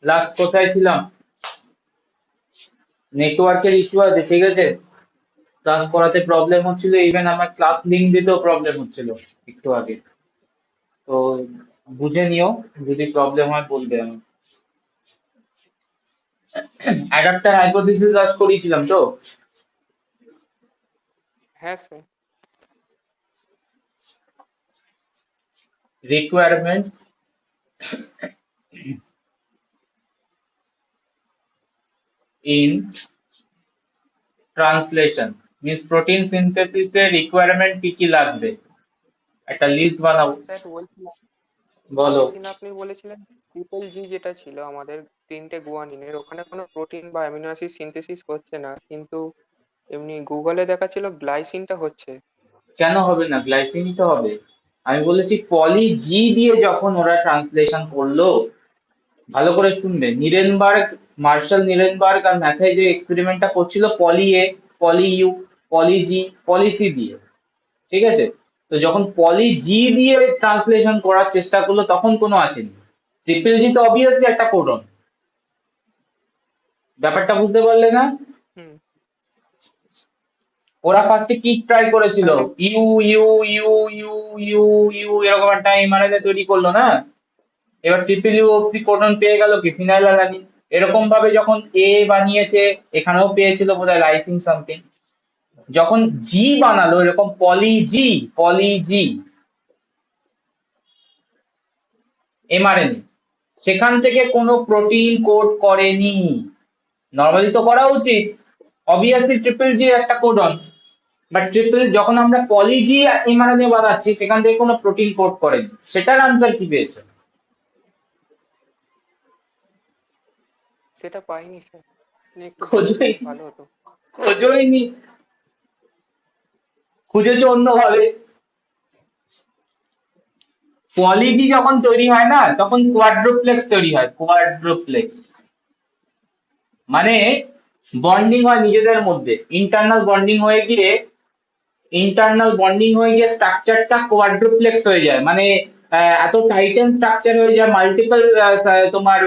Last কোথায় ছিলাম? নেটওয়ার্কের ইস্যু আছে, ঠিক আছে। ক্লাস করাতে প্রবলেম হচ্ছিল, ইভেন আমার ক্লাস লিংক দিতেও প্রবলেম হচ্ছিল একটু আগে। তো বুঝে নিও, যদি প্রবলেম হয় বলবে আমি। অ্যাডাপ্টার হাইপোথিসিস লাস্ট করিয়েছিলাম তো। হ্যাঁ sir. Requirements in translation means protein সিনথেসিসের রিকোয়ারমেন্ট কি কি লাগবে, একটা লিস্ট বানাবো। স্যার বলছিলাম, বলো। আগের দিন আপনি বলেছিলেন ট্রিপল জি যেটা ছিল আমাদের তিনটে গুয়ানিনের, ওখানে কোনো প্রোটিন বা অ্যামিনো অ্যাসিড সিনথেসিস হচ্ছে না, কিন্তু এমনি গুগলে দেখাচ্ছিল গ্লাইসিনটা হচ্ছে। কেন হবে না, গ্লাইসিনই তো হবে। আমি বলেছি পলি জি দিয়ে যখন ওরা ট্রান্সলেশন করলো, ভালো করে শুনবে, নিরেনবার্গ, মার্শাল নিরেনবার্গ আর ম্যাথাই যে এক্সপেরিমেন্টটা করছিল পলি এ, পলি you, poly G, poly C দিয়ে, ঠিক আছে। তো যখন পলি জি দিয়ে ট্রান্সলেশন করার চেষ্টা করলো তখন কোনো আসেনি। ট্রিপল জি তো অবভিয়াসলি একটা কোডন, ব্যাপারটা বুঝতে পারলে না? হুম। ওরা ফার্স্টে কি ট্রাই করেছিল, তাহলে U U U U U U এরকম একটা এমআরএনএ তৈরি করলো না। এবার ট্রিপল ইউ অব্দি কোডন পেয়ে গেল কি, ফিনাইল অ্যালানিন। এরকম ভাবে যখন এ বানিয়েছে, এখানেও পেয়েছিল বোধহয় লাইসিন সামথিং। যখন জি বানালো এরকম পলি জি, পলি জি এমআরএনএ, সেখান থেকে কোনো প্রোটিন কোড করেনি। নর্মালি তো করা উচিত, অবভিয়াসলি ট্রিপল জি একটা কোডন, বাট ট্রিপল যখন আমরা পলি জি এমআরএনএ বানাচ্ছি সেখান থেকে কোনো প্রোটিন কোড করেনি। সেটার আনসার কি পেয়েছো? সেটা পাইনি স্যার, আপনি একটু বলে দিলে খোঁজোই, ভালো হতো। খোঁজোইনি, খুঁজেছো অন্যভাবে। পলিজি যখন তৈরি হয় না তখন কোয়াড্রোপ্লেক্স তৈরি হয়, কোয়াড্রোপ্লেক্স মানে বন্ডিং হয় নিজেদের মধ্যে, ইন্টারনাল বন্ডিং হয়ে গিয়ে, স্ট্রাকচারটা কোয়াড্রোপ্লেক্স হয়ে যায়, মানে এত টাইটেন স্ট্রাকচার হয়ে যায়, মাল্টিপল তোমার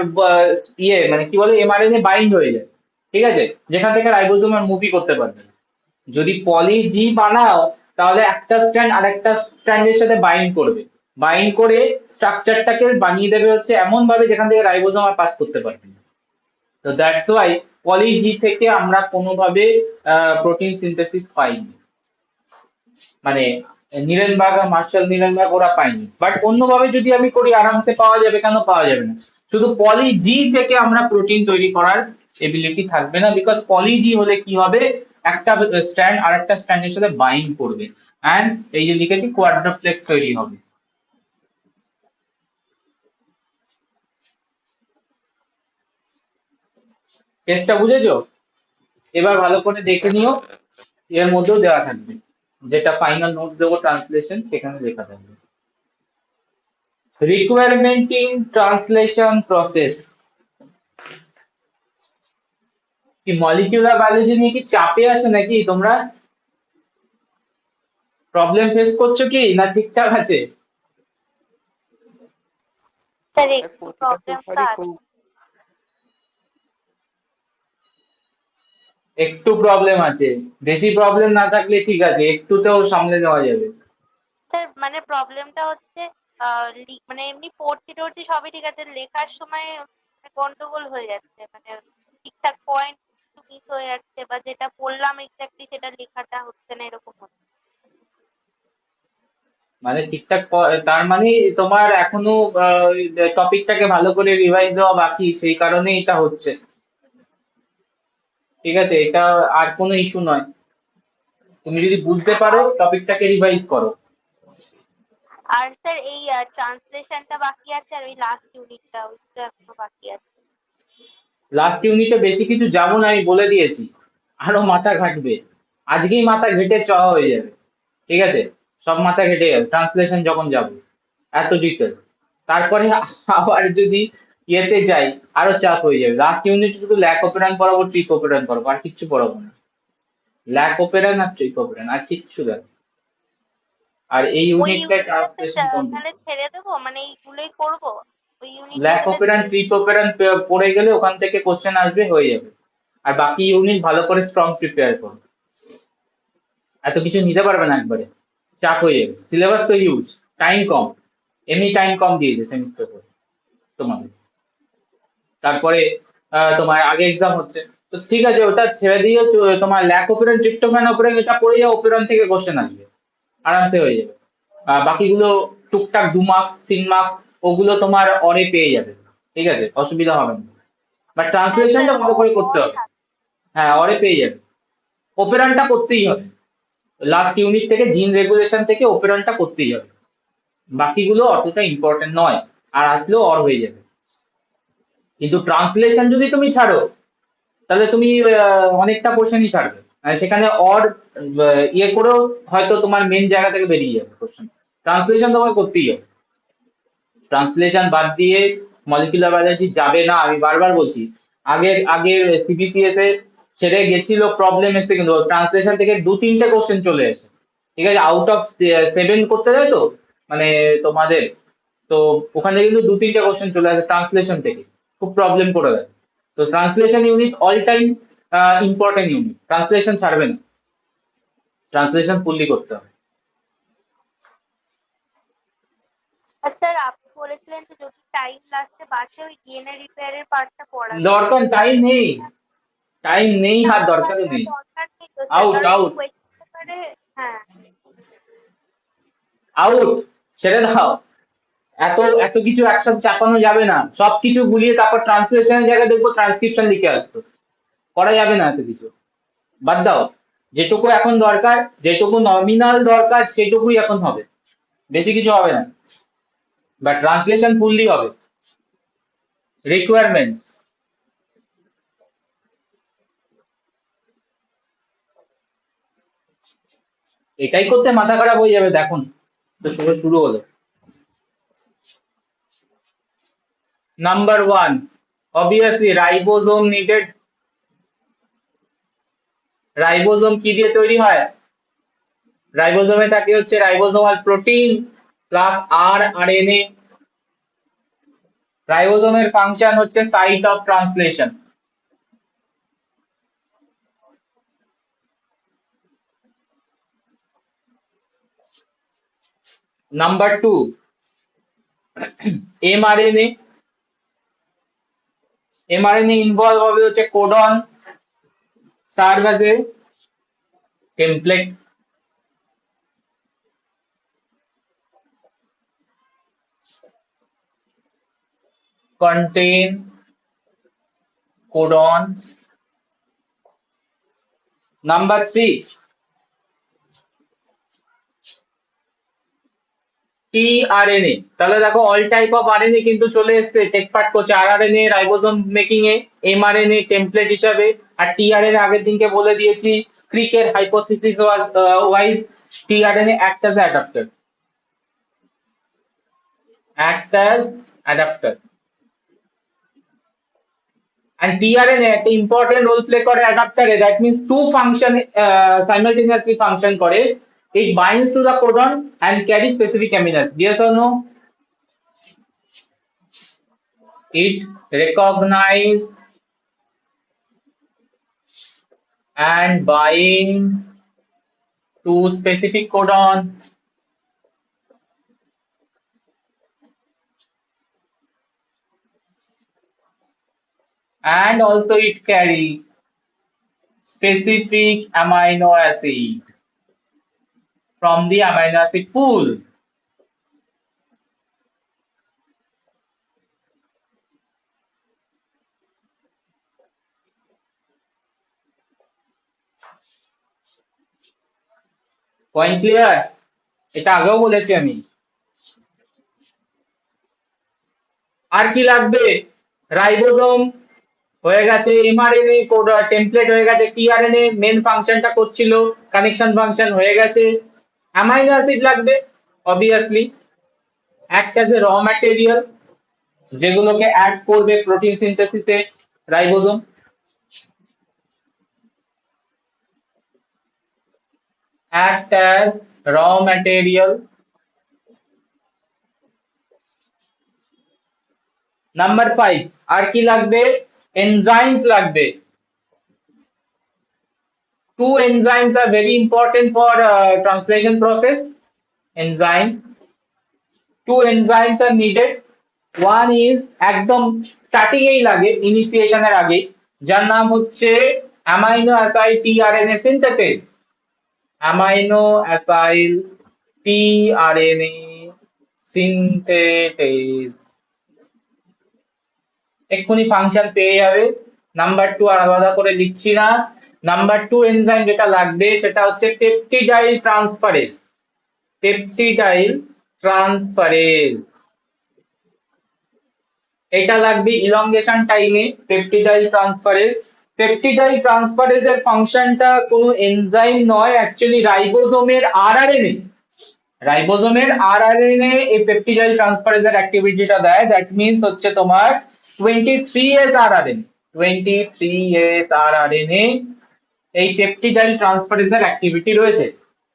মানে কি বলে এমআরএনএ বাইন্ড হয়ে যায়, ঠিক আছে, যেখান থেকে রাইবোজোম আর মুভি করতে পারবে না। যদি পলি জি বানাও তাহলে একটা স্ট্র্যান্ড আরেকটা স্ট্র্যান্ডের সাথে বাইন্ড করবে, বাইন্ড করে স্ট্রাকচারটাকে বানিয়ে দেবে হচ্ছে এমন ভাবে যেখান থেকে রাইবোজোম আর পাস করতে পারবে না। তো দ্যাটস ওয়াই পলি জি থেকে আমরা কোনোভাবে প্রোটিন সিনথেসিস পাইনি, মানে নীরেনবার্গ আর মার্শাল নীরেনবার্গ ওরা পায়নি, বাট অন্যভাবে যদি আমি করি আরামসে পাওয়া যাবে, কেন পাওয়া যাবে না। শুধু পলি জি থেকে আমরা প্রোটিন তৈরি করার এবিলিটি থাকবে না, বিকজ পলি জি হলে কি হবে, একটা স্ট্র্যান্ড আর একটা স্ট্র্যান্ডের সাথে বাইন্ড করবে, এন্ড এই যে লিখেছি কোয়াড্রোপ্লেক্স তৈরি হবে। কেসটা বুঝেছো? এবার ভালো করে দেখে হ্যাঁ নিও, স্যার। এর মধ্যেও দেওয়া থাকবে, যেটা ফাইনাল নোটস দেবো ট্রান্সলেশন সেখানে লেখা থাকবে। Requirement in translation process. কি মলিকিউলার বায়োলজি নিয়ে কি চাপে আছে নাকি তোমরা? প্রবলেম ফেস করছো কি না ঠিকঠাক আছে? স্যার স্যার একটু প্রতিটা প্রবলেম তো পেপারই আছে। খুব। একটু প্রবলেম আছে, বেশি প্রবলেম না থাকলে ঠিক আছে, একটুতেও সামলে নেওয়া যাবে। স্যার মানে প্রবলেমটা হচ্ছে মানে এমনি পড়ছি টড়ছি সবই ঠিক আছে, লেখার সময় মানে গন্ডগোল হয়ে যাচ্ছে, মানে ঠিকঠাক পয়েন্ট মিস হয়ে যাচ্ছে, বা যেটা পড়লাম এক্স্যাক্টলি সেটা লেখাটা হচ্ছে না, এরকম হচ্ছে। মানে ঠিকঠাক তার মানে তোমার এখনো টপিকটাকে ভালো করে রিভাইজ দেওয়া বাকি, সেই কারণে এটা হচ্ছে, ঠিক আছে। এটা আর কোনো ইস্যু নয়, তুমি যদি বুঝতে পারো আর টপিকটাকে রিভাইজ করো। আর স্যার এই ট্রান্সলেশনটা বাকি আছে, আর ওই লাস্ট ইউনিটটা ওইটা এখনো বাকি আছে। লাস্ট ইউনিটে বেশি কিছু যাবো না, আমি বলে দিয়েছি, আরো মাথা ঘাটবে, আজকেই মাথা ঘেটে চাওয়া হয়ে যাবে, ঠিক আছে। সব মাথা ঘেটে যাবে ট্রান্সলেশন যখন যাবো, এত ডিটেলস। তারপরে আবার যদি ইয়েতে যাই আরো চাপ হয়ে যাবে। লাস্ট ইউনিট শুধু ল্যাক ওপেরান পড়াবো, ট্রিক ওপেরান পড়াবো, আর কিচ্ছু পড়াবো না। ল্যাক ওপেরান আর ট্রিক ওপেরান, আর কিচ্ছু দেখ। আর এই ওই ইউনিটটা ইউনিটটা ট্রান্সলেশন কমপ্লিট। তাহলে ছেড়ে দেবো, মানে এইগুলোই করবো? ওই ইউনিট ল্যাক লেভেলের অপারেন্ট ট্রিপ অপারেন্ট পড়ে গেলে ওখান থেকে কোশ্চেন আসবে, হয়ে যাবে। আর বাকি ইউনিট ভালো করে স্ট্রং প্রিপেয়ার করো, এত কিছু নিতে পারবে না একবারে, চাপ হয়ে যাবে। সিলেবাস তো হিউজ, টাইম কম, এমনি টাইম কম দিয়েছে সেমিস্টার করে তোমাদের। তারপরে তোমার আগে এক্সাম হচ্ছে, তো ঠিক আছে ওটা ছেড়ে দিয়ে তোমার ল্যাক ওপেরন ট্রিপ্টোফ্যান ওপেরন এটা পড়ে যাও, ওপেরন থেকে কোশ্চেন আসবে, আরামসে হয়ে যাবে। বাকিগুলো টুকটাক 2 মার্কস 3 মার্কস ওগুলো তোমার অরে পেয়ে যাবে, ঠিক আছে, অসুবিধা হবে না। বাট হ্যাঁ স্যার ট্রান্সলেশনটা ভালো করে করতে অর হবে। থাকে। হ্যাঁ অরে পেয়ে যাবে, ওপেরনটা করতেই হবে, লাস্ট ইউনিট থেকে জিন রেগুলেশন থেকে ওপেরনটা করতেই হবে, বাকিগুলো অতটা ইম্পর্টেন্ট নয়, আর আসলেও অর হয়ে যাবে। কিন্তু ট্রান্সলেশন যদি তুমি ছাড়ো তাহলে তুমি অনেকটা পোর্শনই ছাড়বে, সেখানে অর ইয়ে করেও হয়তো তোমার মেন জায়গা থেকে বেরিয়ে যাবে কোশ্চেন। ট্রান্সলেশন তোমাকে করতেই হবে, ট্রান্সলেশন বাদ দিয়ে মলিকুলার বায়োলজি যাবে না, আমি বারবার বলছি। আগের আগের সিবিসিএস এ ছেড়ে গেছিল, প্রবলেম এসে কিন্তু ট্রান্সলেশন থেকে 2-3টে কোশ্চেন চলে এসে, ঠিক আছে, আউট অফ 7 করতে দেয় তো, মানে তোমাদের, তো ওখানে কিন্তু 2-3টে কোশ্চেন চলে আসে ট্রান্সলেশন থেকে, খুব প্রবলেম করে দেয়। তো translation unit all time important unit, translation ছাড়বে না, ট্রান্সলেশন ফুললি করতে হবে। আর স্যার আপনি বলেছিলেন যে যদি টাইম লাস্টে বাঁচে ওই ডিএনএ রিপেয়ারের পার্টটা পড়াবেন। দরকার টাইম নেই, টাইম নেই, আর তাও দরকারও বাঁচার নেই। দরকার নেই তো স্যার, আউট কারণ আউট কোয়েশ্চেন পেপারে হ্যাঁ আউট, ছেড়ে দাও। এত এত কিছু একসাথে চাপানো যাবে না, সবকিছু গুলিয়ে তারপর ট্রান্সলেশনের জায়গায় দেখবো ট্রান্সক্রিপশন লিখে আসতো, করা যাবে না এত কিছু, বাদ দাও। যেটুকু এখন দরকার, যেটুকু নমিনাল দরকার সেটুকুই এখন হবে, বেশি কিছু হবে না, বাট ট্রান্সলেশন ফুললি হবে, রিকোয়ারমেন্টস। এটাই করতে মাথা খারাপ হয়ে যাবে, দেখুন তো শুরু শুরু হলো। Number 1, obviously ribosome needed. Ribosome কি দিয়ে তৈরি হয়? রাইবোজোমে থাকে হচ্ছে রাইবোজোমাল প্রোটিন প্লাস আরএনএ। রাইবোজোমের ফাংশন হচ্ছে site of translation. Number 2, mRNA. MRNA involve হবে হচ্ছে codon, serve as a template, contain codons. Number 3, tRNA. তাহলে দেখো অল টাইপ অফ আরএনএ কিন্তু চলে এসেছে, টেক পার্ট করছে আরআরএনএ রাইবোজোম মেকিং এ, এমআরএনএ টেমপ্লেট হিসাবে, আর টিআরএনএ আগের দিনকে বলে দিয়েছি ক্রিকের hypothesis wise tRNA act as adapter, act as adapter. And tRNA একটা ইম্পর্টেন্ট রোল প্লে করে অ্যাডাপ্টারে, that means two function simultaneously function করে। It binds to the codon and carries specific amino acid. Yes or no? It recognize and bind to specific codon and also it carry specific amino acid from the amino acid pool. Point clear? এটা আগেও বলেছি আমি। আর কি লাগবে? Ribosome হয়ে গেছে, mRNA code template হয়ে গেছে, টিআরএনএ মেন ফাংশনটা করছিল, কানেকশন ফাংশন হয়ে গেছে। অ্যামাইনো অ্যাসিড লাগবে obviously, act as a raw material, যেগুলোকে অ্যাড করবে প্রোটিন সিনথেসিসে ribosome. Act as raw material number 5 আর কি লাগবে, এনজাইমস লাগবে। Two enzymes are very important for translation process. Enzymes, two enzymes are needed. One is একদম starting এই লাগে, ইনিশিয়েশন এর আগে, যার নাম হচ্ছে amino aside tRNA synthesis. Amino acyl tRNA synthesis. এক্ষুনি ফাংশন পেয়ে যাবে। নাম্বার 2 আর আলাদা করে লিখছি না। নাম্বার 2 এনজাইম যেটা লাগবে সেটা হচ্ছে পেপটিডাইল ট্রান্সফারেজ। পেপটিডাইল ট্রান্সফারেজ এটা লাগবে ইলংগেশন টাইমে। পেপটিডাইল ট্রান্সফারেজ, পেপটিডাইল ট্রান্সফারেজের ফাংশনটা কোনো এনজাইম নয়, অ্যাকচুয়ালি রাইবোজোমের আরআরএনএ। রাইবোজোমের আরআরএনএ এই পেপটিডাইল ট্রান্সফারেজের অ্যাক্টিভিটিটা দেয়। দ্যাট মিন্স হচ্ছে তোমার 23S আরআরএনএ, 23S আরআরএনএ এই পেপটিডাইল ট্রান্সফারেজের অ্যাক্টিভিটি রয়েছে।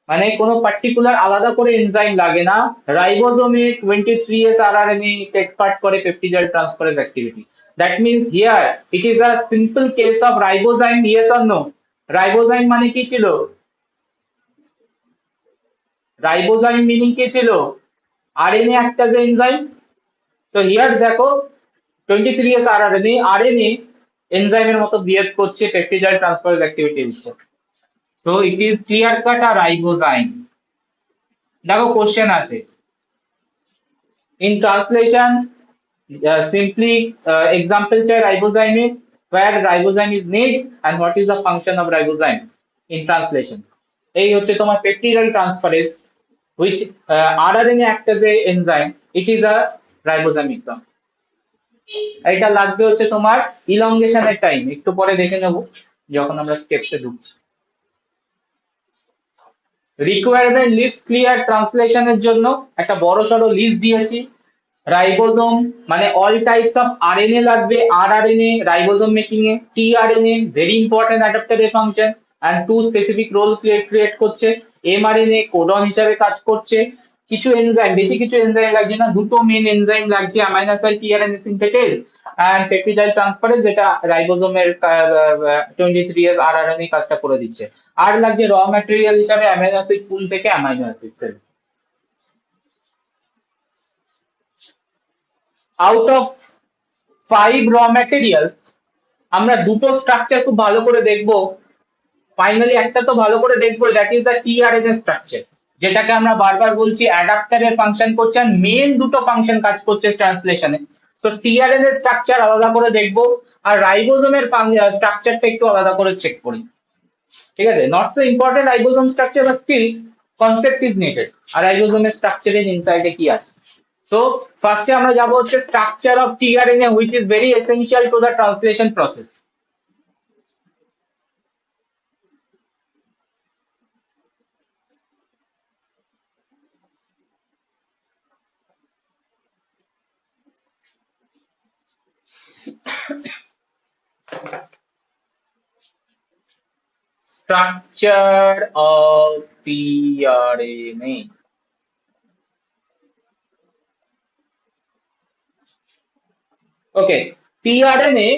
মানে কোনো পার্টিকুলার আলাদা করে এনজাইম লাগে না, রাইবোজোমে 23S আরআরএনএ টেক পার্ট করে peptidyl transferase activity. That means here it is a simple case of ribozyme, yes or no? Ribozyme মানে কি ছিল? রাইবোজাইম মিনিং কি ছিল? আরএনএ একটা যে এনজাইম। তো হিয়ার দেখো 23S আরআরএনএ আরএনএ এনজাইমের মতো বিহেভ করছে, পেপটিডাইল ট্রান্সফারেজ অ্যাক্টিভিটি দিচ্ছে। So it is clear cut a ribozyme. দেখো কোশ্চেন আছে in translation, simply example চাই ribozyme A, where ribozyme is need and what is the function of ribozyme in translation. এই হচ্ছে তোমার peptidal transferase which RNA act as a enzyme, it is a ribozyme exam. এটা লাগবে হচ্ছে তোমার elongation এর time, একটু পরে দেখে নেব যখন আমরা স্টেপসে ঢুকছি। রিকোয়ারমেন্ট লিস্ট ক্লিয়ার ট্রান্সলেশনের জন্য একটা বড়সড় লিস্ট দিয়েছি। রাইবোজোম মানে অল টাইপস অফ আরএনএ লাগবে, আরআরএনএ রাইবোজোম মেকিং এ, টিআরএনএ ভেরি ইম্পর্টেন্ট অ্যাডাপ্টারের function and two specific role create করছে, এমআরএনএ কোডন হিসেবে কাজ করছে। কিছু এনজাইম, বেশি কিছু এনজাইম লাগছে না, দুটো মেন এনজাইম লাগছে, amino acid tRNA synthesis and peptidyl transferase, যেটা রাইবোজোমের 23S আরআরএনএ কাজটা করে দিচ্ছে। আর লাগছে র ম্যাটেরিয়াল হিসেবে অ্যামাইনো অ্যাসিড পুল থেকে amino acid cell. Out of 5 raw materials আমরা দুটো স্ট্রাকচার খুব ভালো করে দেখবো। ফাইনালি একটা তো ভালো করে দেখবো, that is the tRNA structure, যেটাকে আমরা বারবার বলছি অ্যাডাপ্টারের ফাংশন করছে আর মেন দুটো ফাংশন কাজ করছে ট্রান্সলেশনে। সো টিআরএনএ স্ট্রাকচার আলাদা করে দেখবো আর রাইবোজোমের স্ট্রাকচারটা একটু আলাদা করে চেক করি, ঠিক আছে? Not so important ribosome structure, but still concept is needed. আর রাইবোজোমের স্ট্রাকচারের ইনসাইডে কি আছে। সো ফার্স্টে আমরা যাবো হচ্ছে structure of tRNA which is very essential to the translation process. Structure of tRNA. Okay, tRNA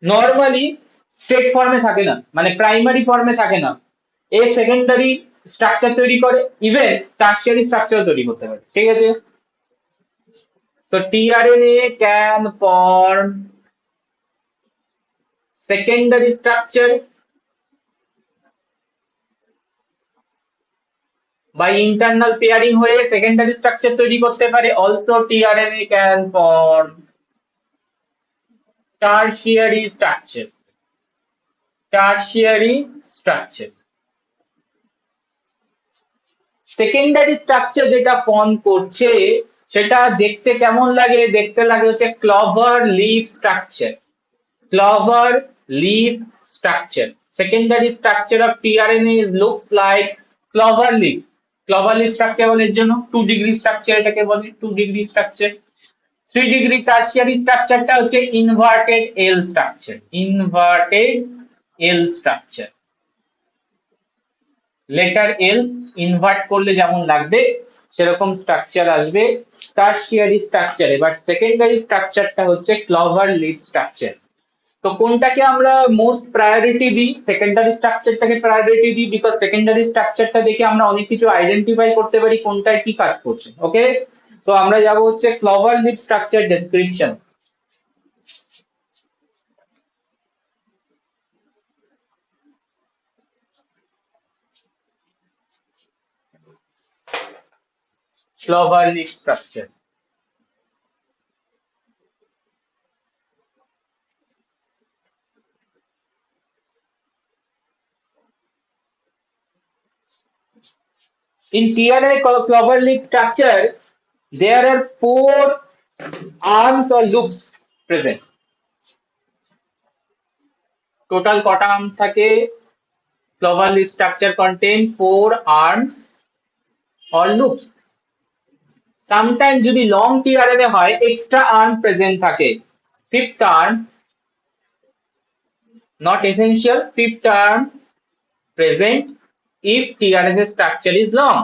normally straight ফর্মে থাকে না, মানে প্রাইমারি ফর্মে থাকে না। এ সেকেন্ডারি স্ট্রাকচার তৈরি করে, ইভেন টারশিয়ারি স্ট্রাকচার তৈরি করতে পারে, ঠিক আছে? So tRNA can form secondary structure by internal pairing হয়ে সেকেন্ডারি স্ট্রাকচার তৈরি করতে পারে। Also tRNA can form tertiary structure, tertiary structure. Secondary structure যেটা ফর্ম করছে সেটা দেখতে কেমন লাগে? দেখতে লাগে হচ্ছে clover leaf structure, clover leaf structure. Secondary structure of tRNA looks like clover leaf. Clover leaf structure বলে এর জন্য 2 ডিগ্রি স্ট্রাকচার, এটাকে বলে 2 ডিগ্রি স্ট্রাকচার। 3 ডিগ্রি টারশিয়ারি স্ট্রাকচারটা হচ্ছে ইনভার্টেড এল স্ট্রাকচার, ইনভার্টেড এল স্ট্রাকচার। লেটার এল ইনভার্ট করলে যেমন লাগবে সেরকম স্ট্রাকচার আসবে টারশিয়ারি স্ট্রাকচারে, বাট সেকেন্ডারি স্ট্রাকচারটা হচ্ছে ক্লভার লিড স্ট্রাকচার। তো কোনটাকে আমরা মোস্ট প্রায়োরিটি দিই? সেকেন্ডারি স্ট্রাকচারটাকে প্রায়োরিটি দিই, বিকজ সেকেন্ডারি স্ট্রাকচারটা দেখে আমরা অনেক কিছু আইডেন্টিফাই করতে পারি কোনটায় কি কাজ করছে। ওকে, তো আমরা যাব হচ্ছে clover leaf structure description. Clover leaf structure. In TRI clover leaf structure, there are 4 arms or loops present. Total কটা arm থাকে? Clover leaf structure contain 4 arms or loops. Sometimes যদি long TRNA হয় extra arm present থাকে। Fifth arm not essential, fifth arm present if TRNA structure is long.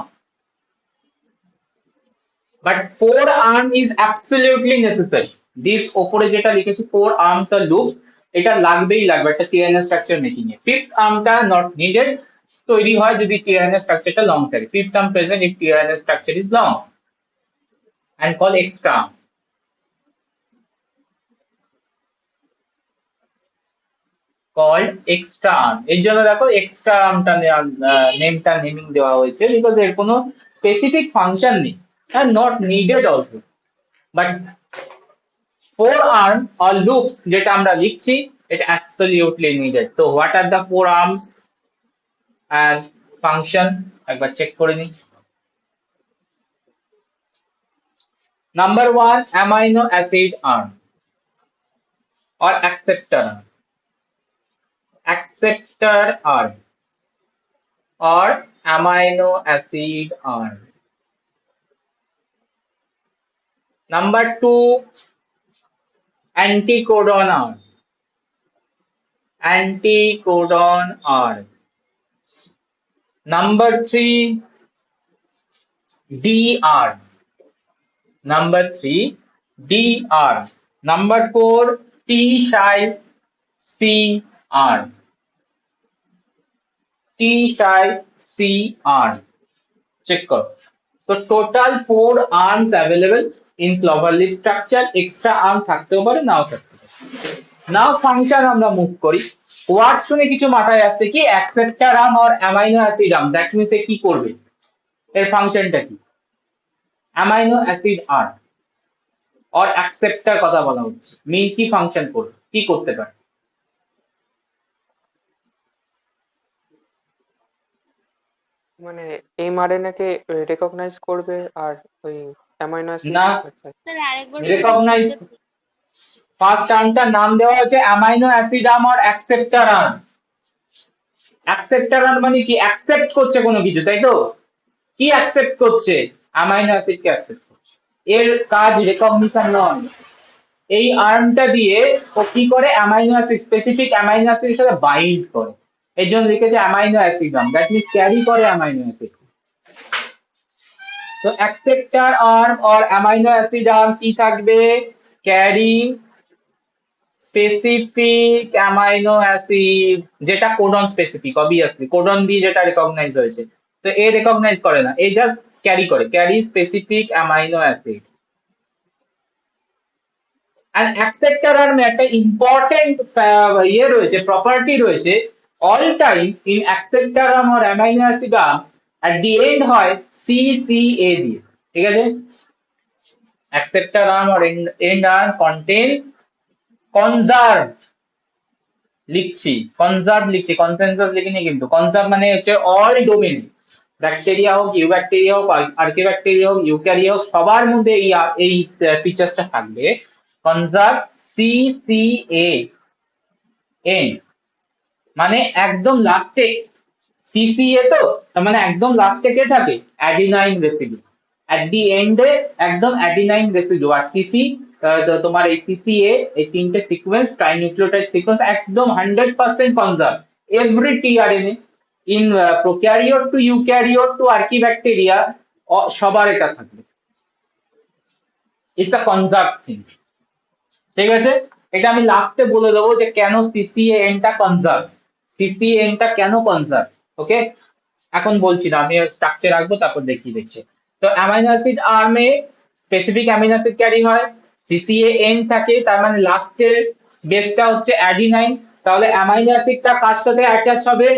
But 4 arm is absolutely necessary. This ওপরে যেটা লিখেছি 4 arms or loops, এটা লাগবেই লাগবে একটা TRNA স্ট্রাকচার মেকিং এ। ফিফথ আর্মটা নট নিডেড, তৈরি হয় যদি TRNA স্ট্রাকচারটা লং থাকে। Fifth arm present if TRNA structure is long and called extra arm. Called extra arm, এর জন্য দেখো এক্সট্রা আর্মটা নেমটা নেমিং দেওয়া হয়েছে, বিকজ এর কোনো স্পেসিফিক ফাংশন নেই and not needed also. But 4 arm or loops যেটা আমরা লিখছি it absolutely needed. So what are the 4 arms and function? একবার চেক করে নিই। Number 1, amino acid arm or acceptor arm. Acceptor arm or amino acid arm. Number 2, anticodon arm. Anticodon arm. Number 3, D arm. Number 3, D arm. Number 4, T psi C arm. T psi C arm. Check kar. So total 4 arms available in clover leaf structure. Extra arm থাকতেও পারে, নাও থাকতে পারে। Now function আমরা move করি। Word শুনে কিছু মাথায় আসছে কি? অ্যাকসেপ্টর আর্ম আর amino acid arm, that means কি করবে? এর ফাংশনটা কি? অ্যামাইনো অ্যাসিড আর্ম আর অ্যাকসেপ্টর কথা বলা হচ্ছে, মিন কি ফাংশন করবে, কি করতে পারে? মানে এমআরএনএ কে রেকগনাইজ করবে আর ওই অ্যামাইনো অ্যাসিড। না, স্যার আরেকবার রেকগনাইজ ফার্স্ট টার্মটার নাম দেওয়া হচ্ছে অ্যামাইনো অ্যাসিড আর্ম আর অ্যাকসেপ্টর আর্ম। অ্যাকসেপ্টর আর্ম মানে কি? অ্যাকসেপ্ট করছে কোনো কিছু, তাই তো? কি অ্যাকসেপ্ট করছে? অ্যামাইনো অ্যাসিড কে অ্যাকসেপ্ট করছে। এর কাজ রেকগনিশন নয়। এই আর্মটা দিয়ে ও কি করে? অ্যামাইনো অ্যাসিড, স্পেসিফিক অ্যামাইনো অ্যাসিডের সাথে বাইন্ড করে। এর জন্য লিখেছে amino acid arm, that means carry করে অ্যামাইনো অ্যাসিড। তো অ্যাকসেপ্টর আর্ম আর অ্যামাইনো অ্যাসিড আর্ম কি থাকবে? ক্যারি স্পেসিফিক অ্যামাইনো অ্যাসিড, যেটা কোডন স্পেসিফিক, অবভিয়াসলি কোডন দিয়ে যেটা রেকগনাইজ হয়েছে। তো এ রেকগনাইজ করে না, এ জাস্ট ক্যারি করে, ক্যারি স্পেসিফিক অ্যামাইনো অ্যাসিড। আর অ্যাকসেপ্টর আর্মে একটা ইম্পর্টেন্ট ইয়ে রয়েছে, প্রপার্টি রয়েছে। All time in acceptor arm আর amino acid arm at the end হয় CCA দিয়ে, ঠিক আছে? অ্যাকসেপ্টর আর্ম আর এন্ড আর্ম কন্টেন কনজার্ভ, লিখছি কনজার্ভ, লিখছি কনসেনসাস লিখিনি কিন্তু। কনজার্ভ মানে হচ্ছে অল ডোমেন, ব্যাকটেরিয়া হোক, ইউব্যাকটেরিয়া হোক, আর্কিব্যাকটেরিয়া হোক, ইউক্যারিয়া হোক, সবার মধ্যে এই ফিচারসটা থাকবে। কনজার্ভ CCA এন্ড মানে একদম লাস্টে CCA, তো তার মানে একদম লাস্টে কে থাকে? Adenine residue. এট দি এন্ডে একদম অ্যাডিনাইন রেসিডিউ। আর সিসি তোমার এই CCA, এই তিনটে সিকোয়েন্স, ট্রাইনিউক্লিওটাইড সিকোয়েন্স একদম 100% conserve. Every tRNA in prokaryote to eukaryote to archaebacteria, সবার এটা থাকবে। It's a conserve thing. ঠিক আছে, এটা আমি লাস্টে বলে দেবো যে কেন সিসিএন টা কনজার্ভ, সিসিএন টা কেন কনজার্ভ। ওকে, এখন বলছি না, আমি স্ট্রাকচার রাখবো তারপর দেখিয়ে দিচ্ছি। তো অ্যামাইনো অ্যাসিড আর্মে স্পেসিফিক অ্যামিনো অ্যাসিড ক্যারি হয়, সিসিএন থাকে, তার মানে লাস্টের বেসটা হচ্ছে অ্যাডিনাইন। তাহলে অ্যামাইনো অ্যাসিডটা কার সাথে অ্যাটাচ হবে,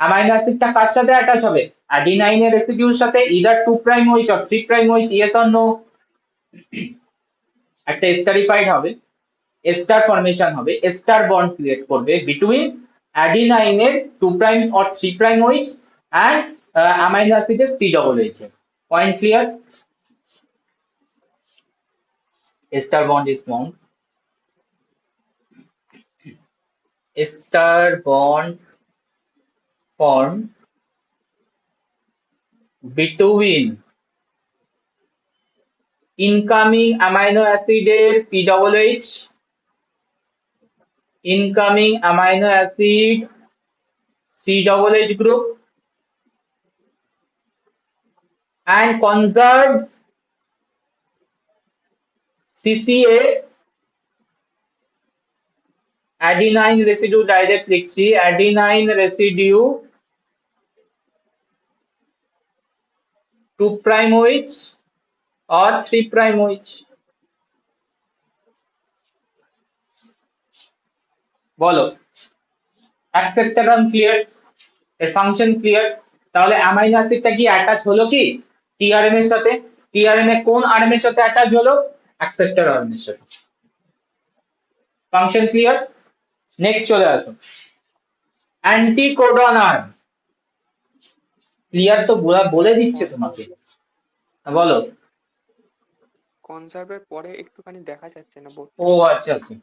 অ্যামাইনো অ্যাসিডটা কার সাথে অ্যাটাচ হবে, অ্যাডিনাইনের রেসিডিউর সাথে, either 2 prime OH or 3 prime OH, yes or no. একটা এস্টারিফাইড হবে, এস্টার ফরমেশন হবে, এস্টার বন্ড ক্রিয়েট করবে বিটুইন অ্যাডিনাইনের 2 prime or 3 prime OH and amino অ্যাসিডের C double H. Point clear? ester bond is formed, ester bond formed between incoming amino acid এর C double H, incoming amino acid C double H group and conserved CCA adenine residue, direct লিখছি, adenine residue 2 prime OH or 3 prime OH। বলো, acceptor clear, এর function clear. তাহলে amino অ্যাসিডটা কি attach হলো কি TRN এর সাথে? টিআরএন এ কোন আর্ম এর সাথে অ্যাটাচ হলো? অ্যাকসেপ্টার আর্ম এর সাথে। Function clear? নেক্সট চলে আসো, অ্যান্টিকোডন আর্ম। ক্লিয়ার তো বলে দিচ্ছে তোমাকে, বলো। কনজার্ভের পরে একটুখানি দেখা যাচ্ছে না ও আচ্ছা আচ্ছা।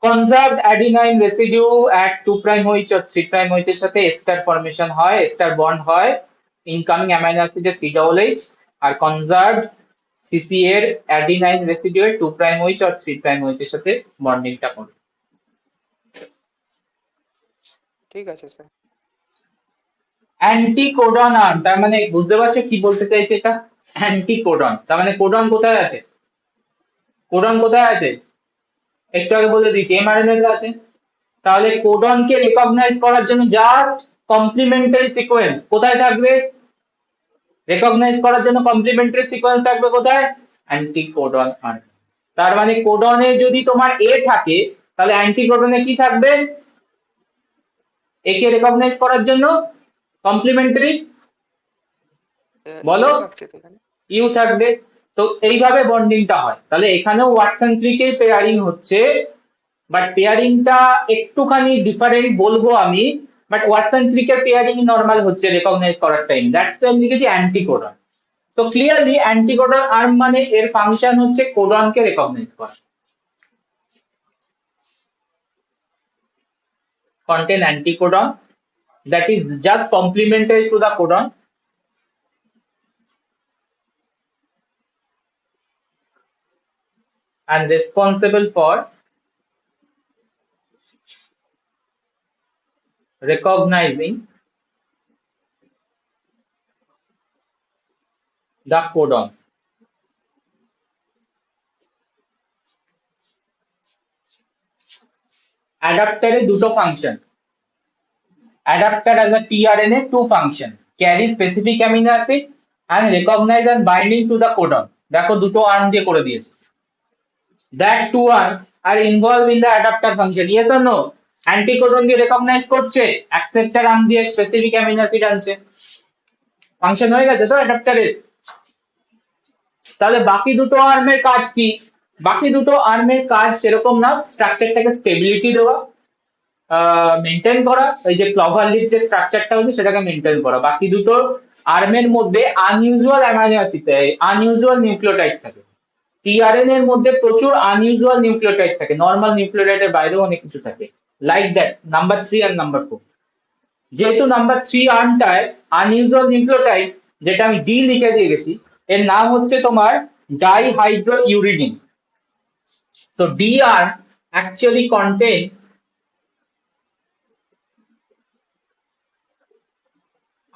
Conserved adenine residue at 2 prime OH or 3 prime OH এর সাথে এস্টার ফরমেশন হয়, এস্টার বন্ড হয় ইনকামিং অ্যামাইনো অ্যাসিডের C double H, আর কনজার্ভড সিসি এর অ্যাডিনাইন রেসিডিউ এর 2 prime OH or 3 prime OH এর সাথে বন্ডিংটা করে। ঠিক আছে স্যার। অ্যান্টিকোডন আর্ম, তার মানে বুঝতে পারছো কি বলতে চাইছে এটা? অ্যান্টিকোডন, তার মানে কোডন কোথায় আছে, কোডন কোথায় আছে একটু আগে বলে দিয়েছি, এমআরএনএ তে আছে। তাহলে কোডনকে রেকগনাইজ করার জন্য জাস্ট কমপ্লিমেন্টারি সিকোয়েন্স কোথায় থাকবে, রেকগনাইজ করার জন্য কমপ্লিমেন্টারি সিকোয়েন্স থাকবে কোথায়, অ্যান্টিকোডন আর্ম। তার মানে কোডনে যদি তোমার এ থাকে তাহলে অ্যান্টিকোডনে কি থাকবে, একে রেকগনাইজ করার জন্য কমপ্লিমেন্টারি, বলো, থাকছে তো এখানে। ইউ থাকবে। তো এইভাবে বন্ডিংটা হয়। তাহলে এখানেও ওয়াটসন ক্রিকের পেয়ারিং হচ্ছে, বাট পেয়ারিংটা একটুখানি ডিফারেন্ট বলবো আমি, বাট ওয়াটসন ক্রিকের পেয়ারিং নরমাল হচ্ছে রেকগনাইজ করার টাইম, দ্যাটস আমি লিখেছি anticodon. So clearly anticodon arm মানে এর ফাংশন হচ্ছে কোডনকে রেকগনাইজ করা। contain anticodon that is just complementary to the codon and responsible for recognizing the codon। adapter এ দুটো function, adapter as a tRNA 2 function, carry specific amino acid and recognize and binding to the codon। দেখো দুটো arm দিয়ে করে দিয়েছে, that two arms are involved in the adapter function, yes or no? Anticodon দিয়ে recognise করছে, acceptor arm দিয়ে specific amino acid আনছে, function হয়ে গেছে তো অ্যাডাপ্টারের। তাহলে বাকি দুটো আর্মের কাজ কি, বাকি দুটো আর্মের কাজ সেরকম না, স্ট্রাকচারটাকে স্টেবিলিটি দেওয়া, মেনটেন করা, এই যে ক্লভারলির যে স্ট্রাকচারটা হচ্ছে সেটাকে মেনটেন করা। বাকি দুটো আর্মের মধ্যে unusual amino acid, unusual nucleotide থাকে, টিআরএন এর মধ্যে প্রচুর আনইউজুয়াল নিউক্লিওটাইড থাকে, নর্মাল নিউক্লিওটাইডের বাইরেও অনেক কিছু থাকে, লাইক দ্যাট নাম্বার 3 আর নাম্বার 4। যেহেতু নাম্বার 3 আর্মটায় আনইউজুয়াল নিউক্লিওটাইড, যেটা আমি ডি লিখে দিয়ে গেছি, এর নাম হচ্ছে তোমার dihydrouridine. So D arm actually contain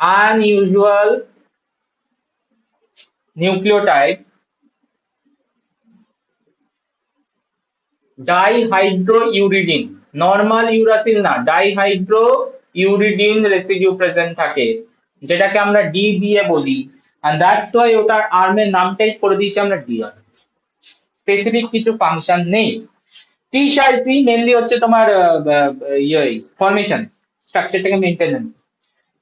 unusual nucleotide dihydrouridine, normal uracil না, ডাইহাইড্রোইউরিডিন রেসিডিউ প্রেজেন্ট থাকে, যেটাকে আমরা ডি দিয়ে বলি, and that's why ওটার আর্মের নামটাই করে দিয়েছি আমরা ডিআর। স্পেসিফিক কিছু ফাংশন নেই। টি সাইসি মেনলি হচ্ছে তোমার ফরমেশন স্ট্রাকচারটাকে মেইনটেনেন্স।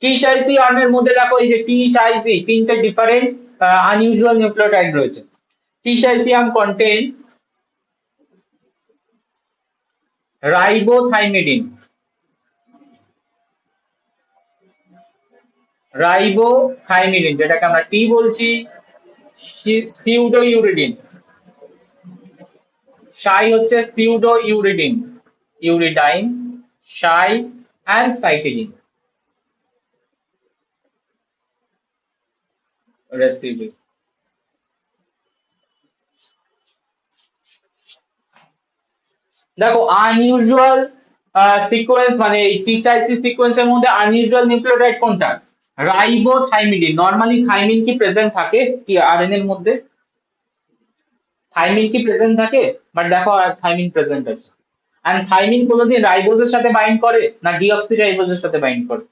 টি সাইসি আর্মের মধ্যে দেখো এই যে টি সাইসি তিনটে ডিফারেন্ট আনইউজুয়াল নিউক্লিওটাইড রয়েছে। টি সাইসিয়াম কন্টেন রাইবোথাইমিডিন, রাইবোথাইমিডিন যেটাকে আমরা টি বলছি, সিউডোইউরিডিন, সাই হচ্ছে সিউডোইউরিডিন, ইউরিডাইন, সাই অ্যান্ড সাইটিডিন রেসিডিউ। দেখো আনইউজুয়াল সিকোয়েন্স মানে এই টিসাইসি সিকোয়েন্সের মধ্যে আনইউজুয়াল নিউক্লিওটাইড কোনটা? রাইবোথাইমিডিন। নরমালি থাইমিন কি প্রেজেন্ট থাকে কি আরএনএ এর মধ্যে? থাইমিন কি প্রেজেন্ট থাকে? বাট দেখো আর থাইমিন প্রেজেন্ট আছে। এন্ড থাইমিন কোনোদিন রাইবোজের সাথে বাইন্ড করে না ডিঅক্সিরাইবোজের সাথে বাইন্ড করে?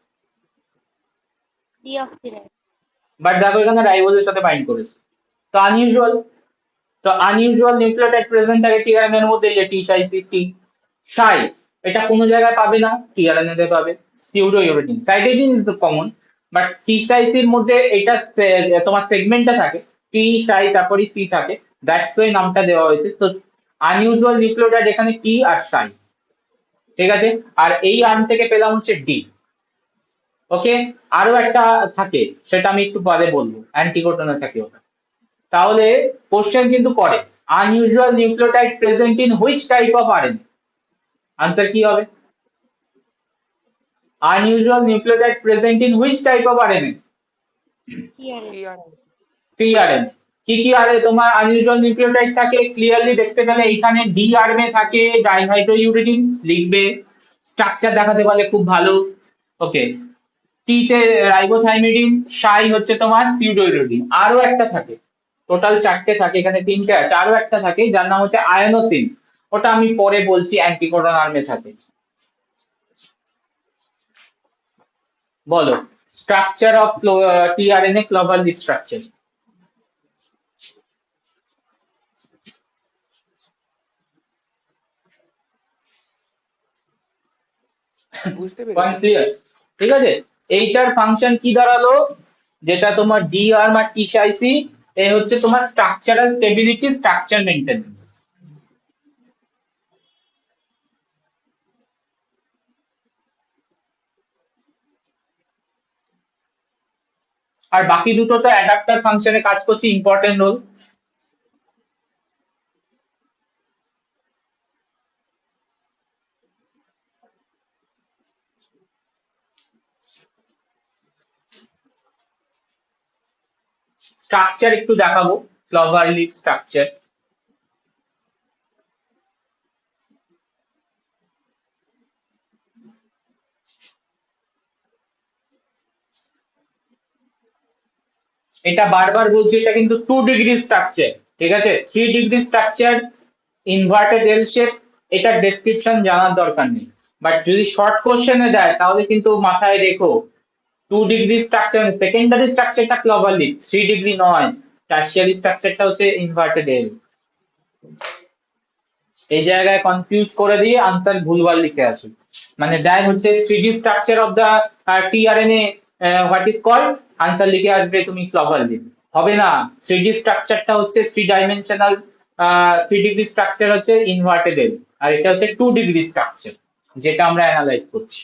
ডিঅক্সিরাইবোজ। বাট দেখো এখানে রাইবোজের সাথে বাইন্ড করেছে, তো আনইউজুয়াল। তো আনইউজুয়াল নিউক্লিওটাইড প্রেজেন্ট থাকে টিআরএনএ এর মধ্যে, যে টি সাইসি টি সাই, এটা কোনো জায়গায় পাবে না, টিআরএনএ তে পাবে। সিউডোইউরিডিন, cytidine is the common, but টি সাইসির মধ্যে এটা তোমার সেগমেন্টটা থাকে টি সাই তারপরে সি থাকে, দ্যাটস ওয়াই নামটা দেওয়া হয়েছে। তো আনইউজুয়াল নিউক্লিওটাইড এখানে টি আর সাই, ঠিক আছে। আর এই আর্ম থেকে পেলাম হচ্ছে ডি। ওকে, আরো একটা থাকে সেটা আমি একটু পরে বলবো, অ্যান্টিকোডনে থাকে ওটা। তাহলে কোশ্চেন কিন্তু করে unusual nucleotide present in which type of RNA, answer কি হবে? Unusual nucleotide present in which type of RNA? TRNA. TRNA. কি কি আরে তোমার আনইউজুয়াল নিউক্লিওটাইড থাকে ক্লিয়ারলি দেখতে পেলে, এইখানে ডি আর্মে থাকে ডাইহাইড্রোইউরিডিন, লিখবে। স্ট্রাকচার দেখাতে পারলে খুব ভালো। ওকে, টি তে রাইবোথাইমিডিন, সাই হচ্ছে তোমার সিউডোইউরিডিন, আরো একটা থাকে, টোটাল চারটে থাকে, এখানে তিনটে আছে, আরো একটা থাকে যার নাম হচ্ছে আয়োনোসিন, ওটা আমি পরে বলছি, অ্যান্টিকোডন আর্মে থাকে। বলো structure of tRNA clover leaf structure. বুঝতে পেরেছি। কনফিউজ, ঠিক আছে। এইটার ফাংশন কি দাঁড়ালো, যেটা তোমার ডি আর্ম আর টি সাইসি, এ হচ্ছে তোমার স্ট্রাকচারাল স্টেবিলিটি, স্ট্রাকচার মেইনটেনেন্স। আর বাকি দুটো তো অ্যাডাপ্টার ফাংশনে কাজ করছে, ইম্পর্টেন্ট রোল। স্ট্রাকচার একটু দেখাবো, ক্লোভার লিভ স্ট্রাকচার। এটা বারবার বলছি, এটা কিন্তু 2 ডিগ্রি স্ট্রাকচার, ঠিক আছে। 3 ডিগ্রি স্ট্রাকচার, ইনভার্টেড এল শেপ, এটা ডেসক্রিপশন জানার দরকার নেই, বাট যদি শর্ট কোশ্চেনে দেয় তাহলে কিন্তু মাথায় রেখো 2 ডিগ্রি স্ট্রাকচার, সেকেন্ডারি স্ট্রাকচারটা ক্লোভার লিভ, 3 ডিগ্রি নয়, টারশিয়ারি স্ট্রাকচারটা হচ্ছে ইনভার্টেড এল। এই জায়গায় কনফিউজ করে দিয়ে আনসার ভুলভাল লিখে আসুন, মানে দেয় হচ্ছে 3D structure of the tRNA what is called, answer লিখে আসবে তুমি ক্লোভার লিভ, হবে না। 3D স্ট্রাকচারটা হচ্ছে 3 ডাইমেনশনাল, 3 ডিগ্রি স্ট্রাকচার হচ্ছে ইনভার্টেড এল, আর এটা হচ্ছে 2 ডিগ্রি স্ট্রাকচার যেটা আমরা অ্যানালাইজ করছি।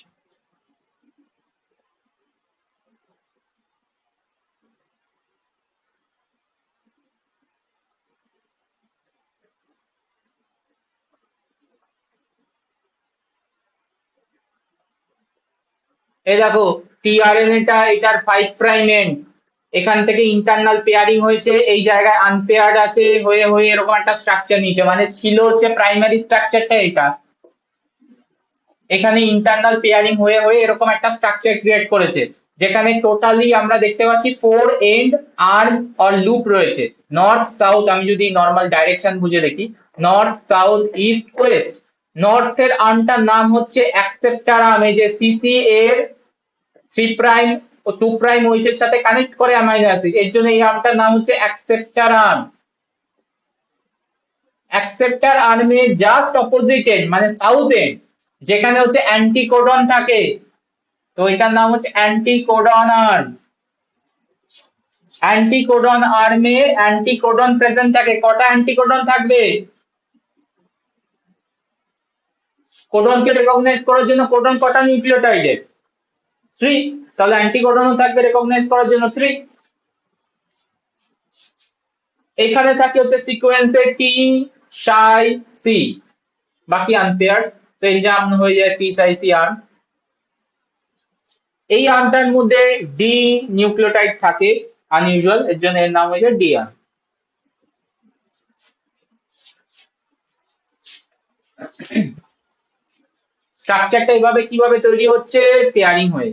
এই দেখো টিআরএনএ টা, এটার 5 প্রাইম এন্ড, এখান থেকে ইন্টারনাল পেয়ারিং হয়েছে, এই জায়গায় আনপেয়ার্ড আছে, হয়ে হয়ে এরকম একটা স্ট্রাকচার নিচে, মানে ছিল হচ্ছে প্রাইমারি স্ট্রাকচারটা এটা, এখানে ইন্টারনাল পেয়ারিং হয়ে হয়ে এরকম একটা স্ট্রাকচার ক্রিয়েট করেছে। যেখানে টোটালি আমরা দেখতে পাচ্ছি 4 এন্ড আর্ম অর লুপ রয়েছে। নর্থ সাউথ, আমি যদি নর্মাল ডাইরেকশন বুঝে দেখি, north south east West. North এর আর্মটার নাম হচ্ছে অ্যাকসেপ্টার আর্ম, এই যে সিসি এর 3 প্রাইম ও 2 প্রাইম ওইচের সাথে কানেক্ট করে অ্যামাইনো অ্যাসিড, এর জন্য এই আর্মটার নাম হচ্ছে অ্যাকসেপ্টার আর্ম। অ্যাকসেপ্টার আর্মের জাস্ট অপোজিট এন্ড মানে সাউথ এন্ড, যেখানে হচ্ছে অ্যান্টিকোডন থাকে, তো এটার নাম হচ্ছে অ্যান্টিকোডন আর্ম। অ্যান্টিকোডন আর্মে অ্যান্টিকোডন প্রেজেন্ট থাকে। কটা অ্যান্টিকোডন থাকবে? কোডনকে রেকগনাইজ করার জন্য কোডন কটা নিউক্লিওটাইডের? 3। তাহলে অ্যান্টিকোডনও থাকবে রেকগনাইজ করার জন্য 3। এখানে থাকে হচ্ছে সিকোয়েন্সে টি সাই সি, বাকি আনপেয়ার, তো এই যে হয়ে যায় টি সাই সি আর্ম। এই আর্মটার মধ্যে ডি নিউক্লিওটাইড থাকে আনইউজুয়াল, এর জন্য এর নাম হয়ে যায় ডি আর্ম। স্ট্রাকচারটা এইভাবে কিভাবে তৈরি হচ্ছে? পেয়ারিং হয়ে,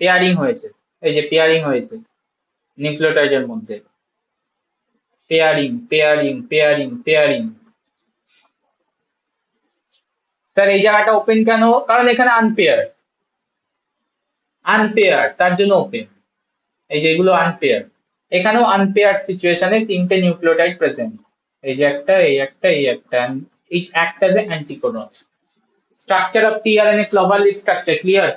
পেয়ারিং হয়েছে, এই যে পেয়ারিং হয়েছে নিউক্লিওটাইডের মধ্যে, pairing pairing pairing pairing. Sir এই জায়গাটা ওপেন কেন? কারণ এখানে আনপেয়ার, আনপেয়ার তার জন্য ওপেন। এই যে এগুলো আনপেয়ার, এখানেও আনপেয়ার সিচুয়েশনে 3টে নিউক্লিওটাইড প্রেজেন্ট, এই যে একটা, এই একটা, এই একটা, এই একটা যে anticodon. Structure of tRNA clover leaf structure clear?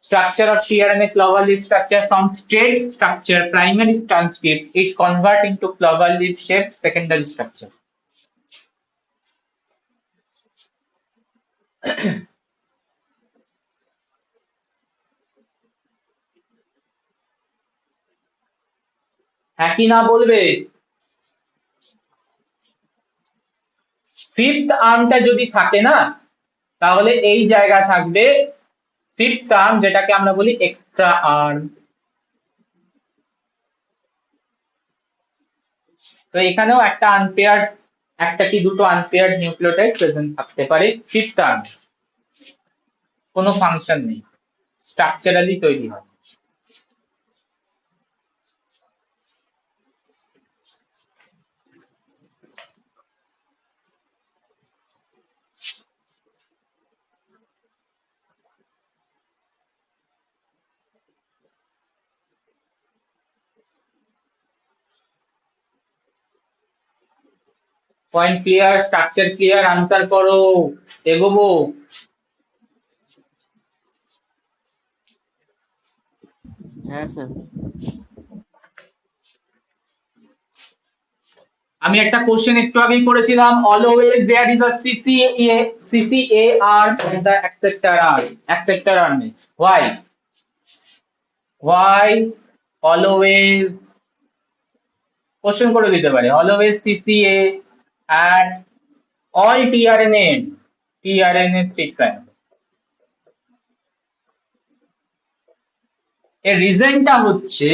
Structure of tRNA clover leaf structure from straight structure primary transcript it convert into clover leaf shaped secondary structure. হ্যাঁ কি না বলবে? ফিফথ আর্মটা যদি থাকে না, তাহলে এই জায়গা থাকবে ফিফথ আর্ম, যেটাকে আমরা বলি এক্সট্রা আর্ম। তো এখানেও একটা আনপেয়ার্ড, একটা কি দুটো আনপেয়ার্ড নিউক্লিওটাইড প্রেজেন্ট থাকতে পারে ফিফথ আর্ম, কোনো ফাংশন নেই, স্ট্রাকচারালি তৈরি হয়। Point clear, structure clear, answer করো, এগোবো। হ্যাঁ স্যার। আমি একটা কোশ্চেন একটু আগেই করেছিলাম, always there is a CCA arm in the acceptor আর্মে। হোয়াই অলওয়েজ, কোশ্চেন করে দিতে পারে, always CCA at all tRNA 3 prime. এর রিজনটা হচ্ছে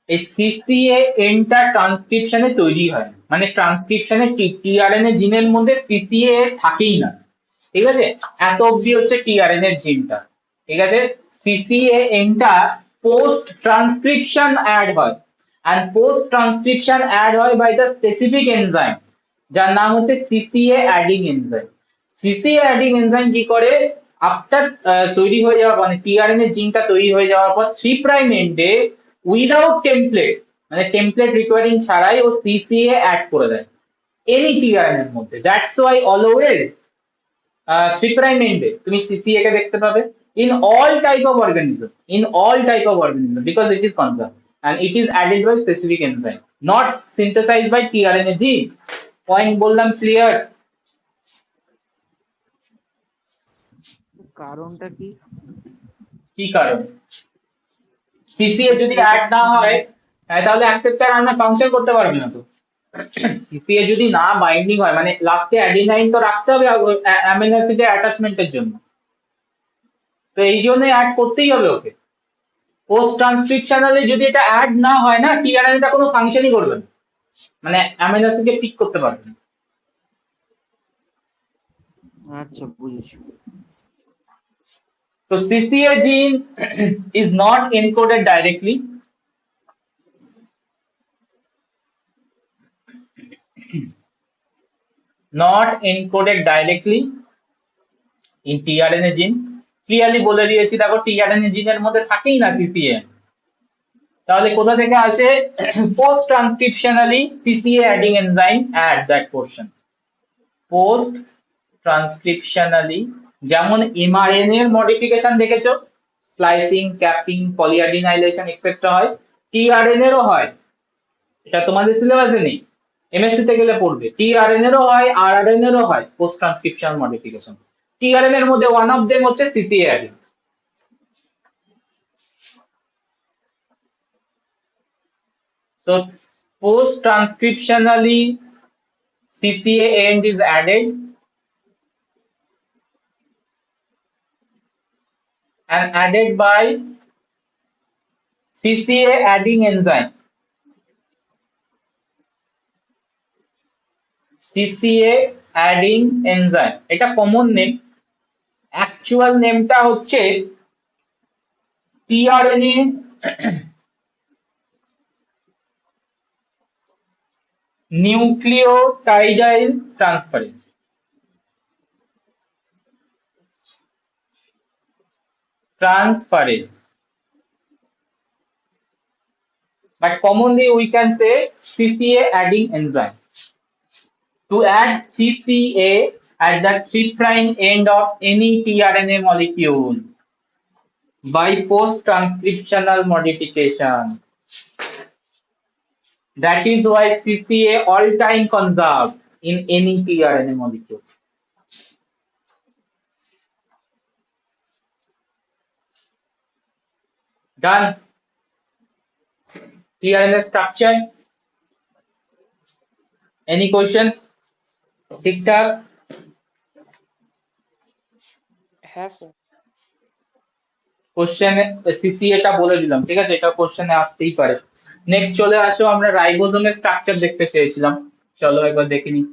এই সিসিএ এনটা ট্রান্সক্রিপশনে তৈরি হয়, মানে ট্রান্সক্রিপশনে টিআরএনএ জিনের মধ্যে সিসিএ থাকেই না, ঠিক আছে? এত অবধি হচ্ছে টিআরএনএ জিনটা, ঠিক আছে? সিসিএ এনটা পোস্ট ট্রান্সক্রিপশন অ্যাড হয়, and post transcription add হয় by the specific enzyme যার নাম হচ্ছে CCA adding enzyme. CCA adding enzyme কি করে, আফটার তৈরি হয়ে যাওয়ার মানে টিআরএনএ জিনটা তৈরি হয়ে যাওয়ার পর 3 প্রাইম এন্ডে উইদাউট টেমপ্লেট, মানে টেমপ্লেট রিকোয়ারিং ছাড়াই ও সিসিএ অ্যাড করে দেয় এনি টিআরএনএ এর মধ্যে। দ্যাটস ওয়াই অলওয়েজ 3 প্রাইম এন্ডে তুমি সিসিএ কে দেখতে পাবে in all type of organism, in all type of organism, because it is conserved and it is added by specific enzyme, not synthesized by tRNA gene. Point বললাম clear? কারণটা কি? কি কারণ? CCA যদি অ্যাড না হয় তাহলে অ্যাকসেপ্টার আর্ম ফাংশন করতে পারবে না। তো সিসিএ যদি না বাইন্ডিং হয়, মানে লাস্টে অ্যাডিনাইন তো রাখতে হবে অ্যামিনো অ্যাসিডের অ্যাটাচমেন্টের জন্য, তো এই জন্য অ্যাড করতেই হবে ওকে। পোস্ট ট্রান্সক্রিপশনালে যদি এটা অ্যাড না হয় না, টিআরএনএটা কোনো ফাংশনই করবে না, মানে অ্যামিনো অ্যাসিডকে পিক করতে পারবে না। আচ্ছা বুঝেছি। So CCA gene is not encoded directly. Not encoded directly in tRNA gene. Clearly বলে দিয়েছি, দেখো tRNA জিনের মধ্যে থাকেই না CCA। তাহলে কোথা থেকে আসে? Post transcriptionally CCA adding enzyme add that portion. Post transcriptionally, যেমন mRNA এর মডিফিকেশন দেখেছো, স্প্লাইসিং, ক্যাপিং, পলিঅ্যাডিনাইলেশন এক্সেট্রা হয়, tRNA এরও হয়। এটা তোমাদের সিলেবাসে নেই, এমএসসি তে গেলে পড়বে। tRNA এরও হয়, rRNA এরও হয় পোস্ট ট্রান্সক্রিপশনাল মডিফিকেশন। tRNA এর মধ্যে ওয়ান অফ দেম হচ্ছে CCA adding। So post transcriptionally CCA end is added and added by CCA adding enzyme. CCA adding enzyme এটা কমন নেম, অ্যাকচুয়াল নেমটা হচ্ছে tRNA nucleotidal transferase। But commonly we can say CCA adding enzyme. To add CCA at the 3' end of any tRNA molecule by post-transcriptional modification. That is why CCA all time conserved in any tRNA molecule. Done. tRNA structure. Any questions? ঠিকঠাক? হ্যাঁ sir. কোশ্চেনে CCA টা বলে দিলাম, ঠিক আছে, এটা কোশ্চেনে আসতেই পারে। নেক্সট চলে আসো, আমরা রাইবোজোমের স্ট্রাকচার দেখতে চেয়েছিলাম, চলো একবার দেখে নিই।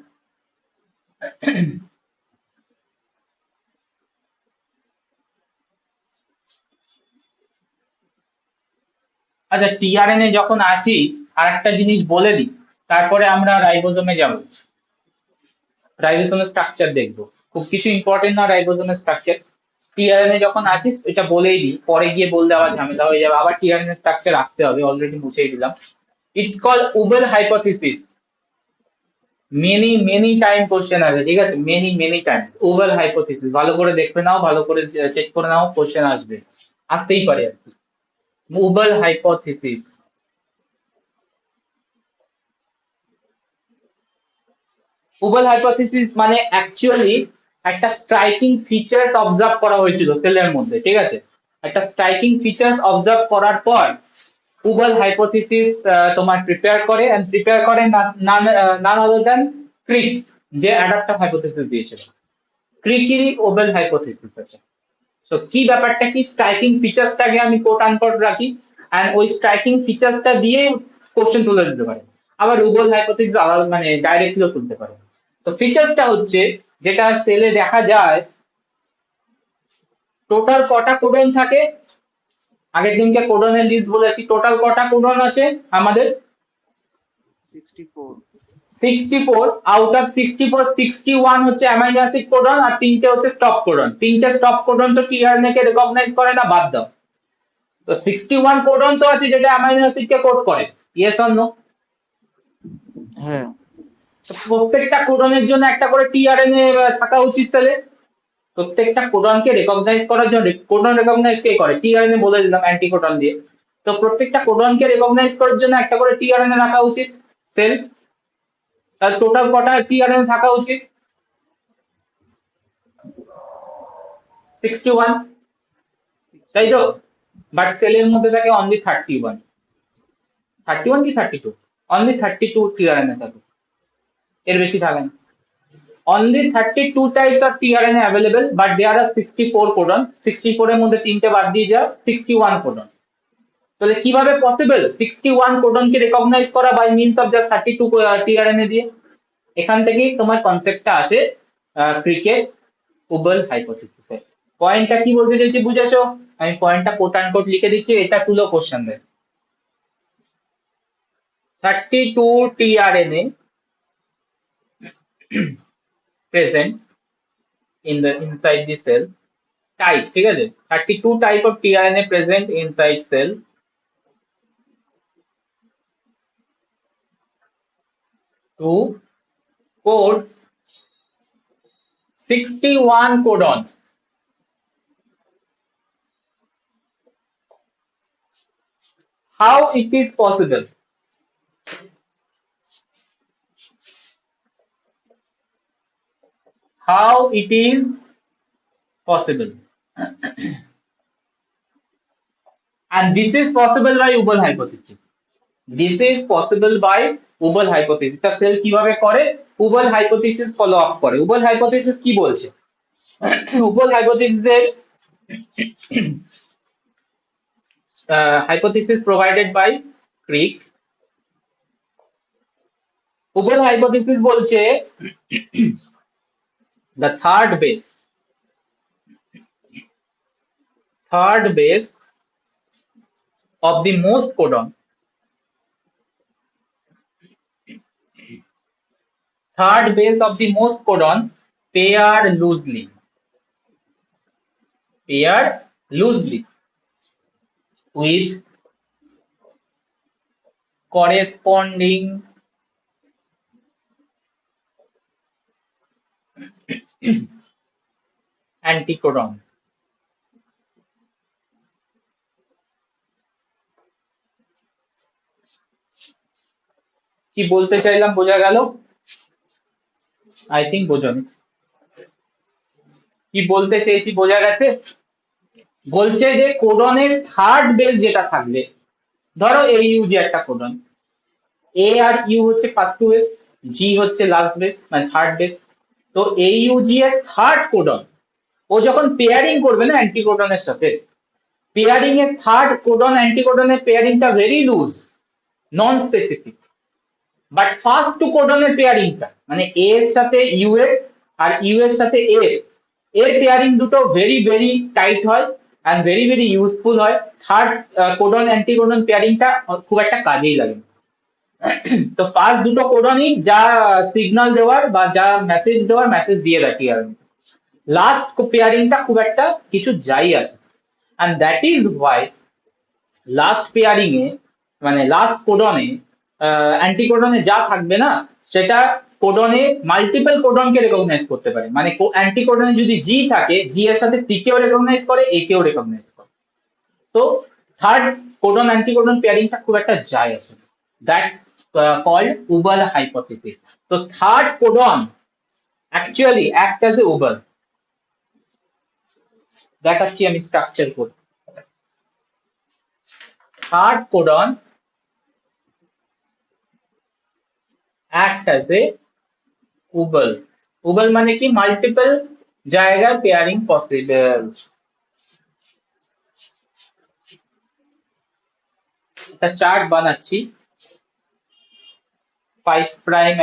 আচ্ছা, tRNA যখন আছি, আর একটা জিনিস বলে দিই, তারপরে আমরা রাইবোজোমে যাব। রাইবোজোমের স্ট্রাকচার দেখবো, খুব কিছু ইম্পর্টেন্ট না রাইবোজোমের স্ট্রাকচার। tRNA যখন আছিস এটা বলেই দিই, পরে গিয়ে বললে আবার ঝামেলা হয়ে যাবে, আবার tRNA স্ট্রাকচার রাখতে হবে, অলরেডি মুছেই দিলাম। It's called wobble hypothesis. Many time question আছে, ঠিক আছে, মেনি টাইমস উবেল হাইপোথিসিস। ভালো করে দেখবে নাও, ভালো করে চেক করে নাও, কোশ্চেন আসবে, আসতেই পারে আর কি। উবেল হাইপোথিসিস, উবেল হাইপোথিসিস মানে অ্যাকচুয়ালি একটা স্ট্রাইকিং ফিচার্স অবজার্ভ করা হয়েছিল সেলের মধ্যে, ঠিক আছে, একটা স্ট্রাইকিং ফিচার্স অবজার্ভ করার পর উবেল হাইপোথিসিস তোমার প্রিপেয়ার করে, এন্ড প্রিপেয়ার করে নান আদার দ্যান ক্রিক, যে অ্যাডাপ্টার হাইপোথিসিস দিয়েছিল। ক্রিকেরই উবেল হাইপোথিসিস আছে। সো কি ব্যাপারটা কি, স্ট্রাইকিং ফিচার্সটাকে আমি কোট আনকোট রাখি, এন্ড ওই স্ট্রাইকিং ফিচার্সটা দিয়ে কোশ্চেন তুলে দিতে পারে। আবার উবেল হাইপোথিসিস মানে ডাইরেক্টলিও তুলতে পারে। তো ফিচার্সটা হচ্ছে, যেটা সেলে দেখা যায়, টোটাল কটা কোডন থাকে, আগের দিনকে কোডনের লিস্ট বলেছি, টোটাল কটা কোডন আছে আমাদের? 64। 64। আউট অফ 64, 61 হচ্ছে অ্যামাইনো অ্যাসিড কোডন, আর 3টে হচ্ছে স্টপ কোডন। 3টে স্টপ কোডন তো tRNA কে রেকগনাইজ করে না, বাদ দাও। তো 61 কোডন তো আছে যেটা অ্যামাইনো অ্যাসিড কে কোড করে, ইয়েস অর নো? হ্যাঁ। প্রত্যেকটা কোডনের জন্য একটা করে tRNA থাকা উচিত তাহলে। প্রত্যেকটা কোডনকে রেকগনাইজ করার জন্য, কোডন রেকগনাইজ কে করে? tRNA বলে দিলাম অ্যান্টিকোডন দিয়ে। তো প্রত্যেকটা কোডনকে রেকগনাইজ করার জন্য একটা করে tRNA রাখা উচিত সেল। তাহলে টোটাল কটা tRNA থাকা উচিত? 61, তাই তো? বাট সেলের মধ্যে থাকে অনলি 31। 31 কি 32? অনলি 32 tRNA থাকে, এর বেশি থাকে না। Only 32 types of tRNA available, but there are 64 codon. 64 এর মধ্যে 3টে বাদ দিয়ে যাও, 61 codon। তাহলে কিভাবে পসিবল 61 কোডন কে রেকগনাইজ করা by means of just 32 tRNA দিয়ে? এখান থেকেই তোমার কনসেপ্টটা আসে ক্রিকের উবেল হাইপোথিসিসের। পয়েন্টটা কি বলতে চাইছি বুঝেছো? আমি পয়েন্টটা কোট অ্যান্ড কোট লিখে দিচ্ছি, এটা তুলো কোশ্চেন দেয়। 32 tRNA present in the inside the cell type, ঠিক আছে, 32 type of tRNA present inside cell to code 61 codons. How it is possible? How it is possible? And this is possible by Ubel hypothesis. This is possible by Ubel hypothesis. তা sell কিভাবে করে? Ubel hypothesis follow up করে। Ubel hypothesis কি বলছে? Ubel hypothesis এর hypothesis provided by Crick. Ubel hypothesis বলছে the third base of the most codon, pair loosely with corresponding anticodon. কি বলতে চাইলাম বোঝা গেল? আই থিঙ্ক বোঝনি। কি বলতে চেয়েছি বোঝা গেছে? বলছে যে কোডনের থার্ড বেস যেটা থাকবে, ধরো AUG একটা কোডন, A আর ইউ হচ্ছে ফার্স্ট বেস, জি হচ্ছে লাস্ট বেস মানে থার্ড বেস। তো AUG এর থার্ড কোডন ও যখন পেয়ারিং করবে না অ্যান্টিকোডনের সাথে, পেয়ারিং এর থার্ড কোডন অ্যান্টিকোডনের পেয়ারিংটা very loose, non specific. But first two কোডনের পেয়ারিংটা মানে এ এর সাথে ইউ এর আর ইউ এর সাথে এর পেয়ারিং দুটো ভেরি ভেরি টাইট হয় অ্যান্ড ভেরি ভেরি ইউজফুল হয়। থার্ড কোডন অ্যান্টিকোডন পেয়ারিংটা খুব একটা কাজেই লাগে না। তো ফার্স্ট দুটো কোডনই যা সিগন্যাল দেওয়ার বা যা মেসেজ দেওয়ার মেসেজ দিয়ে দেয় টিআরএনএ। লাস্ট পেয়ারিংটা খুব একটা কিছু যাই আসে। And that is why last pairing এ মানে লাস্ট কোডনে অ্যান্টিকোডনে যা থাকবে না সেটা কোডনে মাল্টিপল কোডনকে রেকগনাইজ করতে পারে। মানে অ্যান্টিকোডনে যদি জি থাকে, জি এর সাথে সি কেও রেকগনাইজ করে, এ কেও রেকগনাইজ করে। সো থার্ড কোডন অ্যান্টিকোডন পেয়ারিংটা খুব একটা যায় আসে। That's called Ubel hypothesis. So third codon actually act as a Ubel. দেখাচ্ছি আমি structure code. Third codon act as a Ubel. Ubel মানে কি? মাল্টিপল জায়গায় পেয়ারিং পসিবল। একটা চার্ট বানাচ্ছি। 5 প্রাইম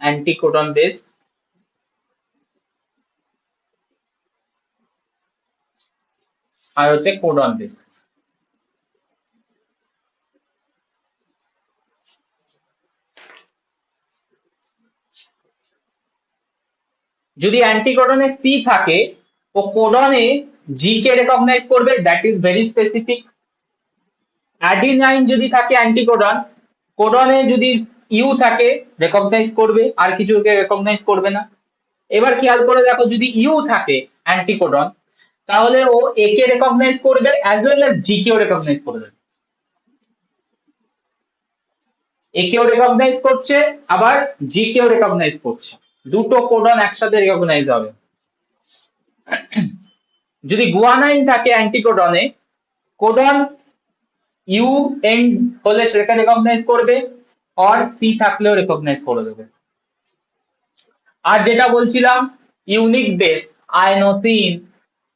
অ্যান্টিকোডন বেস, আর হচ্ছে কোডন বেস। যদি অ্যান্টিকোডনে সি থাকে ও কোডনে জি কে রেকগনাইজ করবে, that is very specific. Adenine যদি থাকে অ্যান্টিকোডন, কোডনে যদি ইউ থাকে রেকগনাইজ করবে, আর কিছুকে রেকগনাইজ করবে না। এবার খেয়াল করে দেখো, যদি ইউ থাকে অ্যান্টিকোডন তাহলে ও এ কে রেকগনাইজ করবে অ্যাজ ওয়েল অ্যাজ জি কেও রেকগনাইজ করবে। এ কেও রেকগনাইজ করছে আবার জি কেও রেকগনাইজ করছে, দুটো কোডন একসাথে রেকগনাইজ হবে। যদি গুয়ানাইন থাকে অ্যান্টিকোডনে, কোডন ইউ এন্ড হলে সেটা রেকগনাইজ করবে, আর সি থাকলেও রেকগনাইজ করে দেবে। আর যেটা বলছিলাম ইউনিক বেস আয়নোসিন,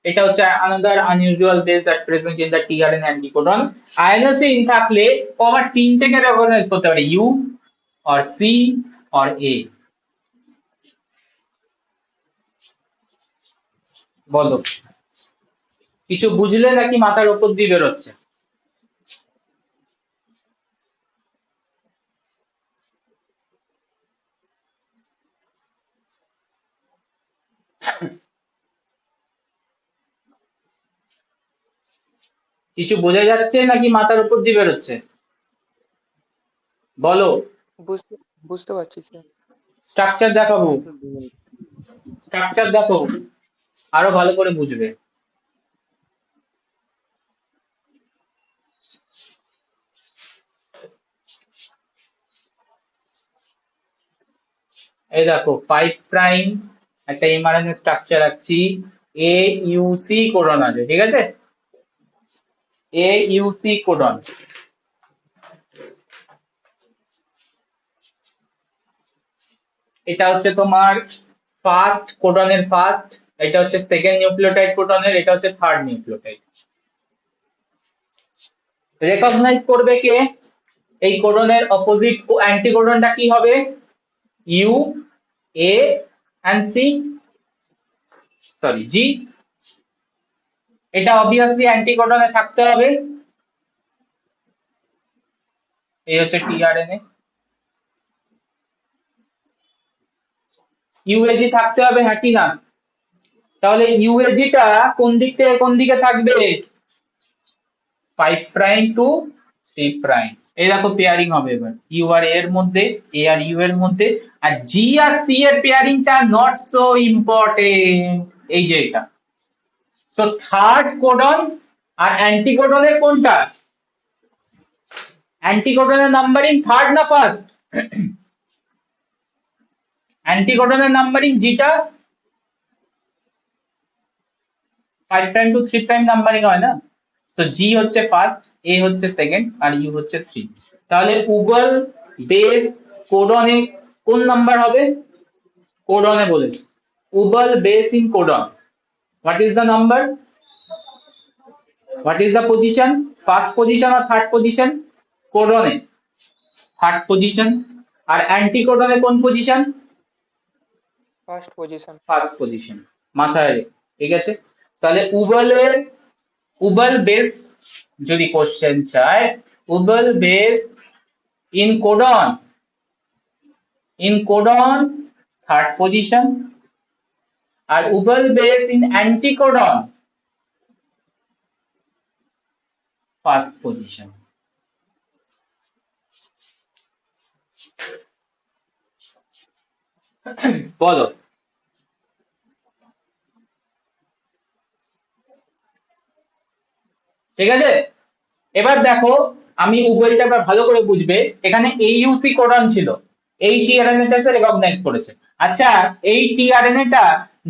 এটা হচ্ছে another unusual base that present in the tRNA anticodon. আয়নোসিন থাকলে ও আবার তিনটেকে রেকগনাইজ করতে পারে, ইউ আর সি আর এ। বলো, কিছু বুঝলে নাকি মাথার উপর দিয়ে বেরোচ্ছে? কিছু বোঝা যাচ্ছে নাকি মাথার উপর দিয়ে বেরোচ্ছে? বলো। বুঝতে বুঝতে পারছি স্যার। স্ট্রাকচার দেখাবো, হ্যাঁ স্যার বোঝা যাচ্ছে। স্ট্রাকচার দেখো, আরো ভালো করে বুঝবে। এই দেখো 5 প্রাইম একটা এমআরএনএ স্ট্রাকচার রাখছি, এ ইউসি কোডন আছে, ঠিক আছে? এ ইউসি কোডন, এটা হচ্ছে তোমার ফার্স্ট কোডনের ফার্স্ট, এটা হচ্ছে সেকেন্ড নিউক্লিওটাইড কোডনের, এটা হচ্ছে থার্ড নিউক্লিওটাইড। রেকগনাইজ করবে কে? এই কোডনের অপোজিট অ্যান্টি কোডনটা কি হবে? U, A and C, sorry G. এটা অবভিয়াসলি অ্যান্টি কোডনে থাকতে হবে। এই হচ্ছে টিআরএনএ, ইউএজি থাকতে হবে, হ্যাঁ কি না? তাহলে ইউএজিটা কোন দিক থেকে কোন দিকে থাকবে? 5 প্রাইম টু 3 প্রাইম। এই দেখো পেয়ারিং হবে এবার, ইউ আর এর মধ্যে, এ আর ইউ এর মধ্যে, আর জি আর সি এর পেয়ারিংটা নট সো ইম্পর্টেন্ট, এই যে এটা। সো থার্ড কোডন আর অ্যান্টিকোডনের কোনটা? অ্যান্টিকোডনের নাম্বারিং থার্ড না ফার্স্ট? অ্যান্টিকোডনের নাম্বারিং জিটা 5 প্রাইম টু 3 প্রাইম নাম্বারিং হয় না? তো জি হচ্ছে ফার্স্ট, এ হচ্ছে সেকেন্ড, আর ইউ হচ্ছে 3। তাহলে উভল বেস কোডনে কোন নাম্বার হবে? কোডনে বলেছে wobble base in codon, what is the number? What is the position? First position আর থার্ড পজিশন? কোডনে থার্ড পজিশন, আর অ্যান্টি কোডনে কোন position? First position. First position, মাথায় রেখো, ঠিক আছে? তাহলে উভল বেস যদি কোশ্চেন চায়, wobble base in codon third position, আর wobble base in anticodon first position. বলো। ঠিক আছে, এবার দেখো, আমি উভয়টা এবার ভালো করে বুঝবে। এখানে এইউসি কোডন ছিল, এই টিআরএনএ টা রেকগনাইজ করেছে। আচ্ছা, এই টিআরএনএ টা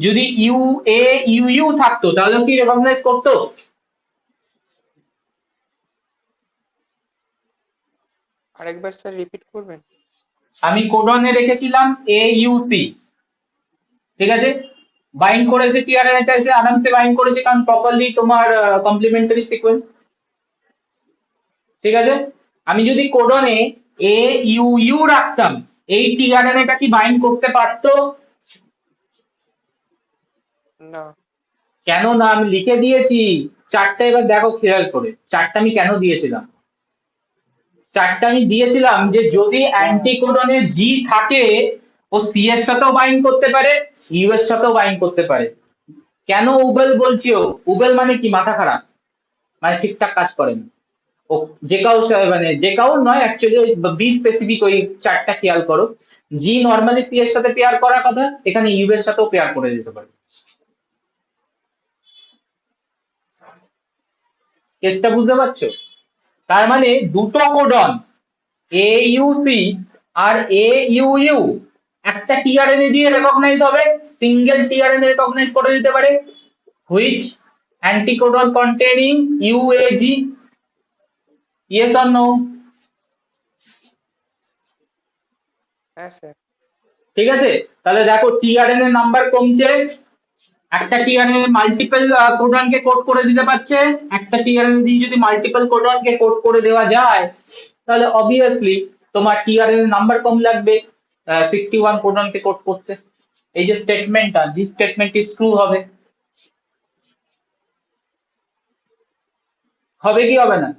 যদি ইউ এ ইউ ইউ থাকতো তাহলে কি রেকগনাইজ করতো? আরেকবার স্যার রিপিট করবেন? আমি কোডনে রেখেছিলাম এ ইউসি, ঠিক আছে? বাইন্ড করেছে টিআরএনএ টা, এসে আরামসে বাইন্ড করেছে, কারণ প্রপারলি তোমার কমপ্লিমেন্টারি সিকোয়েন্স, ঠিক আছে? আমি যদি কোডনে এ ইউ ইউ রাখতাম, এই টিআরএনএ টা কি বাইন্ড করতে পারতো? না। কেন না? আমি লিখে দিয়েছি চারটা, এবার দেখো খেয়াল করে চারটা আমি কেন দিয়েছিলাম। চারটা আমি দিয়েছিলাম যে যদি অ্যান্টিকোডনে জি থাকে, ও সি এর সাথেও বাইন্ড করতে পারে, ইউ এর সাথেও বাইন্ড করতে পারে। কেন উবেল বলছি? উবেল মানে কি? মাথা খারাপ, মানে ঠিকঠাক কাজ করে না। ও যে কাউ মানে যে কাউ নয় অ্যাকচুয়ালি, বি স্পেসিফিক, ওই চারটা খেয়াল করো। জি নর্মালি সি এর সাথে পেয়ার করার কথা, এখানে ইউ এর সাথেও পেয়ার করে দিতে পারে। কেসটা বুঝতে পারছো? তার মানে দুটো কোডন এ ইউসি আর এ ইউ ইউ একটা টিআরএনএ দিয়ে রেকগনাইজ হবে, সিঙ্গেল টিআরএনএ রেকগনাইজ করে দিতে পারে, which anticodon containing UAG. Yes or no? হ্যাঁ স্যার। ঠিক আছে, তাহলে দেখো টিআরএনএ নাম্বার কমছে, একটা টিআরএনএ মাল্টিপল কোডনকে কোড করে দিতে পারছে। একটা টিআরএনএ দিয়ে যদি মাল্টিপল কোডনকে কোড করে দেওয়া যায়, তাহলে অবভিয়াসলি তোমার টিআরএনএ নাম্বার কম লাগবে 61 কোডনকে কোড করতে। এই যে স্টেটমেন্টটা, দিস স্টেটমেন্ট ইজ ট্রু হবে। হবে কি হবে না?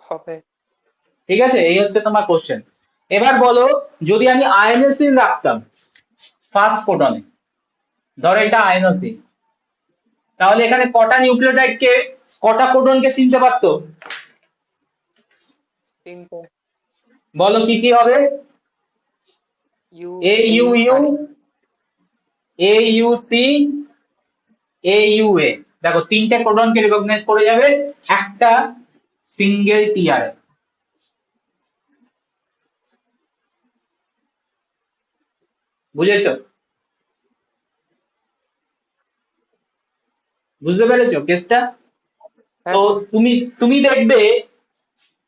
হবে। ঠিক আছে, এই হচ্ছে তোমার কোশ্চেন। এবার বলো, যদি আমি আয়নোসিন রাখতাম ফার্স্ট কোডনে, ধরো এটা আয়নোসিন, তাহলে এখানে কটা নিউক্লিওটাইডকে, কটা কোডনকে চিনতে পারতো? 3টে। বলো কি কি হবে? U A C U U, আর A U C, A U A. দেখো তিনটে কোডনকে রিকগনাইজ করে যাবে একটা সিঙ্গেল টিআর। বুঝেছো? বুঝতে পেরেছো কেসটা? হ্যাঁ তো স্যার। তুমি তুমি দেখবে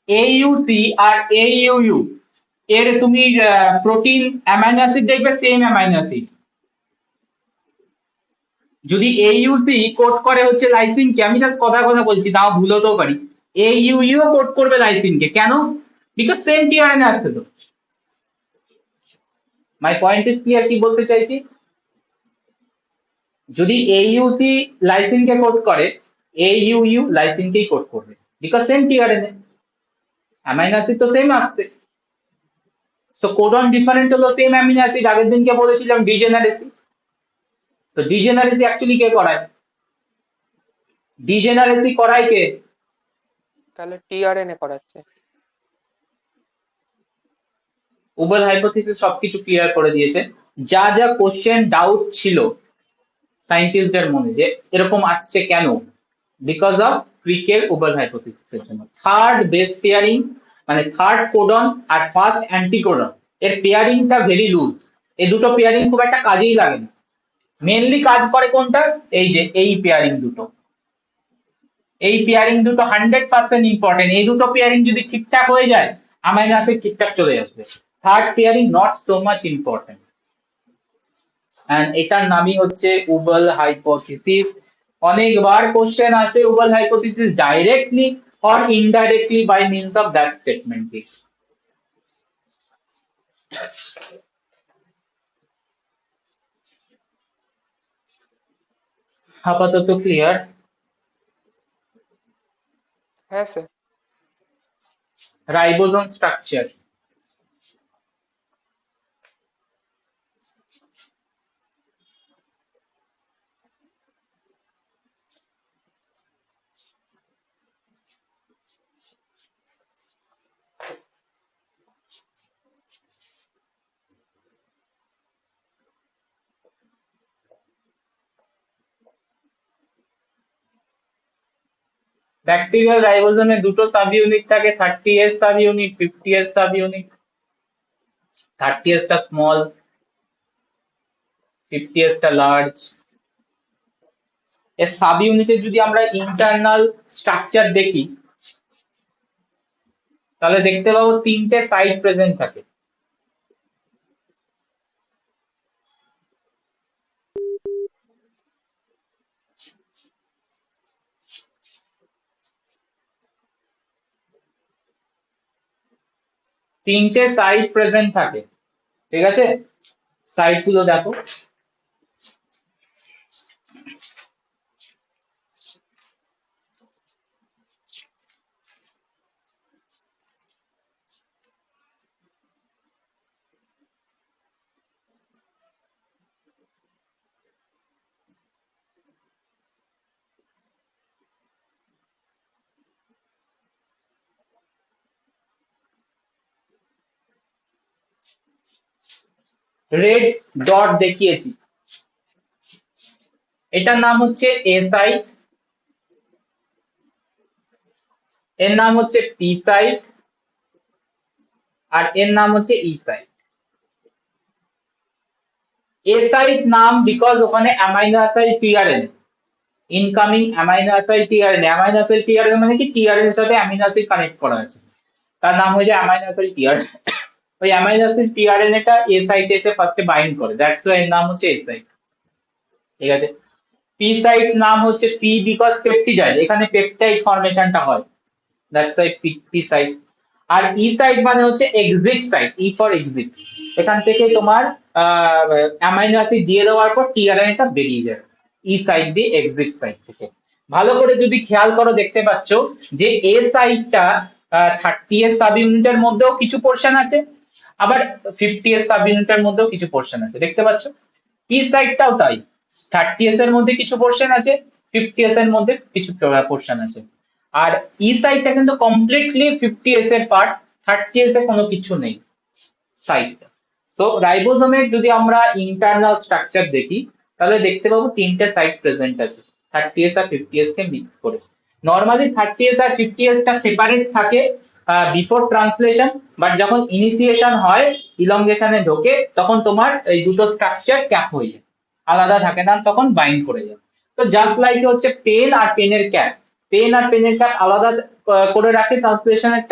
AUC আর AUU এর তুমি প্রোটিন অ্যামাইনো অ্যাসিড দেখবে সেম অ্যামাইনো অ্যাসিড। যদি AUC কোড করে হচ্ছে লাইসিনকে, আমি জাস্ট কথা কথা বলছি, তাও ভুল হতেও পারি, AUU কোড করবে লাইসিনকে, কেন? বিকজ সেম টিআরএনএ আসছে তো। মাই পয়েন্ট ইজ ক্লিয়ার, কি বলতে চাইছি? যদি AUC লাইসিনকে কোড করে, AUU লাইসিনকেই কোড করবে, because same tRNA, amino acid তো সেম আসছে। সো কোডন ডিফারেন্ট হলো, সেম অ্যামিনো অ্যাসিড। আগের দিনকে বলেছিলাম ডিজেনারেসি। তো ডিজেনারেসি অ্যাকচুয়ালি কে করায়? ডিজেনারেসি করায় কে? তাহলে টিআরএনএ করাচ্ছে। উবেল হাইপোথিসিস সবকিছু ক্লিয়ার করে দিয়েছে। যা যা কোশ্চেন ডাউট ছিল সায়েন্টিস্টদের মনে যে এরকম আসছে কেন, বিকজ অফ ক্রিকের উবেল হাইপোথিসিসের জন্য। থার্ড বেস পেয়ারিং, মানে থার্ড কোডন আর ফার্স্ট অ্যান্টিকোডন, এর পেয়ারিংটা ভেরি লুজ। এই দুটো পেয়ারিং খুব একটা কাজেই লাগে না। মেনলি কাজ করে কোনটা? এই যে এই পেয়ারিং দুটো, এই পেয়ারিং দুটো 100% ইম্পর্টেন্ট। এই দুটো পেয়ারিং যদি ঠিকঠাক হয়ে যায়, অ্যামাইনো অ্যাসিড ঠিকঠাক চলে আসবে। Third pairing not so much important. And এটার নামই হচ্ছে উবেল হাইপোথিসিস। অনেকবার কোশ্চেন আসে wobble hypothesis directly or indirectly by means of that statement. আপাতত ক্লিয়ার? হ্যাঁ স্যার। Ribosome structure. ব্যাকটেরিয়াল রাইবোজোমে দুটো সাব ইউনিট থাকে, 30S sub unit, 50S sub unit. 30S টা স্মল, 50S টা লার্জ। এর সাব ইউনিটে যদি আমরা ইন্টারনাল স্ট্রাকচার দেখি, তাহলে দেখতে পাবো তিনটে সাইড প্রেজেন্ট থাকে। তিনটে সাইড প্রেজেন্ট থাকে, ঠিক আছে? সাইড গুলো দেখো। রেড ডট দেখিয়েছি, এটার নাম হচ্ছে এ সাইট, এর নাম হচ্ছে পি সাইট, আর এর নাম হচ্ছে ই সাইট। এ সাইট নাম বিকজ ওখানে amino acid tRNA, incoming amino acid tRNA. Amino acid tRNA মানে কি? টিআরএনএ এর সাথে অ্যামিনো অ্যাসিড কানেক্ট করা আছে, তার নাম হয়ে যায় অ্যামাইনো অ্যাসিড টিআরএনএ। ওই অ্যামাইনো অ্যাসিড টিআরএনএ টা এ সাইটে এসে ফার্স্টে বাইন্ড করে, দ্যাটস ওয়াই এর নাম হচ্ছে এ সাইট। ঠিক আছে? পি সাইট নাম হচ্ছে পি বিকজ পেপটিডাইড, এখানে পেপটাইড ফরমেশনটা হয়, দ্যাটস ওয়াই পি সাইট। আর ই সাইট মানে হচ্ছে exit site, E for exit. এখান থেকে তোমার অ্যামাইনো অ্যাসিড দিয়ে দেওয়ার পর টিআরএনএ টা বেরিয়ে যাবে ই সাইট দিয়ে, এক্সিট সাইট থেকে। ভালো করে যদি খেয়াল করো দেখতে পাচ্ছ যে এ সাইডটা 30 সাব ইউনিটের মধ্যেও কিছু পোর্শন আছে, আবার 50 সাব ইউনিটের মধ্যেও কিছু পোর্শন আছে, দেখতে পাচ্ছ। পি সাইডটাও তাই, 30 এর মধ্যে কিছু পোর্শন আছে, 50 এর মধ্যে কিছু পোর্শন আছে। আর ই সাইডটা কিন্তু কমপ্লিটলি 50 এর পার্ট, 30 এ কোনো কিছু নেই সাইডটা। সো রাইবোজোমের যদি আমরা ইন্টারনাল স্ট্রাকচার দেখি তাহলে দেখতে পাবো তিনটে সাইড প্রেজেন্ট আছে 30s আর 50s কে মিক্স করে। নর্মালি 30s আর 50s টা সেপারেট থাকে বিফোর ট্রান্সলেশন, বাট যখন ইনিশিয়েশন হয়, ইলংগেশনে ঢোকে, তখন তোমার এই দুটো স্ট্রাকচার ক্যাপ হয়ে যায়, আলাদা থাকে না, তখন বাইন্ড করে যায়। তো জাস্ট লাইক হচ্ছে পেন আর পেনের ক্যাপ, পেন আর পেনের ক্যাপ আলাদা করে রাখে ট্রান্সলেশনের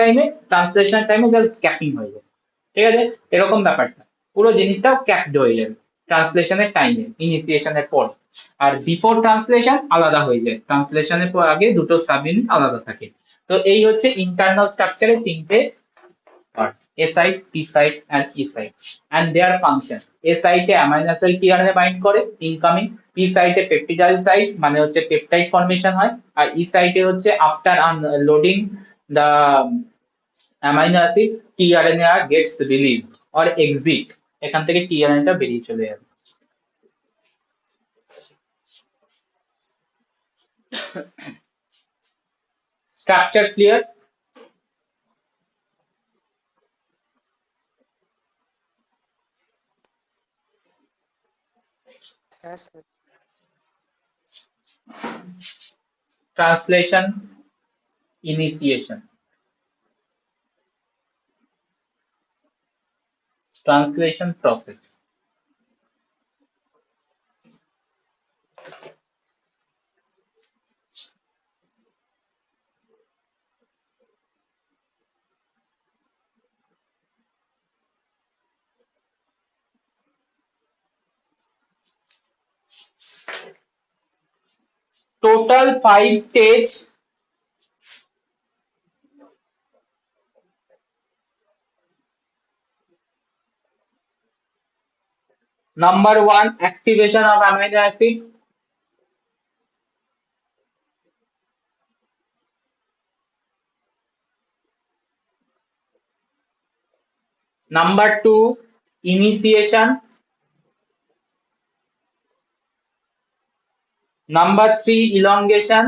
টাইমে জাস্ট ক্যাপিং হয়ে যায়, ঠিক আছে। এরকম ব্যাপারটা, পুরো জিনিসটাও ক্যাপড হয়ে যাবে ট্রান্সলেশনের টাইমে, ইনিশিয়েশনের পর। আর বিফোর ট্রান্সলেশন আলাদা হয়ে যায়, ট্রান্সলেশনের পর আগে দুটো সাব ইউনিট আলাদা থাকে। তো এই হচ্ছে ইন্টারনাল স্ট্রাকচারের তিনটে part, A site, P site and E site and their function. A সাইটে অ্যামাইনো অ্যাসিড টিআরএনএ বাইন্ড করে ইনকামিং, পি সাইটে পেপটিডাইল সাইট মানে হচ্ছে পেপটাইড ফর্মেশন হয়, আর ই সাইটে হচ্ছে after unloading the amino acid tRNA আর গেটস রিলিজ অর এক্সিট, এখান থেকে টিআরএনএ টা বেরিয়ে চলে যাবে। Structure clear? হ্যাঁ sir. Translation, initiation, translation process. Total 5 stage. Number 1, activation of amino acid. Number 2, initiation. Number 3, elongation.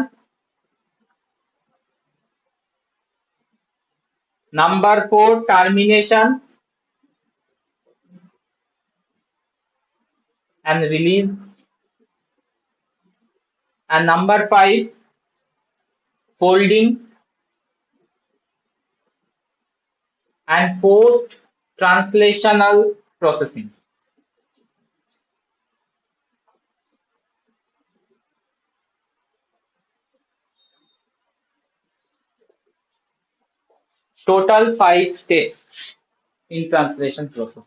Number 4, termination and release. And number 5, folding and post translational processing. Total 5 steps in translation process.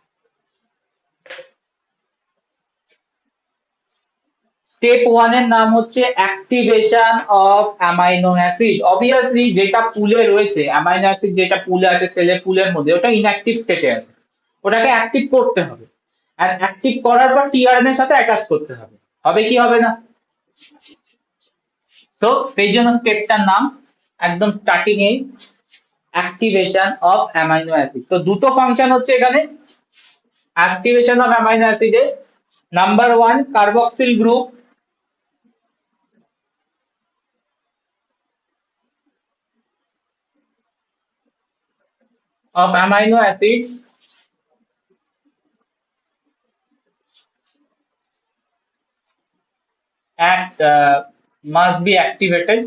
Step 1 এর নাম হচ্ছে activation of amino acid. Obviously যেটা পুলে রয়েছে, amino acid যেটা পুলে আছে, সেলের পুলের মধ্যে, ওটা ইনঅ্যাক্টিভ স্টেটে আছে, ওটাকে অ্যাক্টিভ করতে হবে। আর অ্যাক্টিভ করার পর টিআরএনএ এর সাথে অ্যাটাচ করতে হবে, হবে কি হবে না? সো সেই জন্য স্টেপটার নাম একদম স্টার্টিং এ অ্যাক্টিভেশন অফ অ্যামাইনো অ্যাসিড। তো দুটো ফাংশন হচ্ছে এখানে অ্যাক্টিভেশন অফ অ্যামাইনো অ্যাসিডে। Number 1, carboxyl group of amino acids must be activated.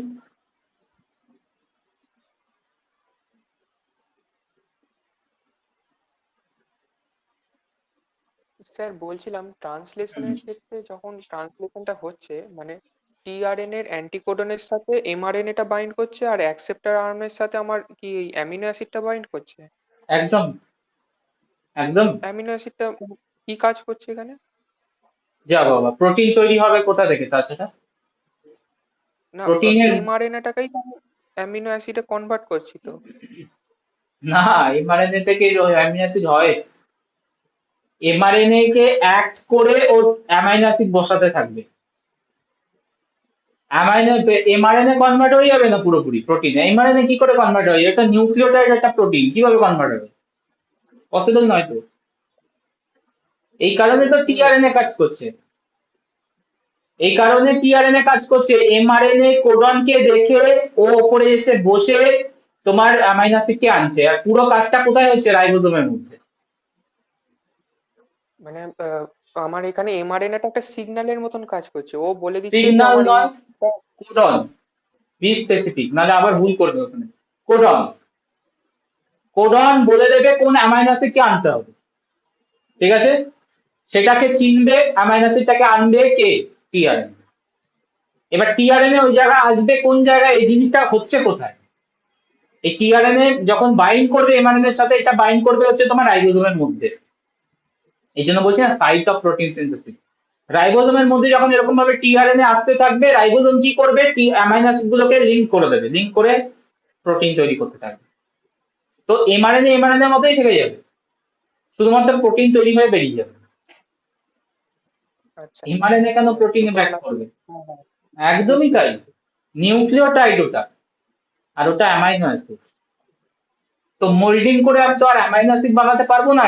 Sir বলছিলাম ট্রান্সলেশনের ক্ষেত্রে যখন ট্রান্সলেশনটা হচ্ছে মানে টিআরএনএ এর অ্যান্টিকোডনের সাথে এমআরএনএ টা বাইন্ড করছে আর অ্যাকসেপ্টর আর্মের সাথে আমার কি অ্যামিনো অ্যাসিডটা বাইন্ড করছে? একদম একদম। অ্যামিনো অ্যাসিডটা কি কাজ করছে এখানে? যা বাবা, প্রোটিন তৈরি হবে কোথা থেকে তাছাড়া? না, প্রোটিনের এমআরএনএটাকেই তো অ্যামিনো অ্যাসিডে কনভার্ট করছি তো। না, এমআরএনএ থেকে অ্যামিনো অ্যাসিড হয়? এমআরএনএ কে অ্যাক্ট করে ও অ্যামাইনো অ্যাসিড বসাতে থাকবে। অ্যামাইনো এমআরএনএ কনভার্ট হয়ে যাবে না পুরোপুরি প্রোটিনে? এমআরএনএ কি করে কনভার্ট হয়? এটা নিউক্লিওটাইড একটা প্রোটিন, কিভাবে কনভার্ট হবে? পসিবল নয় তো। এই কারণে তো ঠিক আছে। টিআরএনএ কাজ করছে। এই কারণে টিআরএনএ কাজ করছে, এমআরএনএ কোডনকে দেখে ও ওপরে এসে বসে তোমার অ্যামাইনো অ্যাসিডকে আনছে, আর পুরো কাজটা কোথায় হচ্ছে? রাইবোজোমের মধ্যে। মানে আমার এখানে এমআরএনএটা একটা সিগন্যালের মতন কাজ করছে, ও বলে দিচ্ছে যে সিগন্যাল আমার এই নয়, কোডন। বি স্পেসিফিক, নাহলে আবার ভুল করবে ওখানে। কোডন, কোডন বলে দেবে কোন অ্যামাইনো অ্যাসিডকে আনতে হবে, ঠিক আছে? সেটাকে চিনবে, অ্যামাইনো অ্যাসিডটাকে আনবে কে? টিআরএনএ। এবার টিআরএনএ ওই জায়গায় আসবে কোন জায়গায়? এই জিনিসটা হচ্ছে কোথায়? এই টিআরএনএ যখন বাইন্ড করবে এমআরএনএ এর সাথে, এটা বাইন্ড করবে হচ্ছে তোমার রাইবোজোমের মধ্যে। এই জন্য বলছি না, সাইট অফ প্রোটিন সিনথেসিস। রাইবোজোমের মধ্যে যখন এরকম ভাবে টিআরএনএ আসতে থাকবে, রাইবোজোম কি করবে? অ্যামাইনো অ্যাসিড গুলোকে লিংক করে দেবে, লিংক করে প্রোটিন তৈরি করতে থাকবে। তো এমআরএনএ এমআরএনএ এর মতোই থেকে যাবে, শুধুমাত্র প্রোটিন তৈরি হয়ে বেরিয়ে যাবে। আচ্ছা, এমআরএনএ কেন প্রোটিনে বুঝতে ব্যাক পারলাম। করবে? হ্যাঁ, হ্যাঁ, একদমই বুঝতে তাই। পেরেছি। নিউক্লিওটাইড ওটা, আর ওটা অ্যামাইনো অ্যাসিড। তো মোল্ডিং করে আমি তো আর অ্যামাইনো অ্যাসিড বানাতে পারবো না।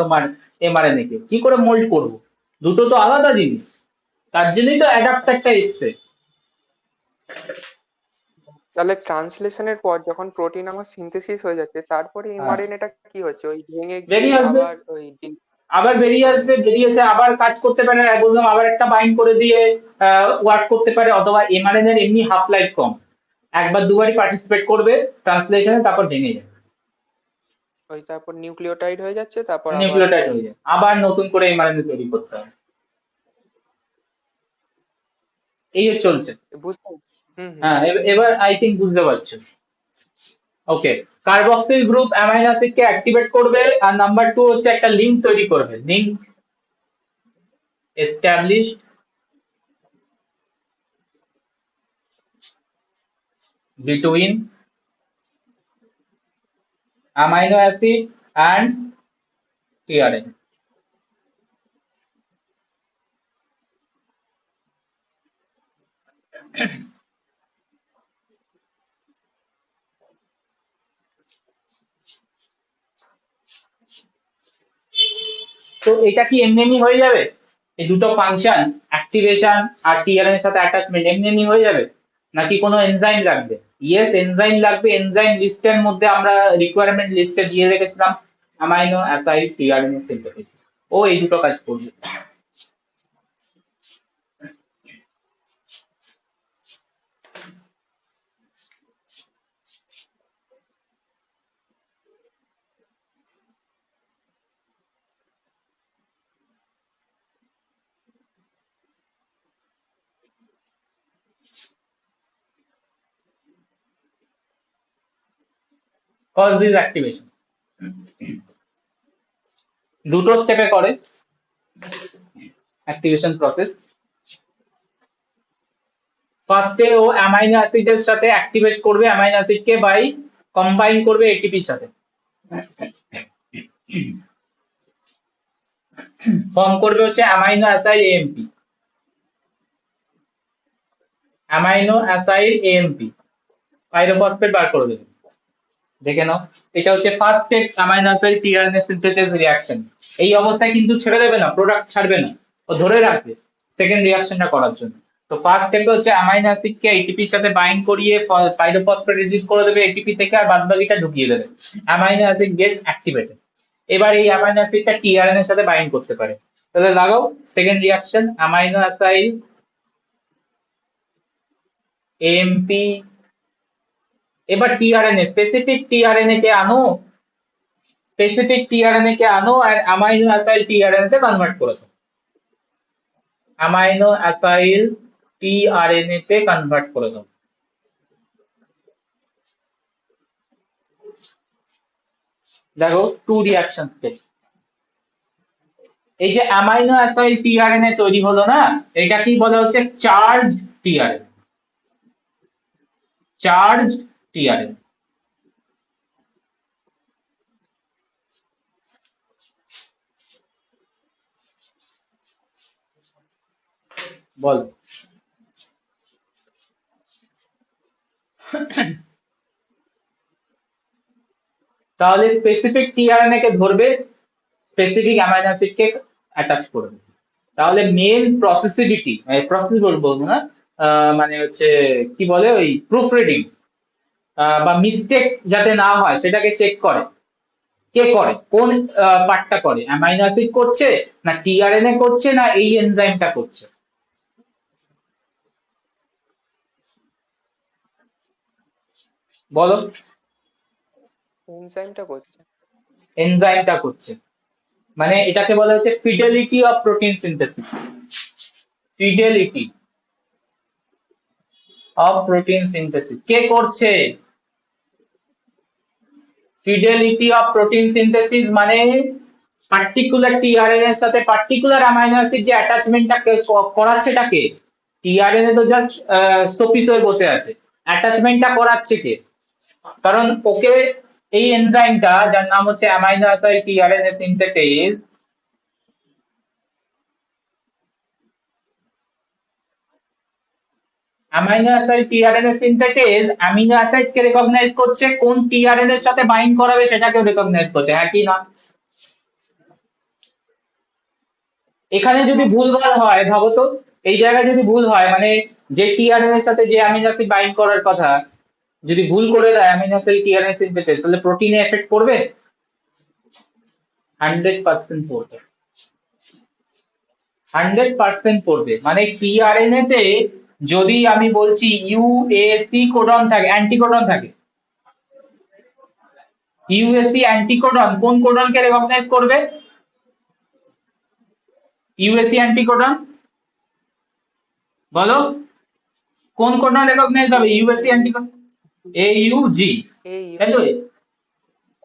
তোমার এমআরএনএ কে কি করে মোল্ড করব? দুটো তো আলাদা জিনিস। তার জন্যই তো অ্যাডাপ্টারটা এসছে। তাহলে ট্রান্সলেশনের পর যখন প্রোটিন আমার সিনথেসিস হয়ে যাচ্ছে, তারপরে হ্যাঁ, এমআরএনএটা কি হচ্ছে? ওই ভেঙে গিয়ে বেরিয়ে আসবে, আবার ওই আবার বেরিয়ে মানে আসবে, বেরিয়ে এসে আবার কাজ করতে পারে, রাইবোজোম আবার একটা বাইন্ড করে দিয়ে ওয়ার্ক করতে পারে। অথবা এমআরএনএ এর এমনি হাফ লাইফ কম, একবার দুবারই পার্টিসিপেট করবে ট্রান্সলেশনে, তারপর ভেঙে যাবে, ওই তারপর নিউক্লিওটাইড হয়ে যাচ্ছে, তারপর আবার নিউক্লিওটাইড সেই হয়ে যায়, আবার নতুন করে এমআরএনএ তৈরি করতে হবে। এই চলছে। বুঝতে হুম, হুম। হ্যাঁ, এবার আই থিঙ্ক বুঝতে পারছো। ওকে, কার্বক্সিল গ্রুপ অ্যামাইনো অ্যাসিড কে অ্যাক্টিভেট করবে, আর নাম্বার 2 হচ্ছে একটা লিংক তৈরি করবে, link established between amino acid and tRNA. তো এটা কি এমনি এমনি হয়ে যাবে? এই দুটো ফাংশন, অ্যাক্টিভেশন আর টিআরএনএ এর সাথে অ্যাটাচমেন্ট, এমনি এমনি হয়ে যাবে, নাকি কোনো এনজাইম লাগবে? ইয়েস, এনজাইম লাগবে। এনজাইম লিস্টের মধ্যে আমরা রিকোয়ারমেন্ট লিস্টে দিয়ে রেখেছিলাম অ্যামাইনো অ্যাসাইড টিআরএনএ সিনথেসিস। ও এই দুটো কাজ করবে। কজ দিস অ্যাক্টিভেশন দুটো স্টেপে করে অ্যাক্টিভেশন প্রসেস। ফার্স্টে ও অ্যামাইনো অ্যাসিডের সাথে অ্যাক্টিভেট করবে, অ্যামাইনো অ্যাসিডকে বাই কম্বাইন করবে এটিপির সাথে, ফর্ম করবে হচ্ছে amino acid AMP, amino acid AMP, pyrophosphate বার করে দেবে। দেখে নাও, এটা হচ্ছে first step amino acid tRNA synthesis reaction. এই অবস্থায় কিন্তু ছেড়ে দেবে না, প্রোডাক্ট ছাড়বে না, ও ধরে রাখবে সেকেন্ড রিঅ্যাকশনটা করার জন্য। তো ফার্স্ট স্টেপে হচ্ছে অ্যামাইনো অ্যাসিড কে এটিপির সাথে বাইন্ড করিয়ে পাইরোফসফেট রিলিজ করে দেবে এটিপি থেকে, আর বাদবাকিটা ঢুকিয়ে দেবে। Amino acid gets activated. এবার এই অ্যামাইনো অ্যাসিডটা টিআরএনএ এর সাথে বাইন্ড করতে পারে। তাহলে লাগাও second reaction, amino acid AMP. এবার টিআরএনএ, স্পেসিফিক টিআরএনএ কে আনো, স্পেসিফিক টিআরএনএ কে আনো আর অ্যামাইনো অ্যাসাইল টিআরএনএ তে কনভার্ট করে দাও, অ্যামাইনো অ্যাসাইল টিআরএনএ তে কনভার্ট করে দাও। দেখো, টু রিঅ্যাকশন স্টেপ। এই যে অ্যামাইনো অ্যাসাইল টিআরএনএ তৈরি হলো না, এটা কি বলা হচ্ছে? Charge tRNA, charge tRNA. বল। তাহলে স্পেসিফিক টিআরএনএ কে ধরবে, স্পেসিফিক অ্যামাইনো অ্যাসিড কে অ্যাটাচ করবে। তাহলে মেন প্রসেসিবিলিটি, প্রসেস বলবো না, মানে হচ্ছে কি বলে ওই প্রুফ রিডিং বা মিস্টেক যাতে না হয় সেটাকে চেক করে। কে করে? কোন পার্টটা করে? অ্যামাইনো অ্যাসিড করছে, না টিআরএনএ করছে, না এই এনজাইমটা করছে? বলো। এনজাইমটা করছে। এনজাইমটা করছে, মানে এটাকে বলা হচ্ছে fidelity of protein synthesis. Fidelity of protein synthesis কে করছে? ফিডেলিটি অফ প্রোটিন সিনথেসিস মানে পার্টিকুলার টিআরএনএ এর সাথে পার্টিকুলার অ্যামাইনো অ্যাসিড যে অ্যাটাচমেন্টটা করাচ্ছে কে? টিআরএনএ তো জাস্ট স্টপিস হয়ে বসে আছে, অ্যাটাচমেন্টটা করাচ্ছে কে? কারণ ওকে এই এনজাইমটা যার নাম হচ্ছে amino acid tRNA synthetase, amino acid tRNA synthetase amino acid কে রেকগনাইজ করছে, কোন টিআরএনএ এর সাথে বাইন্ড করাবে সেটাকে রেকগনাইজ করছে, হ্যাঁ কি না? এখানে যদি ভুলভাল হয় ভাবো তো, এই জায়গায় যদি ভুল হয় মানে যে টিআরএনএ এর সাথে যে অ্যামিনো অ্যাসিড বাইন্ড করার কথা যদি ভুল করে দেয় অ্যামিনো অ্যাসিড টিআরএনএ সিনথেটেজ, তাহলে প্রোটিনে এফেক্ট পড়বে? 100% পড়বে, 100% পড়বে। মানে টিআরএনএ তে যদি আমি বলছি ইউএসি কোডন থাকে, অ্যান্টিকোডন থাকে, ইউএসি অ্যান্টিকোডন কোন কোডনকে রেকগনাইজ করবে? ইউএসি অ্যান্টিকোডন বলো, কোন কোডন রেকগনাইজ হবে? ইউএসি অ্যান্টিকোডন এইউজি, এই তাই তো?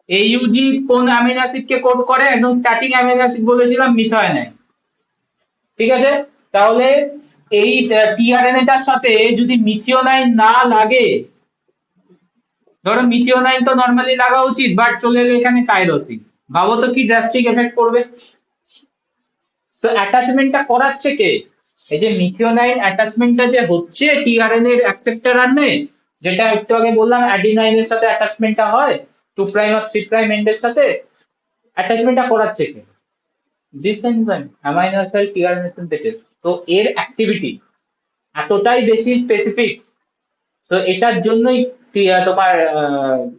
এইউজি কোন অ্যামিনো অ্যাসিড কে কোড করে? একদম স্ট্যাটিক অ্যামিনো অ্যাসিড বলেছিলাম, মিথায়োনাইন। ঠিক আছে, তাহলে এই টিআরএনএ টার সাথে যদি মিথিওনাইন না লাগে, ধরো মিথিওনাইন তো নরমালি লাগা উচিত, বাট চলে এলো এখানে টাইরোসিন, ভাবো তো কি ড্রাস্টিক এফেক্ট করবে। সো অ্যাটাচমেন্টটা করাচ্ছে কে? এই যে মিথিওনাইন অ্যাটাচমেন্টটা যে হচ্ছে টিআরএনএ এর অ্যাকসেপ্টর আরএনএ, যেটা একটু আগে বললাম অ্যাডিনাইনের সাথে অ্যাটাচমেন্টটা হয় 2 প্রাইম আর 3 প্রাইম এন্ডের সাথে, অ্যাটাচমেন্টটা করাচ্ছে কে? This enzyme amino acid tRNA synthetase. তো এর অ্যাক্টিভিটি এতটাই বেশি স্পেসিফিক, তো এটার জন্যই তোমার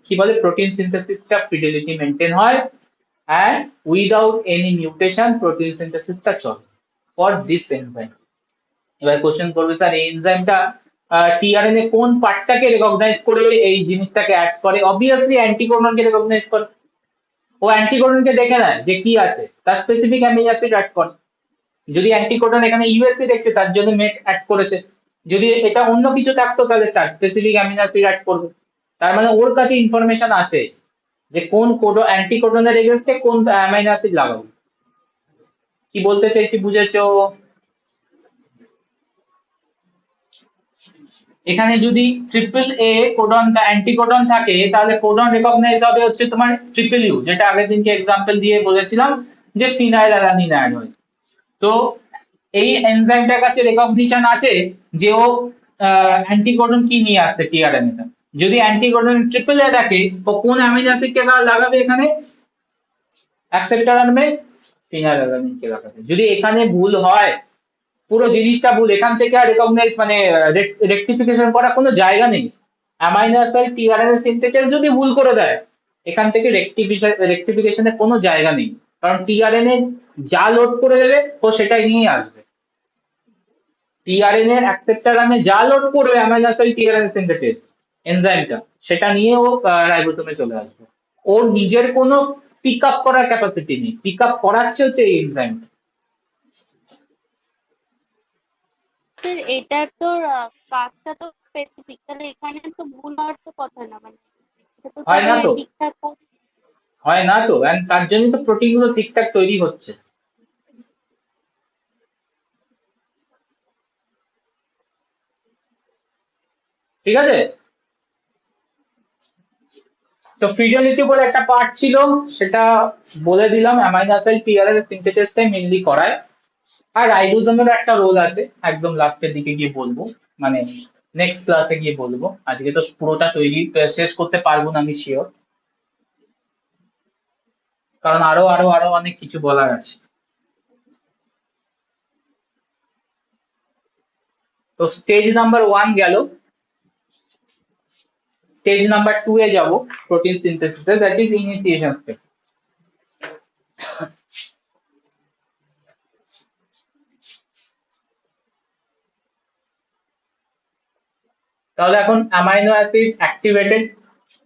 কি বলে প্রোটিন সিনথেসিসটা ফিডেলিটি মেনটেন হয়, and without any mutation protein synthesis টা চলে for this enzyme। এবার কোশ্চেন করবে স্যার এই এনজাইমটা টিআরএনএ কোন পার্টটাকে রেকগনাইজ করে এই জিনিসটাকে অ্যাড করে? অবভিয়াসলি অ্যান্টিকোডনকে রেকগনাইজ করে। ও অ্যান্টিকোডনকে দেখে নেয় যে কি আছে, তার স্পেসিফিক অ্যামিনো অ্যাসিড অ্যাড করে। যদি অ্যান্টিকোডন এখানে ইউএসসি দেখছে তার জন্য মেট অ্যাড করেছে, যদি এটা অন্য কিছু থাকতো তাহলে তার স্পেসিফিক অ্যামিনো অ্যাসিড অ্যাড করবে। তার মানে ওর কাছে ইনফরমেশন আছে যে কোন কোড অ্যান্টিকোডনের এগেইনস্টে কোন অ্যামাইনো অ্যাসিড লাগাবো। কি বলতে চাইছি বুঝেছো? এখানে যদি ট্রিপল এ কোডন অ্যান্টিকোডন থাকে তাহলে কোডন রেকগনাইজ হবে হচ্ছে তোমার ট্রিপল ইউ, যেটা আগের দিনকে এক্সাম্পল দিয়ে বলেছিলাম যে ফিনাইল অ্যালানিন অ্যাড হয়। তো এই এনজাইমটার কাছে রেকগনিশন আছে যে ও অ্যান্টিকোডন কি নিয়ে আসছে টিআরএনএ টা। যদি অ্যান্টিকোডন ট্রিপল এ থাকে তো কোন অ্যামিনো অ্যাসিড কে লাগাবে এখানে? অ্যাকসেপ্টর আর্মে ফিনাইল অ্যালানিন কে লাগাবে। যদি এখানে ভুল হয় পুরো জিনিসটা ভুল, এখান থেকে আর রেকগনাইজ মানে রেকটিফিকেশন করার কোনো জায়গা নেই। অ্যামাইনো অ্যাসিড টিআরএনএ সিনথেটেজ যদি ভুল করে দেয় এখান থেকে রেকটিফিকেশনের কোনো জায়গা নেই, কারণ টিআরএনএ যা লোড করে দেবে ও সেটাই নিয়ে আসবে। টিআরএনএ এর অ্যাকসেপ্টর আর্মে যা লোড করবে অ্যামাইনো অ্যাসিড টিআরএনএ সিনথেটেজ এনজাইমটা, সেটা নিয়ে ও রাইবোসোমে চলে আসবে। ওর নিজের কোনো পিক আপ করার ক্যাপাসিটি নেই, পিক আপ করাচ্ছে হচ্ছে এই এনজাইমটা। স্যার এটার তো কাজটা তো স্পেসিফিক, তাহলে এখানে তো ভুল হওয়ার তো কথা না, মানে এটা তো হয় না তাহলে তো, ঠিকঠাক হয় না তো, and তার জন্য তো প্রোটিন গুলো ঠিকঠাক তৈরি হচ্ছে। ঠিক আছে, তো ফিডেলিটি বলে একটা পার্ট ছিল, সেটা বলে দিলাম। অ্যামাইনো অ্যাসিড টিআরএনএ সিনথেসিসটাই মেইনলি করায়, আর রাইবোসোমের একটা রোল আছে, একদম লাস্টের দিকে গিয়ে বলবো। মানে নেক্সট ক্লাসে গিয়ে বলবো, আজকে তো পুরোটা তৈরি শেষ করতে পারবো না আমি শিওর, কারণ আরো আরো আরো অনেক কিছু বলার আছে। তো স্টেজ নাম্বার 1 গেল, স্টেজ নাম্বার 2 এ যাব প্রোটিন সিনথেসিসে, দ্যাট ইজ ইনিশিয়েশন স্টেপ। তাহলে এখন অ্যামাইনো অ্যাসিড অ্যাক্টিভেটেড,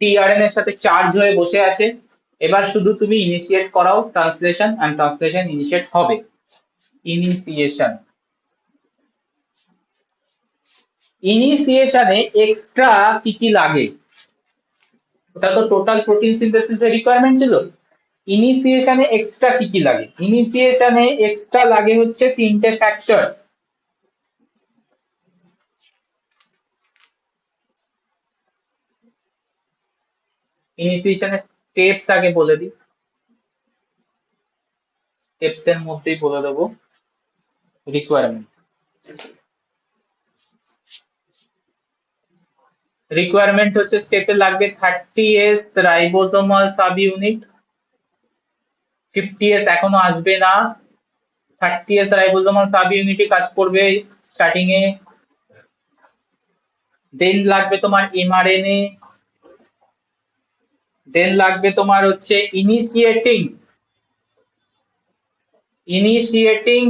টিআরএন এর সাথে চার্জ হয়ে বসে আছে, এবার শুধু তুমি ইনিশিয়েট করাও ট্রান্সলেশন, এন্ড ট্রান্সলেশন ইনিশিয়েট হবে। ইনিশিয়েশন, ইনিশিয়েশনে এক্সট্রা কি কি লাগে, ওটা তো টোটাল প্রোটিন সিনথেসিসের রিকোয়ারমেন্ট ছিল। ইনিশিয়েশনে এক্সট্রা কি কি লাগে, ইনিশিয়েশনে এক্সট্রা লাগে হচ্ছে 3টে ফ্যাক্টর। ইনিশিয়েশনের স্টেপস আগে বলে দিই, স্টেপস এর মধ্যেই বলে দেবো রিকোয়ারমেন্ট। রিকোয়ারমেন্ট হচ্ছে স্টেপে লাগবে 30s ribosomal sub unit, 50s এখনো আসবে না, 30s রাইবোজোমাল সাব ইউনিটই কাজ করবে স্টার্টিং এ। দেন লাগবে তোমার এমআরএনএ, দেন লাগবে তোমার হচ্ছে initiating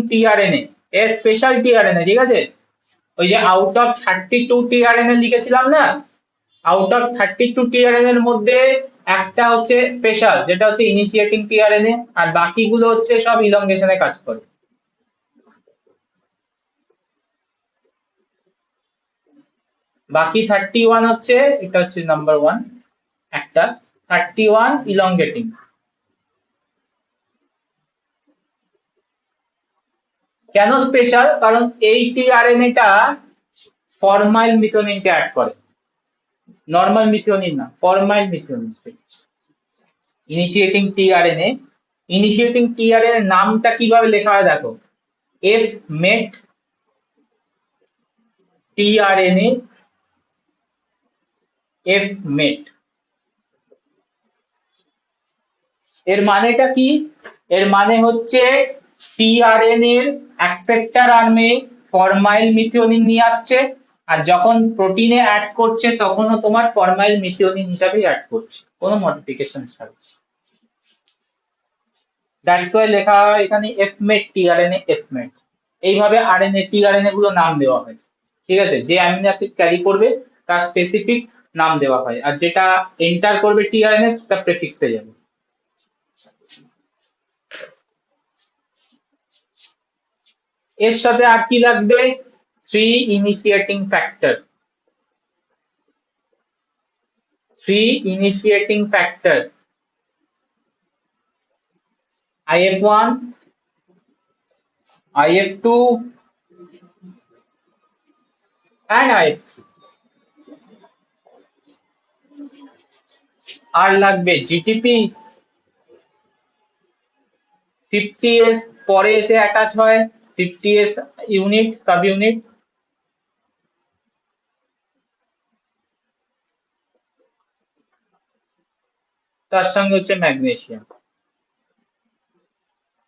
tRNA, a special tRNA, ঠিক আছে? ওই যে আউট অফ 32 টিআরএনএ লিখেছিলাম না, আউট অফ 32 টিআরএনএ এর মধ্যে একটা হচ্ছে স্পেশাল, যেটা হচ্ছে ইনিশিয়েটিং টিআরএনএ, আর বাকিগুলো হচ্ছে সব ইলংগেশনে কাজ করে। বাকি 31 হচ্ছে, এটা হচ্ছে নাম্বার 1 একটা, 31 ইলংগেটিং। কেন স্পেশাল? কারণ এই টিআরএনএ টা ফরমাইল মিথিওনিনকে অ্যাড করে, নরমাল মিথিওনিন না, formyl methionine. Initiating tRNA, initiating tRNA নামটা কিভাবে লেখা হয় দেখো, F met tRNA, F met. এর মানেটা কি? এর মানে হচ্ছে টিআরএনএ এর অ্যাকসেপ্টর আর্মে ফরমাইল মিথিওনিন নিয়ে আসছে, আর যখন প্রোটিনে অ্যাড করছে তখনও তোমার ফরমাইল মিথিওনিন হিসাবেই অ্যাড করছে, কোনো মডিফিকেশন ছাড়া। দ্যাটস ওয়াই লেখা হয় এখানে এফমেট টিআরএনএ, এফমেট। এইভাবে আরএনএ টিআরএনএ গুলো নাম দেওয়া হয়, ঠিক আছে? যে অ্যামিনো অ্যাসিড ক্যারি করবে তার স্পেসিফিক নাম দেওয়া হয়, আর যেটা এন্টার করবে টিআরএনএ সেটা প্রেফিক্সে যাবে। এর সাথে আর কি লাগবে? 3 initiating factor, 3 initiating factor, IF1, IF2 and IF3। আর লাগবে জিটিপি, 50s পরে এসে অ্যাটাচ হয়, 50s ইউনিট, সাব ইউনিট। তার সঙ্গে হচ্ছে ম্যাগনেসিয়াম,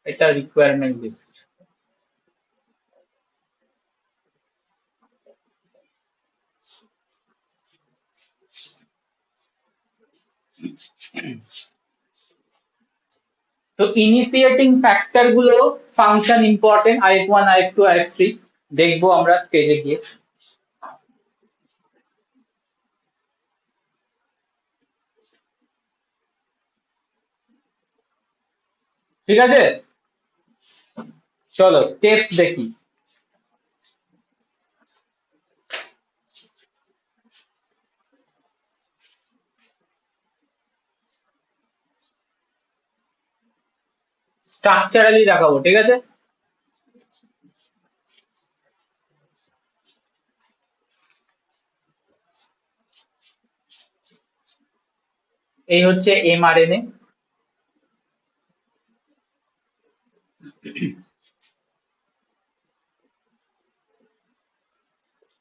এটা রিকোয়ারমেন্ট লিস্ট। তো ইনিশিয়েটিং ফ্যাক্টর গুলো function important, IF1, IF2, IF3 দেখবো আমরা স্টেজে গিয়ে। ঠিক আছে, চলো স্টেপস দেখি। স্ট্রাকচারালি দেখাবো, ঠিক আছে? এই হচ্ছে এমআরএনএ,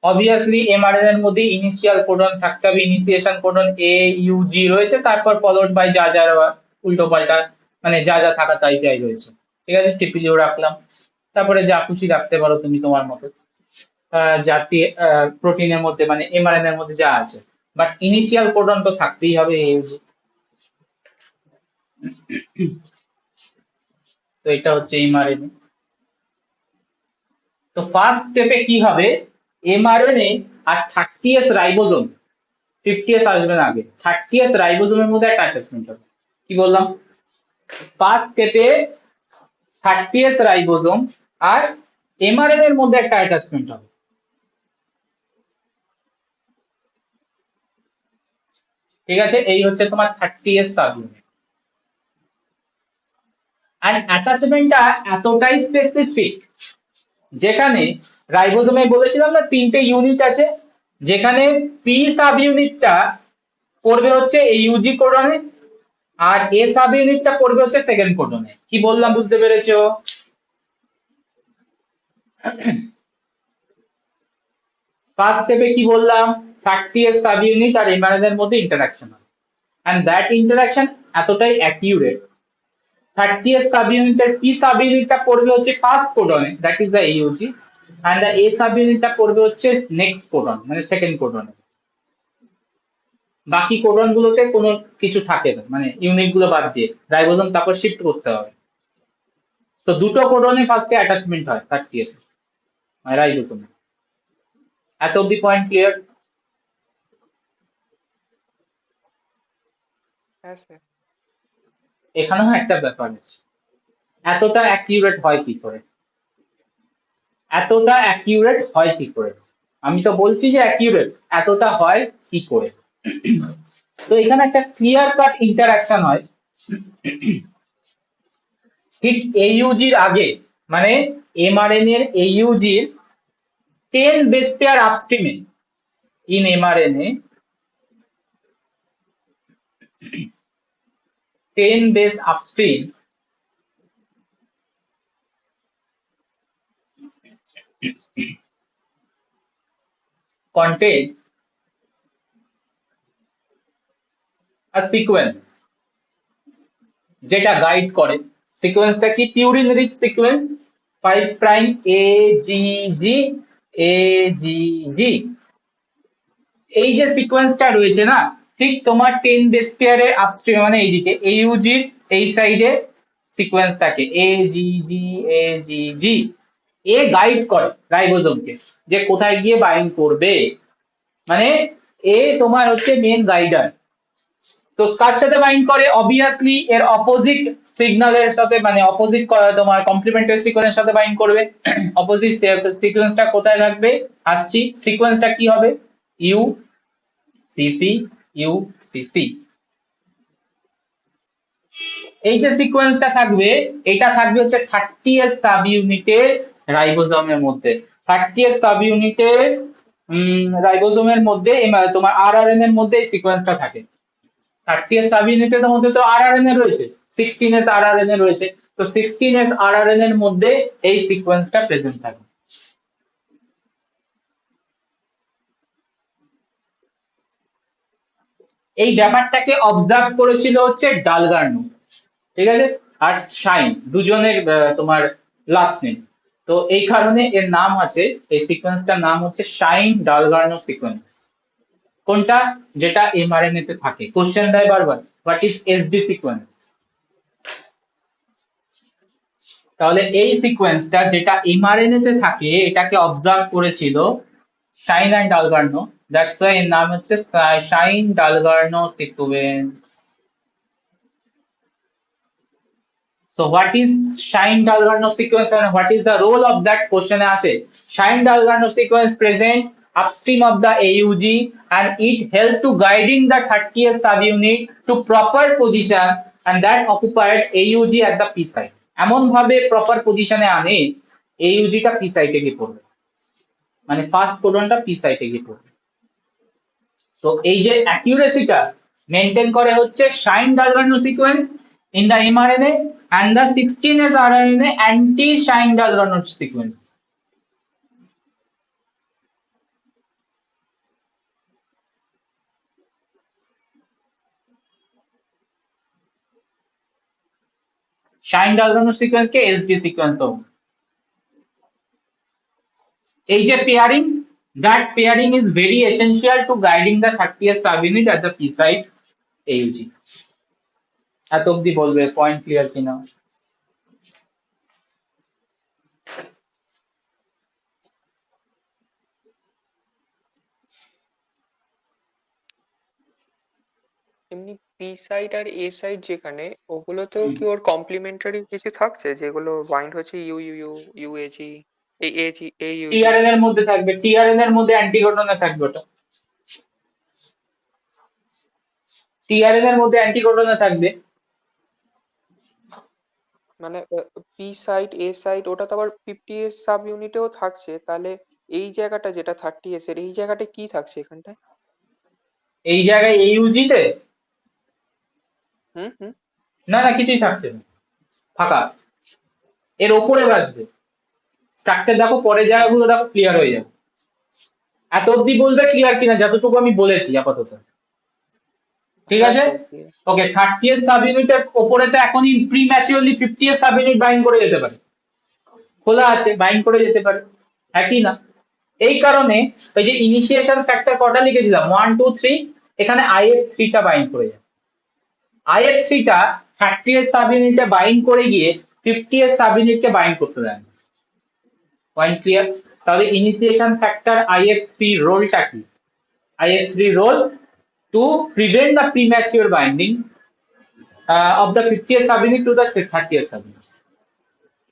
অবভিয়াসলি এমআরএনএ এর মধ্যে ইনিশিয়াল কোডন থাকতে হবে, ইনিশিয়েশন কোডন এ ইউ জি রয়েছে, তারপর ফলোড বাই যা যা উল্টো পাল্টা মানে যা যা থাকা তাই তাই রয়েছে। ঠিক আছে, টিপিজিও রাখলাম, তারপরে যা খুশি রাখতে পারো তুমি তোমার মতো জাতি প্রোটিনের মধ্যে মানে এমআরএনএ এর মধ্যে যা আছে, বাট ইনিশিয়াল কোডন তো থাকতেই হবে এ ইউ জি। তো এটা হচ্ছে এমআরএনএ। তো ফার্স্ট স্টেপে কি হবে, এমআরএনএ আর 30S রাইবোজোম, 50S আসবে না আগে, 30S রাইবোজোমের মধ্যে একটা অ্যাটাচমেন্ট হবে। কি বললাম, ফার্স্ট স্টেপে 30S রাইবোজোম আর এমআরএনএ এর মধ্যে একটা অ্যাটাচমেন্ট হবে। ঠিক আছে, এই হচ্ছে তোমার 30S সাবইউনিট। এন্ড অ্যাটাচমেন্টটা এতটাই স্পেসিফিক, যেখানে রাইবোজোমে বলেছিলাম না 3টে ইউনিট আছে, যেখানে পি সাব ইউনিটটা পড়বে হচ্ছে এই ইউজি কোডনে, আর এ সাব ইউনিটটা পড়বে হচ্ছে সেকেন্ড কোডনে। কি বললাম বুঝতে পেরেছো? ফার্স্ট স্টেপে কি বললাম, 30S সাব ইউনিট আর এমআরএনএ এর মধ্যে ইন্টারাকশন হবে, এন্ড দ্যাট ইন্টারাকশন এতটাই অ্যাকিউরেট, 30S সাব ইউনিটের পি সাব ইউনিটটা পড়বে হচ্ছে ফার্স্ট কোডনে, that is the UG, and the A sub ইউনিটটা পড়বে হচ্ছে নেক্সট কোডন মানে সেকেন্ড কোডনে। বাকি কোডন গুলোতে কোনো কিছু থাকে না, মানে ইউনিট গুলো বাদ দিয়ে রাইবোজোম তারপর শিফট করতে হবে। তো দুটো কোডনে ফার্স্টে অ্যাটাচমেন্ট হয় 30S মানে রাইবোজোমে। এত অব্দি পয়েন্ট ক্লিয়ার? হ্যাঁ স্যার। এখানেও একটা ব্যাপার আছে, এতটা অ্যাকিউরেট হয় কি করে, এতটা অ্যাকিউরেট হয় কি করে? আমি তো বলছি যে অ্যাকিউরেট, এতটা হয় কি করে? তো এখানে একটা ক্লিয়ার কাট ইন্টারাকশন হয় ঠিক এইউজির আগে, মানে এমআরএনএ এর এইউজির 10 বেস পেয়ার আপস্ট্রিমে in mRNA, 10 base upstream contain a sequence যেটা গাইড করে। সিকোয়েন্সটা কি, purine rich sequence, 5 prime A G G A G G. এই যে সিকোয়েন্সটা রয়েছে না, ঠিক তোমার 10 বেস পেয়ারের আপস্ট্রিম মানে এইদিকে এইউজির এই সাইডে সিকোয়েন্সটাকে এ G G A G G, a guide করে রাইবোজোমকে যে কোথায় গিয়ে বাইন্ড করবে, মানে এ তোমার হচ্ছে মেন গাইডার। তো কার সাথে বাইন্ড করে, অবভিয়াসলি এর অপোজিট সিগন্যালের সাথে, মানে অপোজিট তোমার কমপ্লিমেন্টারি সিকোয়েন্সের সাথে বাইন্ড করবে। অপোজিট সিকোয়েন্সটা কোথায় থাকবে, আসছি, সিকোয়েন্সটা কি হবে, ইউ সিসি ইউ সিসি। এই যে সিকোয়েন্সটা থাকবে, এটা থাকবে হচ্ছে 30S সাব ইউনিটের রাইবোজোমের মধ্যে, 30S সাব ইউনিটের রাইবোজোমের মধ্যে তোমার আরআরএন এর মধ্যে এই সিকোয়েন্সটা থাকে। 30S সাব ইউনিটের মধ্যে তো আরআরএনএ রয়েছে, 16S আরআরএনএ রয়েছে, তো 16S আরআরএনএ এর মধ্যে এই সিকোয়েন্সটা প্রেজেন্ট থাকে। এই ব্যাপারটাকে অবজার্ভ করেছিল হচ্ছে ডালগার্নো, ঠিক আছে, আর শাইন, দুজনের তোমার লাস্ট নেম। তো এই কারণে এর নাম আছে, এই সিকোয়েন্সটার নাম হচ্ছে শাইন ডালগার্নো সিকোয়েন্স। কোনটা, যেটা এমআরএনএ তে থাকে। কোশ্চেন দেয় বারবার, হোয়াট ইজ এসডি সিকোয়েন্স। তাহলে এই সিকোয়েন্সটা যেটা এমআরএনএ তে থাকে, এটাকে অবজার্ভ করেছিল Shine and Dalgarno, that's why এর নাম হচ্ছে Shine Dalgarno sequence. So what is Shine-Dalgarno sequence and what is the role of that? Question এ আসে, Shine-Dalgarno sequence present upstream of the AUG and it help to guiding the 30S subunit to proper position and that occupied AUG at the P site. এমন ভাবে proper পজিশনে আনে AUG টা P সাইটে গিয়ে পড়বে, মানে ফার্স্ট কোডনটা P সাইটে গিয়ে পড়বে। তো এই যে অ্যাকিউরেসিটা মেইনটেইন করে হচ্ছে Shine-Dalgarno sequence in the mRNA and the 16S RNA anti Shine-Dalgarno sequence. Shine Dalton sequence কে এসডি সিকোয়েন্স হবে। এই যে pairing, that pairing is very essential to guiding the 30th subunit at the p site AUG। এত অব্দি বলবে, point clear কিনা। এমনি P site আর এ site যেখানে, ওগুলোতেও কি ওর কমপ্লিমেন্টারি কিছু থাকছে যেগুলো বাইন্ড হচ্ছে ইউ ইউ ইউ ইউএজি এই এজি এই ইউজি? টিআরএন এর মধ্যে থাকবে, টিআরএন এর মধ্যে অ্যান্টিকোডনে থাকবে ওটা, টিআরএন এর মধ্যে অ্যান্টিকোডনে থাকবে। মানে পি সাইট এ সাইট ওটা তো আবার 50s সাব ইউনিটেও থাকছে, তাহলে এই জায়গাটা যেটা 30s এর এই জায়গাটা কি থাকছে এখানটায়? এই জায়গায় AUG তে হুম হুম না না কিছুই থাকছে না, ফাঁকা। এর ওপরে আসবে স্ট্রাকচার, দেখো পরের জায়গাগুলো দেখো ক্লিয়ার হয়ে যাবে। এত অব্দি বলবে ক্লিয়ার কিনা, যতটুকু আমি বলেছি আপাতত, ঠিক হ্যাঁ আছে? Sir clear। ওকে, 30th সাব ইউনিটের ওপরে তো এখনই প্রিম্যাচিওরলি 50th সাব ইউনিট বাইন্ড করে যেতে পারে, খোলা আছে, বাইন্ড করে যেতে পারে, একই না? এই কারণে ওই যে ইনিশিয়েশন ফ্যাক্টর কটা লিখেছিলাম 1 2 3, এখানে IF3 টা বাইন্ড করে যাবে। IF3 টা 30th সাব ইউনিটে বাইন্ড করে গিয়ে 50th সাব ইউনিটকে বাইন্ড করতে দেয়। Point clear? তাহলে ইনিশিয়েশন ফ্যাক্টর IF3 রোলটা কি? IF3 role to prevent the premature binding of the 50th subunit to the 30th subunit.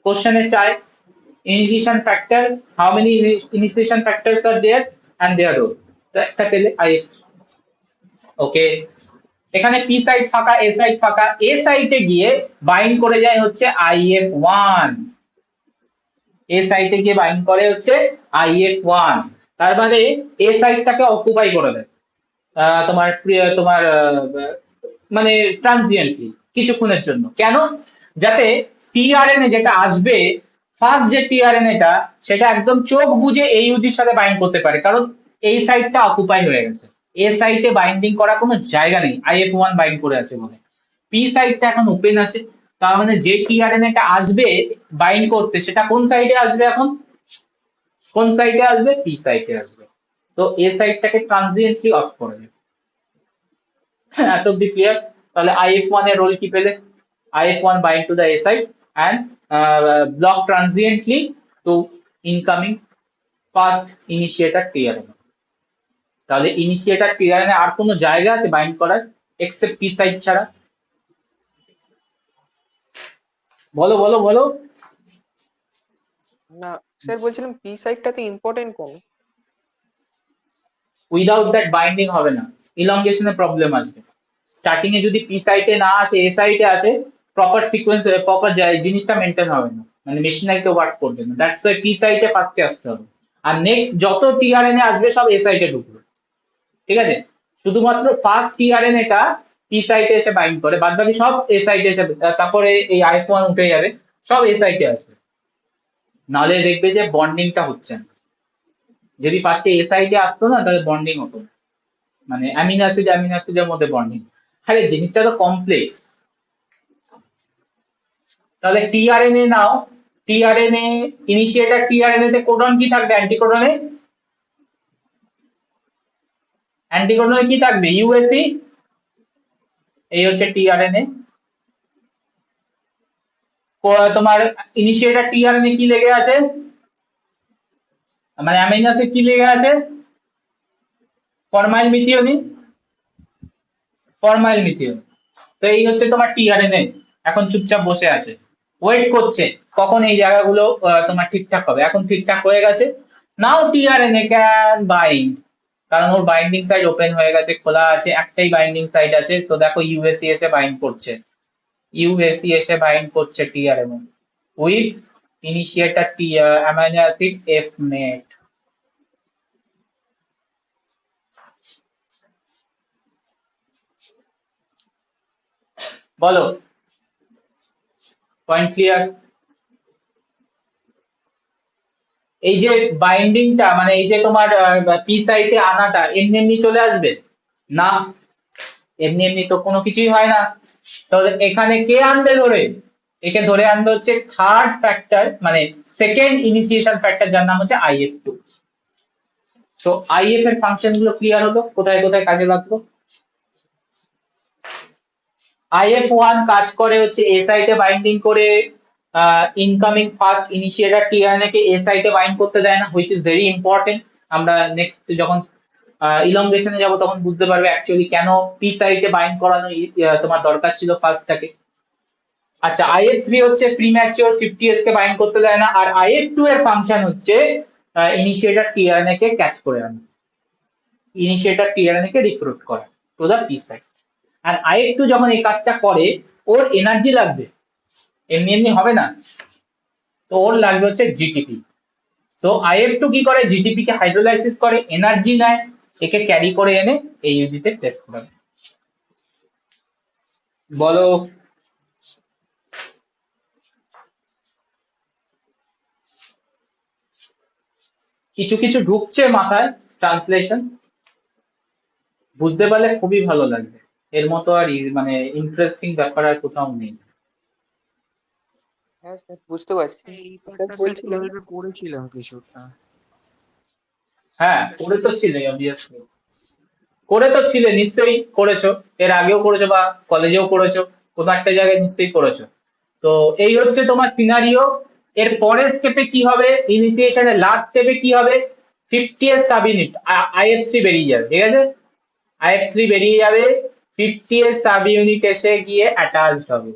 Question চাই initiation factors, how many initiation factors are there and their role, তো একটা পেলে IF3। ওকে, এখানে P side ফাঁকা, এ side ফাঁকা, এ সাইডে গিয়ে bind করে যায় হচ্ছে IF1, এ সাইডে গিয়ে বাইন্ড করে হচ্ছে IF1, তার মানে এ সাইডটাকে অকুপাই করে দেয় তোমার তোমার মানে ট্রানজিয়েন্টলি কিছুক্ষণের জন্য। কেন? যাতে টিআরএনএ যেটা আসবে, ফার্স্ট যে টিআরএনএটা, সেটা একদম চোখ বুঝে এইউজির সাথে বাইন্ড করতে পারে, কারণ এই সাইডটা অকুপাই হয়ে গেছে, এ সাইডে বাইন্ডিং করার কোনো জায়গা নেই, IF1 বাইন্ড করে আছে বলে। পি সাইডটা এখন ওপেন আছে, তার মানে যে টিআরএনএটা আসবে বাইন্ড করতে, সেটা কোন সাইডে আসবে? এখন কোন সাইডে আসবে? পি সাইডে আসবে। তো এ সাইডটাকে ট্রানজিয়েন্টলি অফ করে দেবে। এত অব্দি ক্লিয়ার? তাহলে IF1 এর রোল কি পেলে? IF1 bind to the A site and block transiently to incoming fast initiator TRN। তাহলে ইনিশিয়েটর TRN আর কোনো জায়গা আছে বাইন্ড করার এক্সেপ্ট পি সাইট ছাড়া? বলো বলো বলো। না স্যার, বলছিলাম পি সাইটটাতে ইম্পর্টেন্ট কেন? উইদাউট দ্যাট বাইন্ডিং হবে না, ইলংগেশনের প্রবলেম আসবে। স্টার্টিং এ যদি পি সাইটে না আসে, এ সাইটে আসে, প্রপার সিকোয়েন্স প্রপার জিনিসটা মেনটেন হবে না, মানে মেশিনারিতে ওয়ার্ক করবে না। দ্যাটস ওয়াই পি সাইটে ফার্স্টে আসতে হবে, আর নেক্সট যত টিআরএনএ আসবে সব এ সাইটে ঢুকবে, ঠিক আছে? শুধুমাত্র ফার্স্ট টিআরএনএটা পি সাইটে এসে বাইন্ড করে, বাদ বাকি সব এ সাইটে এসে, তারপরে এই IF1 উঠে যাবে, সব এ সাইটে আসবে। নাহলে দেখবে যে বন্ডিংটা হচ্ছে না। যদি ফার্স্টে এ সাইটে আসতো না, তাহলে বন্ডিং হতো না, মানে অ্যামিনো অ্যাসিডের মধ্যে বন্ডিং। আরে জিনিসটা তো কমপ্লেক্স। তাহলে টিআরএনএ নাও, টিআরএনএ ইনিশিয়েটর টিআরএনএ তে কোডন কি থাকবে? অ্যান্টিকোডনে, অ্যান্টিকোডনে কি থাকবে? ইউএসি। এই হচ্ছে টিআরএনএ। তোমার ইনিশিয়েটর টিআরএনএ কি লেগে আছে, মানে অ্যামিনো অ্যাসিড কি লেগে আছে? ফরমাইল মিথিওনিন, ফরমাইল মিথিওনিন। তো এই হচ্ছে তোমার টিআরএনএ, এখন চুপচাপ বসে আছে, ওয়েট করছে কখন এই জায়গাগুলো তোমার ঠিকঠাক হবে। এখন ঠিকঠাক হয়ে গেছে। নাও টিআরএনএ ক্যান বাইন্ড, কারণ ওর বাইন্ডিং সাইড ওপেন হয়ে গেছে, খোলা আছে, একটাই বাইন্ডিং সাইড আছে। তো দেখো ইউএসি এসে বাইন্ড করছে, ইউএসি এসে বাইন্ড করছে tRNA with initiator T amino acid F net. বলো, পয়েন্ট ক্লিয়ার? এই যে বাইন্ডিংটা, মানে এই যে তোমার পি সাইটে আনাটা এমনি এমনি চলে আসবে না, এমনি এমনি তো কোনো কিছুই হয় না। তাহলে এখানে কে আনবে ধরে? একে ধরে আনতে হচ্ছে থার্ড ফ্যাক্টর, মানে সেকেন্ড ইনিশিয়েশন ফ্যাক্টর, যার নাম হচ্ছে IF2। সো IF এর ফাংশন গুলো ক্লিয়ার হলো, কোথায় কোথায় কাজে লাগলো। IF1 কাজ করে হচ্ছে এ সাইটে বাইন্ডিং করে ইনকামিং ফার্স্ট ইনিশিয়েটর টিআরএনএ কে এ সাইটে বাইন্ড করতে দেয় না, হুইচ ইজ ভেরি ইম্পর্টেন্ট। আমরা নেক্সট যখন ইলংগেশনে যাব তখন বুঝতে পারবে অ্যাকচুয়ালি কেন পি সাইটে বাইন্ড করানো তোমার দরকার ছিল ফার্স্টটাকে। আচ্ছা, IF3 হচ্ছে প্রিম্যাচিওর 50s কে বাইন্ড করতে দেয় না, আর IF2 এর ফাংশন হচ্ছে ইনিশিয়েটর টিআরএনএ কে ক্যাচ করে আনা, ইনিশিয়েটর টিআরএনএ কে রিক্রুট করা টু দা পি সাইট। আর IF2 যখন এই কাজটা করে ওর এনার্জি লাগবে, এমনি এমনি হবে না, তো ওর লাগবে হচ্ছে জিটিপি। সো IF2 কি করে, জিটিপি কে হাইড্রোলাইসিস করে, এনার্জি নেয়, একে ক্যারি করে এনে AUG তে প্লেস করে। বলো কিছু কিছু ঢুকছে মাথায় ট্রান্সলেশন, বুঝতে পারলে খুবই ভালো লাগবে। এর মতো আর মানে ইন্টারেস্টিং ব্যাপার আর কোথাও নেই। হ্যাঁ স্যার, বুঝতে পারছি। এই স্যার পার্টটা স্যার বলছিলাম, 12 এ পড়েছিলাম কিছুটা। হ্যাঁ, করে তো ছিলে অবভিয়াসলি, করে তো ছিলে, নিশ্চয়ই করেছো, এর আগেও করেছো বা কলেজেও করেছো, কোনো একটা জায়গায় নিশ্চয়ই করেছো। তো এই হচ্ছে তোমার সিনারিও। এর পরের স্টেপে কি হবে, ইনিশিয়েশনের লাস্ট স্টেপে কি হবে, 50s সাব ইউনিট IF3 বেরিয়ে যাবে, ঠিক আছে, IF3 বেরিয়ে যাবে, 50s সাব ইউনিট এসে গিয়ে অ্যাটাচড হবে।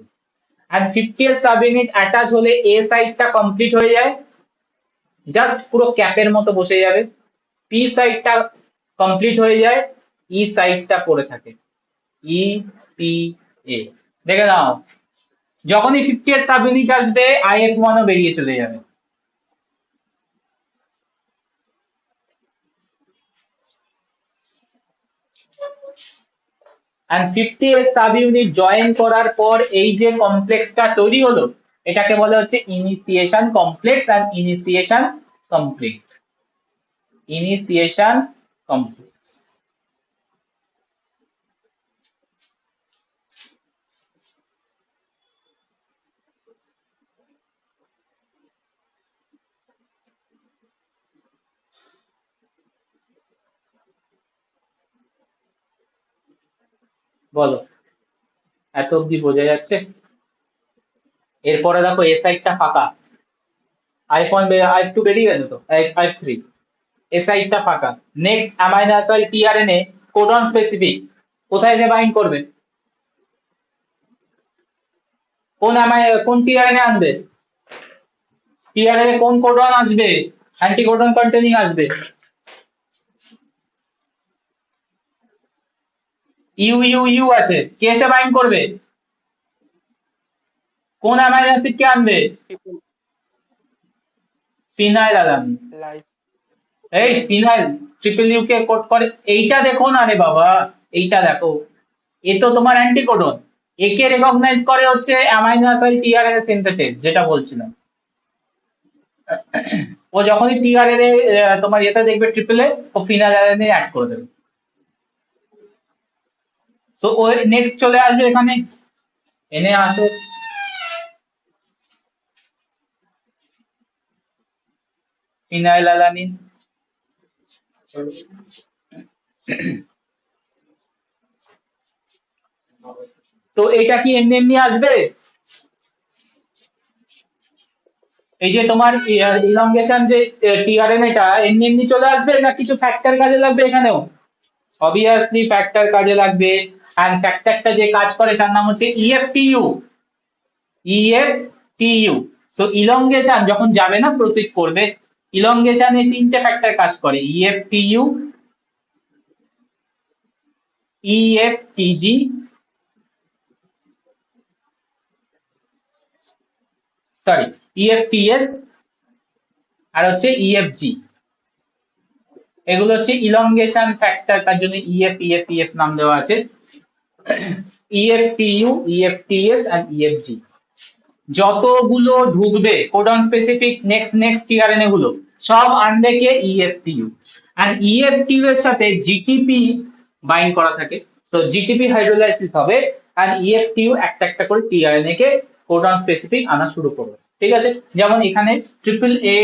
আর 50s সাব ইউনিট অ্যাটাচ হলে এ সাইডটা কমপ্লিট হয়ে যায়, জাস্ট পুরো ক্যাপের মতো বসে যাবে, পি সাইডটা কমপ্লিট হয়ে যায়, ই সাইডটা পড়ে থাকে, ই পি এ। দেখে নাও, যখনই 50s সাব ইউনিট আসবে IF1 ও বেরিয়ে চলে যাবে। and 50s sub unit join করার পর এই যে কমপ্লেক্সটা তৈরি হলো, এটাকে বলে হচ্ছে ইনিশিয়েশন কমপ্লেক্স আর ইনিশিয়েশন কমপ্লিট, ইনিশিয়েশন কমপ্লেক্স। বলো, এত অব্দি বোঝা যাচ্ছে? এরপরে দেখো এ সাইডটা ফাঁকা, IF2 বেরিয়ে গেছে তো, IF3, এ সাইডটা ফাঁকা। Next amino acid tRNA codon specific কোথায় যে বাইন্ড করবে, কোন টিআরএনএ আনবে, টিআরএনএ কোন কোডন আসবে, অ্যান্টিকোডন কন্টেনিং আসবে, ইউ আছে, কে এসে বাইন্ড করবে, কোন অ্যামাইনো অ্যাসিড কে আনবে, ফিনাইল অ্যালানিন। লাইফ এই ফিনাইল ট্রিপল ইউ কে কোড করে, এইটা দেখো না রে বাবা, এইটা দেখো, এ তো তোমার অ্যান্টিকোডন, একে রেকগনাইজ করে হচ্ছে অ্যামাইনো অ্যাসিড টিআরএনএ সিনথেটেজ, যেটা বলছিলাম। ও যখনই টিআরএনএ তোমার এটা দেখবে ট্রিপল এ, ও ফিনাইল অ্যালানিন অ্যাড করে দেবে। সো ও নেক্সট চলে আসবে এখানে, এনে আসো, ফিনাইল অ্যালানিন। তো এটা কি এমনি এমনি আসবে, এই যে তোমার ইলংগেশন যে টিআরএনএটা এমনি এমনি চলে আসবে, না কিছু ফ্যাক্টর কাজে লাগবে এখানেও? অবভিয়াসলি ফ্যাক্টর কাজে লাগবে, এন্ড ফ্যাক্টরটা যে কাজ করে তার নাম হচ্ছে ইএফটিইউ, ইএফটিইউ। সো ইলংগেশন যখন যাবে না প্রসিড করবে, ইলংগেশনে তিনটে ফ্যাক্টর কাজ করে, ইএফটিইউ, ইএফটিজি, সরি ইএফটিএস, আর হচ্ছে ইএফজি। এগুলো হচ্ছে ইলংগেশন ফ্যাক্টর, তার জন্য ইএফ নাম দেওয়া আছে, ইএফটিইউ, ইএফটিএস আর ইএফজি। যতগুলো ঢুকবে কোডন স্পেসিফিক নেক্সট টিআরএনএ গুলো সব আনবে কে, ইএফটিইউ। আর ইএফটিইউ এর সাথে জিটিপি বাইন্ড করা থাকে, তো জিটিপি হাইড্রোলাইসিস হবে, আর ইএফটিইউ একটা একটা করে টিআরএনএ কে কোডন স্পেসিফিক আনা শুরু করবে। ঠিক আছে, যেমন এখানে ট্রিপল এ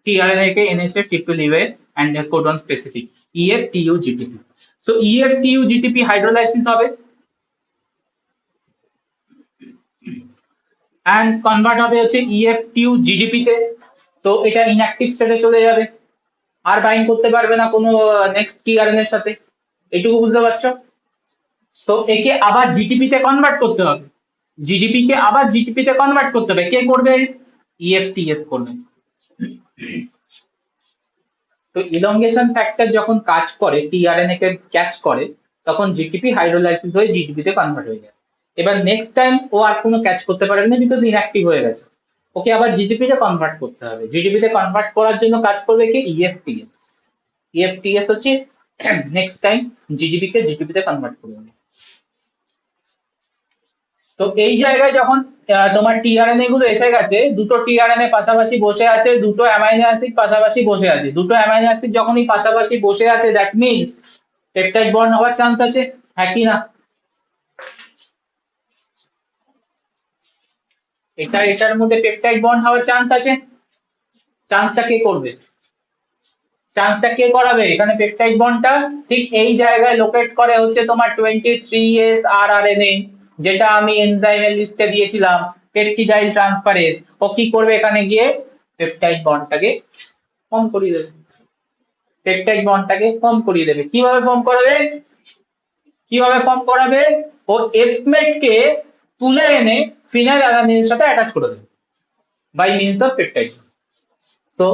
টিআরএনএ কে এনেছে triple U A and codon specific EFTU GTP. So EFTU GTP hydrolysis হবে এন্ড কনভার্ট হবে হচ্ছে ইএফটিইউ জিডিপি তে। তো এটা ইনঅ্যাক্টিভ স্টেটে চলে যাবে, আর বাইন্ড করতে পারবে না কোনো নেক্সট টিআরএনএ এর সাথে। এটুকু বুঝতে পারছো? সো একে আবার জিটিপি তে কনভার্ট করতে হবে, জিডিপি কে আবার জিটিপি তে কনভার্ট করতে হবে। কে করবে? ইএফটিএস করবে। তো ইলংগেশন ফ্যাক্টর যখন কাজ করে টিআরএনএ কে ক্যাচ করে, তখন জিটিপি হাইড্রোলাইসিস হয়ে জিডিপি তে কনভার্ট হয়ে যায়। এবার নেক্সট টাইম ও আর কোনো ক্যাচ করতে পারবে না, বিকজ ইনঅ্যাক্টিভ হয়ে গেছে। ওকে আবার জিডিপি তে কনভার্ট করতে হবে। জিডিপি তে কনভার্ট করার জন্য কাজ করবে কি? ইএফটিএস। ইএফটিএস হচ্ছে নেক্সট টাইম জিডিপি কে জিডিপি তে কনভার্ট করবে। তো এই জায়গায় যখন তোমার টিআরএনএ গুলো এসে গেছে, দুটো টিআরএনএ পাশাপাশি বসে আছে, দুটো অ্যামাইনো অ্যাসিড পাশাপাশি বসে আছে, দুটো অ্যামাইনো অ্যাসিড যখনই পাশাপাশি বসে আছে, দ্যাট মিনস পেপটাইড বন্ড হওয়ার চান্স আছে, হ্যাঁ কি না? এটার মধ্যে পেপটাইড বন্ড হওয়ার চান্স আছে। চান্সটা কে করবে? চান্সটা কে করাবে? এখানে পেপটাইড বন্ডটা ঠিক এই জায়গায় লোকেট করে হচ্ছে তোমার 23S rRNA, যেটা আমি এনজাইমের লিস্টে দিয়েছিলাম, পেপটিডাইল ট্রান্সফারেজ। ও কি করবে? এখানে গিয়ে পেপটাইড বন্ডটাকে ফর্ম করিয়ে দেবে, পেপটাইড বন্ডটাকে ফর্ম করিয়ে দেবে। কিভাবে ফর্ম করাবে? কিভাবে ফর্ম করাবে? ও এফমেট কে তুলে এনে ফিনাইল অ্যালানিনের সাথে অ্যাটাচ করে দেবে by means of peptide. So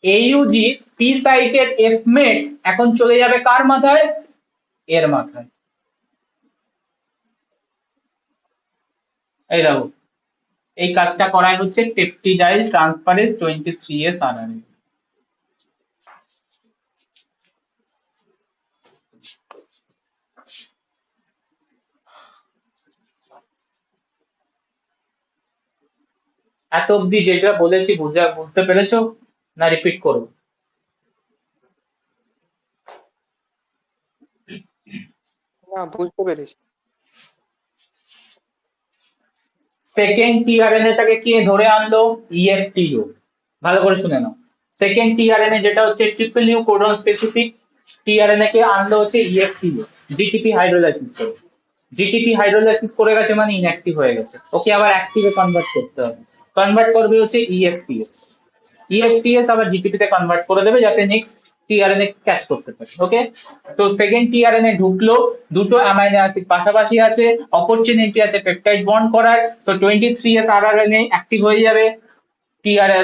AUG P সাইটের এফমেট এখন চলে যাবে কার মাথায়? এর মাথায়। এই দেখো, এই কাজটা করাই হচ্ছে পেপটিডাইল ট্রান্সফারেজ 23S rRNA। এত অব্দি যেটা বলেছি বুঝতে পেরেছো না রিপিট করবো? না, বুঝতে পেরেছি। সেকেন্ড টিআরএনএটাকে কে ধরে আনলো? ইএফটিইউ। ভালো করে শুনে নাও, সেকেন্ড টিআরএনএ যেটা হচ্ছে triple U codon specific tRNA কে আনলো হচ্ছে ইএফটিইউ জিটিপি হাইড্রোলাইসিস করে। জিটিপি হাইড্রোলাইসিস করে গেছে মানে ইনঅ্যাক্টিভ হয়ে গেছে, ওকে আবার অ্যাক্টিভে কনভার্ট করতে হবে। কনভার্ট করবে হচ্ছে ইএফটিএস। ইএফটিএস আবার জিটিপি তে কনভার্ট করে দেবে যাতে নেক্সট টিআরএনএ ক্যাচ করতে পারে। ওকে, তো সেকেন্ড টিআরএনএ ঢুকলো, দুটো অ্যামাইনো অ্যাসিড পাশাপাশি আছে, অপরচুনিটি আছে পেপটাইড বন্ড করার। তো 23S rRNA অ্যাক্টিভ হয়ে যাবে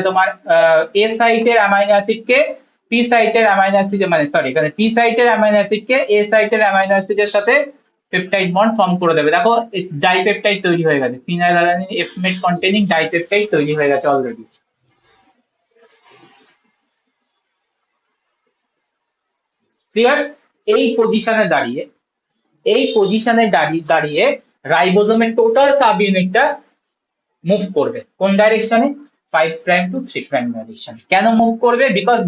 তোমার এ সাইটের অ্যামাইনো অ্যাসিড কে পি সাইটের অ্যামাইনো অ্যাসিড, মানে সরি এখানে পি সাইটের অ্যামাইনো অ্যাসিড কে এ সাইটের অ্যামাইনো অ্যাসিডের সাথে পেপটাইড বন্ড ফর্ম করে দেবে। দেখো ডাইপেপটাইড তৈরি হয়ে গেছে, ফিনাইল অ্যালানিন এফমেট কন্টেনিং ডাইপেপটাইড তৈরি হয়ে গেছে অলরেডি। ক্লিয়ার? এই পজিশনে দাঁড়িয়ে দাঁড়িয়ে রাইবোজোমের টোটাল সাব ইউনিটটা মুভ করবে কোন ডাইরেকশনে? 5 প্রাইম টু 3 প্রাইম ডাইরেকশন। কেন মুভ করবে? বিকজ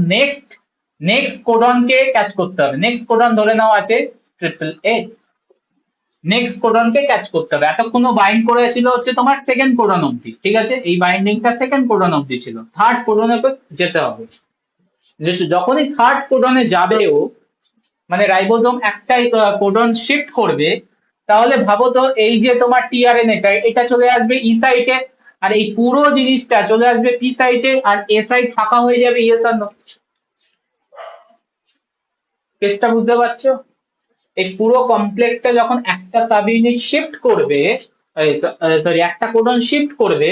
নেক্সট কোডনকে ক্যাচ করতে হবে। নেক্সট কোডন ধরে নাও আছে ট্রিপল এ, নেক্সট কোডনকে ক্যাচ করতে হবে। এতক্ষণ বাইন্ড করেছিল হচ্ছে তোমার সেকেন্ড কোডন অবধি, ঠিক আছে? এই বাইন্ডিংটা সেকেন্ড কোডন অবধি ছিল, থার্ড কোডনে যেতে হবে। যখনই থার্ড কোডনে যাবে ও, মানে রাইবোজোম একটাই কোডন শিফট করবে, তাহলে ভাবো তো এই যে তোমার টিআরএনএ এটা চলে আসবে ই সাইটে, আর এই পুরো জিনিসটা চলে আসবে পি সাইটে, আর এ সাইট ফাঁকা হয়ে যাবে। ইয়েস আর নো? কেসটা বুঝতে পারছো? এই পুরো কমপ্লেক্সটা যখন একটা সাব ইউনিট শিফট করবে, সরি একটা কোডন শিফট করবে,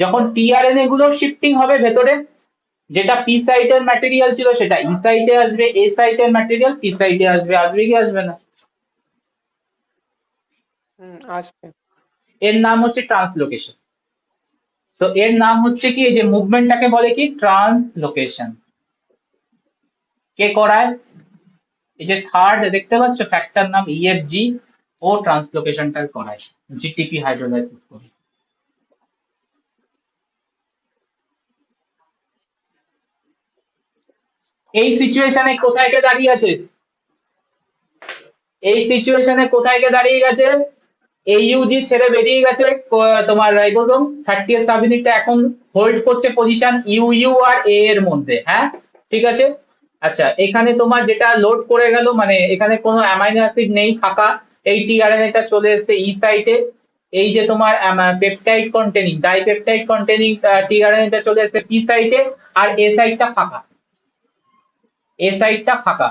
যখন টিআরএনএ গুলো শিফটিং হবে ভেতরে, যেটা পি সাইটের ম্যাটেরিয়াল ছিল সেটা ই সাইটে আসবে, এ সাইটের ম্যাটেরিয়াল পি সাইটে আসবে। আসবে কি আসবে না? আসবে। এর নাম হচ্ছে ট্রান্সলোকেশন। তো এর নাম হচ্ছে কি, যে মুভমেন্টটাকে বলে কি? ট্রান্সলোকেশন। কে করায়? এই যে থার্ড দেখতে পাচ্ছ ফ্যাক্টর নাম ইএফজি, ও ট্রান্সলোকেশনটা করায় জিটিপি হাইড্রোলাইসিস করে। এই সিচুয়েশনে কোথায় কে দাঁড়িয়ে আছে? এই সিচুয়েশনে কোথায় কে দাঁড়িয়ে গেছে? এইউজি ছেড়ে বেরিয়ে গেছে তোমার রাইবোসোম 30th সাব ইউনিটটা এখন হোল্ড করছে পজিশন ইউ আর এ এর মধ্যে। হ্যাঁ, ঠিক আছে। আচ্ছা, এখানে তোমার যেটা লোড করে গেল, মানে এখানে কোনো অ্যামাইনো অ্যাসিড নেই, ফাঁকা। এই টিআরএনএ টা চলে এসেছে ই সাইটে। এই যে তোমার peptide containing, dipeptide containing tRNA টা চলে এসেছে পি সাইটে, আর এ সাইটটা ফাঁকা। এ সাইটটা ফাঁকা,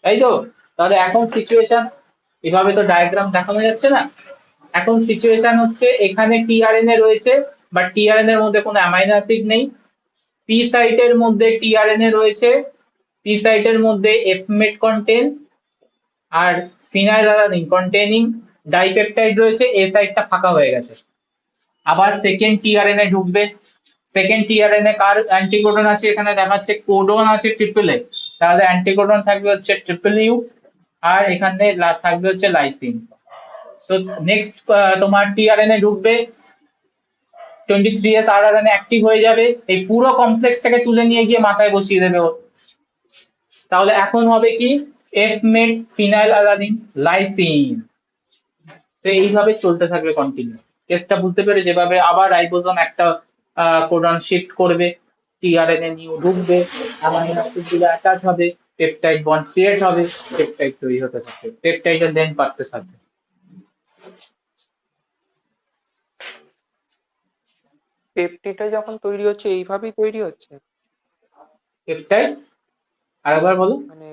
তাই তো? তাহলে এখন সিচুয়েশন, এভাবে তো ডায়াগ্রাম দেখানো যাচ্ছে না। এখন সিচুয়েশন হচ্ছে এখানে টিআরএনএ রয়েছে, বাট টিআরএনএ এর মধ্যে কোনো অ্যামাইনো অ্যাসিড নেই। পি সাইটের মধ্যে টিআরএনএ রয়েছে, পি সাইটের মধ্যে এফমেট কন্টেন আর ফিনাইলঅ্যালানিন কন্টেনিং ডাইপেপটাইড রয়েছে, এ সাইটটা ফাঁকা হয়ে গেছে। আবার সেকেন্ড টিআরএনএ ঢুকবে। সেকেন্ড টিআরএনএ কার অ্যান্টিকোডন আছে এখানে দেখাচ্ছে, কোডন আছে ট্রিপল এ, তাহলে অ্যান্টিকোডন থাকবে হচ্ছে ট্রিপল ইউ, আর এখানে থাকবে হচ্ছে লাইসিন। সো নেক্সট তোমার টিআরএনএ ঢুকবে, 23s আরআরএনএ অ্যাক্টিভ হয়ে যাবে, এই পুরো কমপ্লেক্সটাকে তুলে নিয়ে গিয়ে মাথায় বসিয়ে দেবে ওর। তাহলে এখন হবে কি, এফমেট ফিনাইলঅ্যালানিন লাইসিন। তো এইভাবে চলতে থাকবে কন্টিনিউ। কেসটা বুঝতে পেরে, যেভাবে আবার রাইবোসোম একটা কোডন শিফট করবে, টিআরএনএ নিউ ঢুকবে, অ্যামাইনো অ্যাসিড গুলো অ্যাটাচ হবে, পেপটাইড বন্ড ক্রিয়েট হবে, পেপটাইড তৈরি হতে থাকবে, পেপটাইডের লেন্থ বাড়তে থাকবে। পেপটিডটা যখন তৈরি হচ্ছে এইভাবেই তৈরি হচ্ছে, পেপটাইড আরেকবার বলো। মানে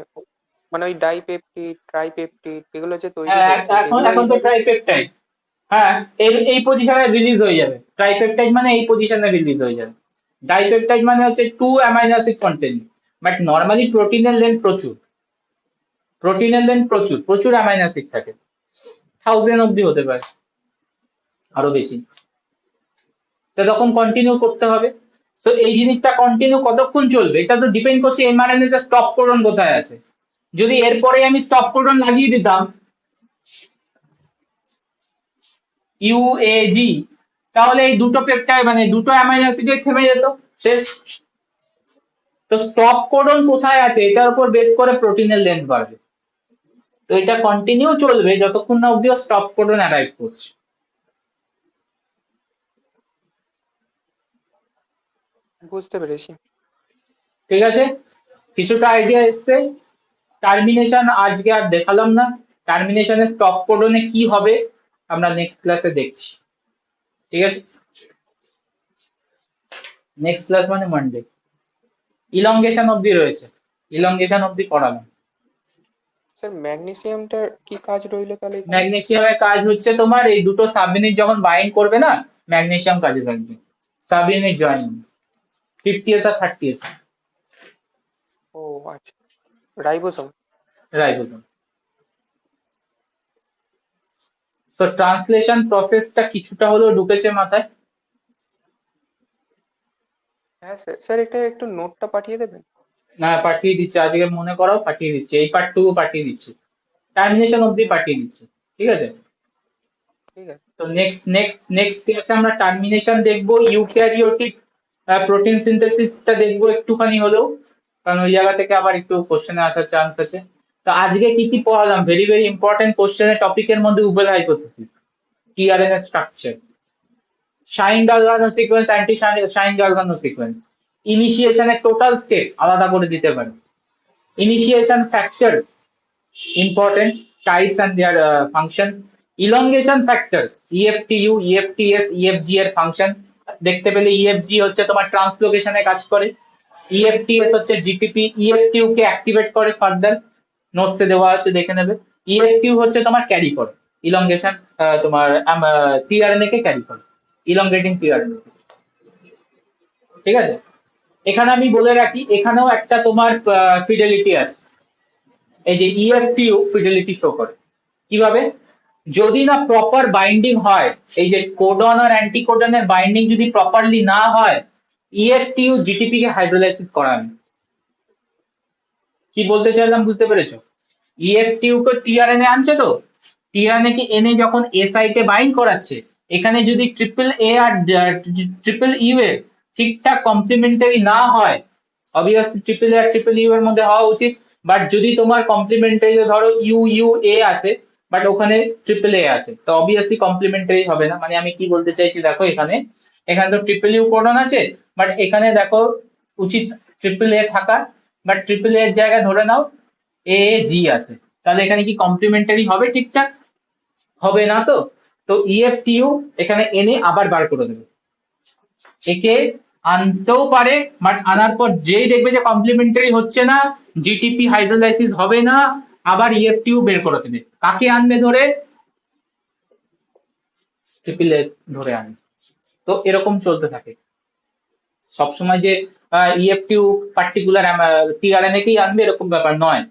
মানে ওই ডাইপেপটিড ট্রাইপেপটিড এগুলো যে তৈরি হ্যাঁ, হচ্ছে এখন এগুলো এখন তো এইভাবে। ট্রাইপেপটাইড। হ্যাঁ, এই পজিশনে রিলিজ হয়ে যাবে। ট্রাইপেপটাইড মানে এই পজিশনে রিলিজ হয়ে যাবে। ডাইপেপটাইড মানে হচ্ছে 2 amino acid content, but normally প্রোটিনের লেন্থ প্রচুর, প্রোটিনের লেন্থ প্রচুর প্রচুর অ্যামাইনো অ্যাসিড থাকে, 1000 অব্দি হতে পারে, আরো বেশি। তো তখন কন্টিনিউ করতে হবে। সো এই জিনিসটা কন্টিনিউ কতক্ষণ চলবে এটা তো ডিপেন্ড করছে এমআরএনএ তে স্টপ কোডন কোথায় আছে। যদি এরপরে আমি স্টপ কোডন লাগিয়ে দিতাম ইউএজি, তাহলে এই দুটো পেপটাইড মানে দুটো অ্যামাইনো অ্যাসিডে থেমে যেত, শেষ। তো স্টপ কোডন কোথায় আছে এটার উপর বেস করে প্রোটিনের লেন্থ বাড়বে। তো এটা কন্টিনিউ চলবে যতক্ষণ না অব্দি স্টপ কোডন অ্যারাইভ করছে। বুঝতে পেরেছি। ঠিক আছে, কিছুটা আইডিয়া এসছে। টার্মিনেশন আজকে আর দেখালাম না, টার্মিনেশনের স্টপ কোডনে কি হবে আমরা নেক্সট ক্লাসে দেখছি। ঠিক আছে, নেক্সট ক্লাস মানে মানডে। ইলংগেশন অবধি রয়েছে, ইলংগেশন অবধি পড়ালাম। স্যার ম্যাগনেসিয়ামটার কি কাজ রইলো তাহলে এখানে? ম্যাগনেসিয়ামের কাজ হচ্ছে তোমার এই দুটো সাবইউনিট যখন বাইন্ড করবে না, ম্যাগনেসিয়াম কাজে থাকবে। সাবইউনিট জয়েন 50s আর 30s ও আচ্ছা, রাইবোসোম। রাইবোসোম। সো ট্রান্সলেশন প্রসেসটা কিছুটা হলেও ঢুকেছে মাথায়। হ্যাঁ স্যার, স্যার এটা একটু নোটটা পাঠিয়ে দেবেন। না, পাঠিয়ে দিচ্ছি, আজকে মনে করাও, পাঠিয়ে দিচ্ছি, এই পার্টটুকু পাঠিয়ে দিচ্ছি, টার্মিনেশন অবধি পাঠিয়ে দিচ্ছি। ঠিক আছে, ঠিক আছে। তো নেক্সট ক্লাসে আমরা টার্মিনেশন দেখবো, ইউক্যারিওটিক প্রোটিন সিনথেসিসটা দেখবো একটুখানি হলেও, কারণ ওই জায়গা থেকে আবার একটু কোশ্চেনে আসার চান্স আছে। তো আজকে কি কি পড়ালাম, ভেরি ভেরি ইম্পর্টেন্ট কোশ্চেনের টপিকের মধ্যে wobble hypothesis, tRNA structure, Shine Galvano sequence, anti Shine Galvano sequence, ইনিশিয়েশনের টোটাল স্টেপ আলাদা করে দিতে পারে, initiation factors important, types and their function, elongation factors EFTU, EFTS, EFG এর ফাংশন দেখতে পেলে। EFG হচ্ছে তোমার ট্রান্সলোকেশনে কাজ করে, EFTS হচ্ছে জিটিপি, EFTU কে অ্যাক্টিভেট করে ফার্দার, নোটসে দেওয়া আছে দেখে নেবে। EFTU হচ্ছে তোমার ক্যারি করে ইলংগেশন, তোমার টিআরএনএ কে ক্যারি করে, ইলংগেটিং টিআরএনএ। ঠিক আছে, এখানে আমি বলে রাখি এখানেও একটা তোমার ফিডেলিটি আছে, এই যে ইএফটিউ ফিডেলিটি শো করে কিভাবে, যদি না প্রপার বাইন্ডিং হয়, এই যে কোডন আর অ্যান্টিকোডনের বাইন্ডিং যদি প্রপারলি না হয়, ইএফটিউ জিটিপি কে হাইড্রোলাইসিস করাবে। কি বলতে চাইলাম বুঝতে পেরেছো? ইএফটিউ কে টিআরএনএ আনছে, তো টিআরএনএ কে এনে যখন এ সাইটে বাইন্ড করাচ্ছে, এখানে যদি ট্রিপল এ আর ট্রিপল ইউ এর ঠিকঠাক কমপ্লিমেন্টারি না হয়, অবভিয়াসলি ট্রিপল এ আর ট্রিপল ইউ এর মধ্যে হওয়া উচিত, বাট যদি তোমার কমপ্লিমেন্টারি ধরো ইউ ইউ এ আছে, বাট ওখানে ট্রিপল এ আছে, তো অবভিয়াসলি কমপ্লিমেন্টারি হবে না। মানে আমি কি বলতে চাইছি দেখো, এখানে এখানে তো ট্রিপল ইউ কোডন আছে, বাট এখানে দেখো উচিত ট্রিপল এ থাকা, বাট ট্রিপল এর জায়গায় ধরে নাও এ জি আছে, তাহলে এখানে কি কমপ্লিমেন্টারি হবে ঠিকঠাক? হবে না তো। তো ইএফটিইউ এখানে এনে আবার বার করে দেবে, একে আনতেও পারে, বাট আনার পর যেই দেখবে যে কমপ্লিমেন্টারি হচ্ছে না, জিটিপি হাইড্রোলাইসিস হবে না, আবার ইএফটিইউ বের করে দেবে। কাকে আনবে ধরে? ট্রিপল এ ধরে আনবে। তো এরকম চলতে থাকে সবসময়, যে ইএফটিইউ পার্টিকুলার টিআরএনএ কেই আনবে এরকম ব্যাপার নয়,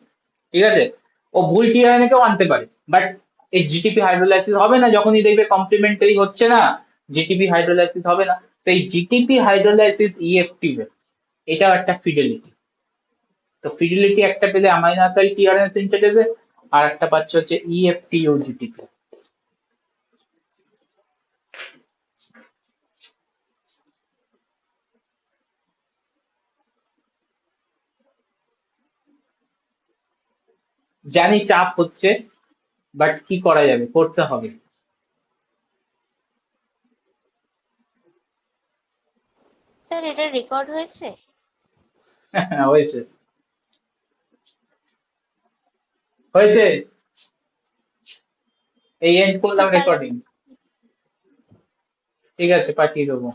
ঠিক আছে? ও ভুল টিআরএনএ কেও আনতে পারে, বাট এই জিটিপি হাইড্রোলাইসিস হবে না যখনই দেখবে কমপ্লিমেন্টারি হচ্ছে না, জিটিপি হাইড্রোলাইসিস হবে না। সেই জিটিপি হাইড্রোলাইসিস ইএফটিইউ এটাও একটা ফিডেলিটি। তো ফিডেলিটি একটা পেলে অ্যামাইনো অ্যাসিড টিআরএনএ সিনথেসিসে, আর একটা পাচ্ছে হচ্ছে ইএফটিইউ জিটিপি। জানি চাপ হচ্ছে, বাট কি করা যাবে, করতে হবে। স্যার এটা রেকর্ড হয়েছে? হয়েছে, হয়েছে, এই এন্ড করলাম স্যার তাহলে রেকর্ডিং। ঠিক আছে, পাঠিয়ে দেবো।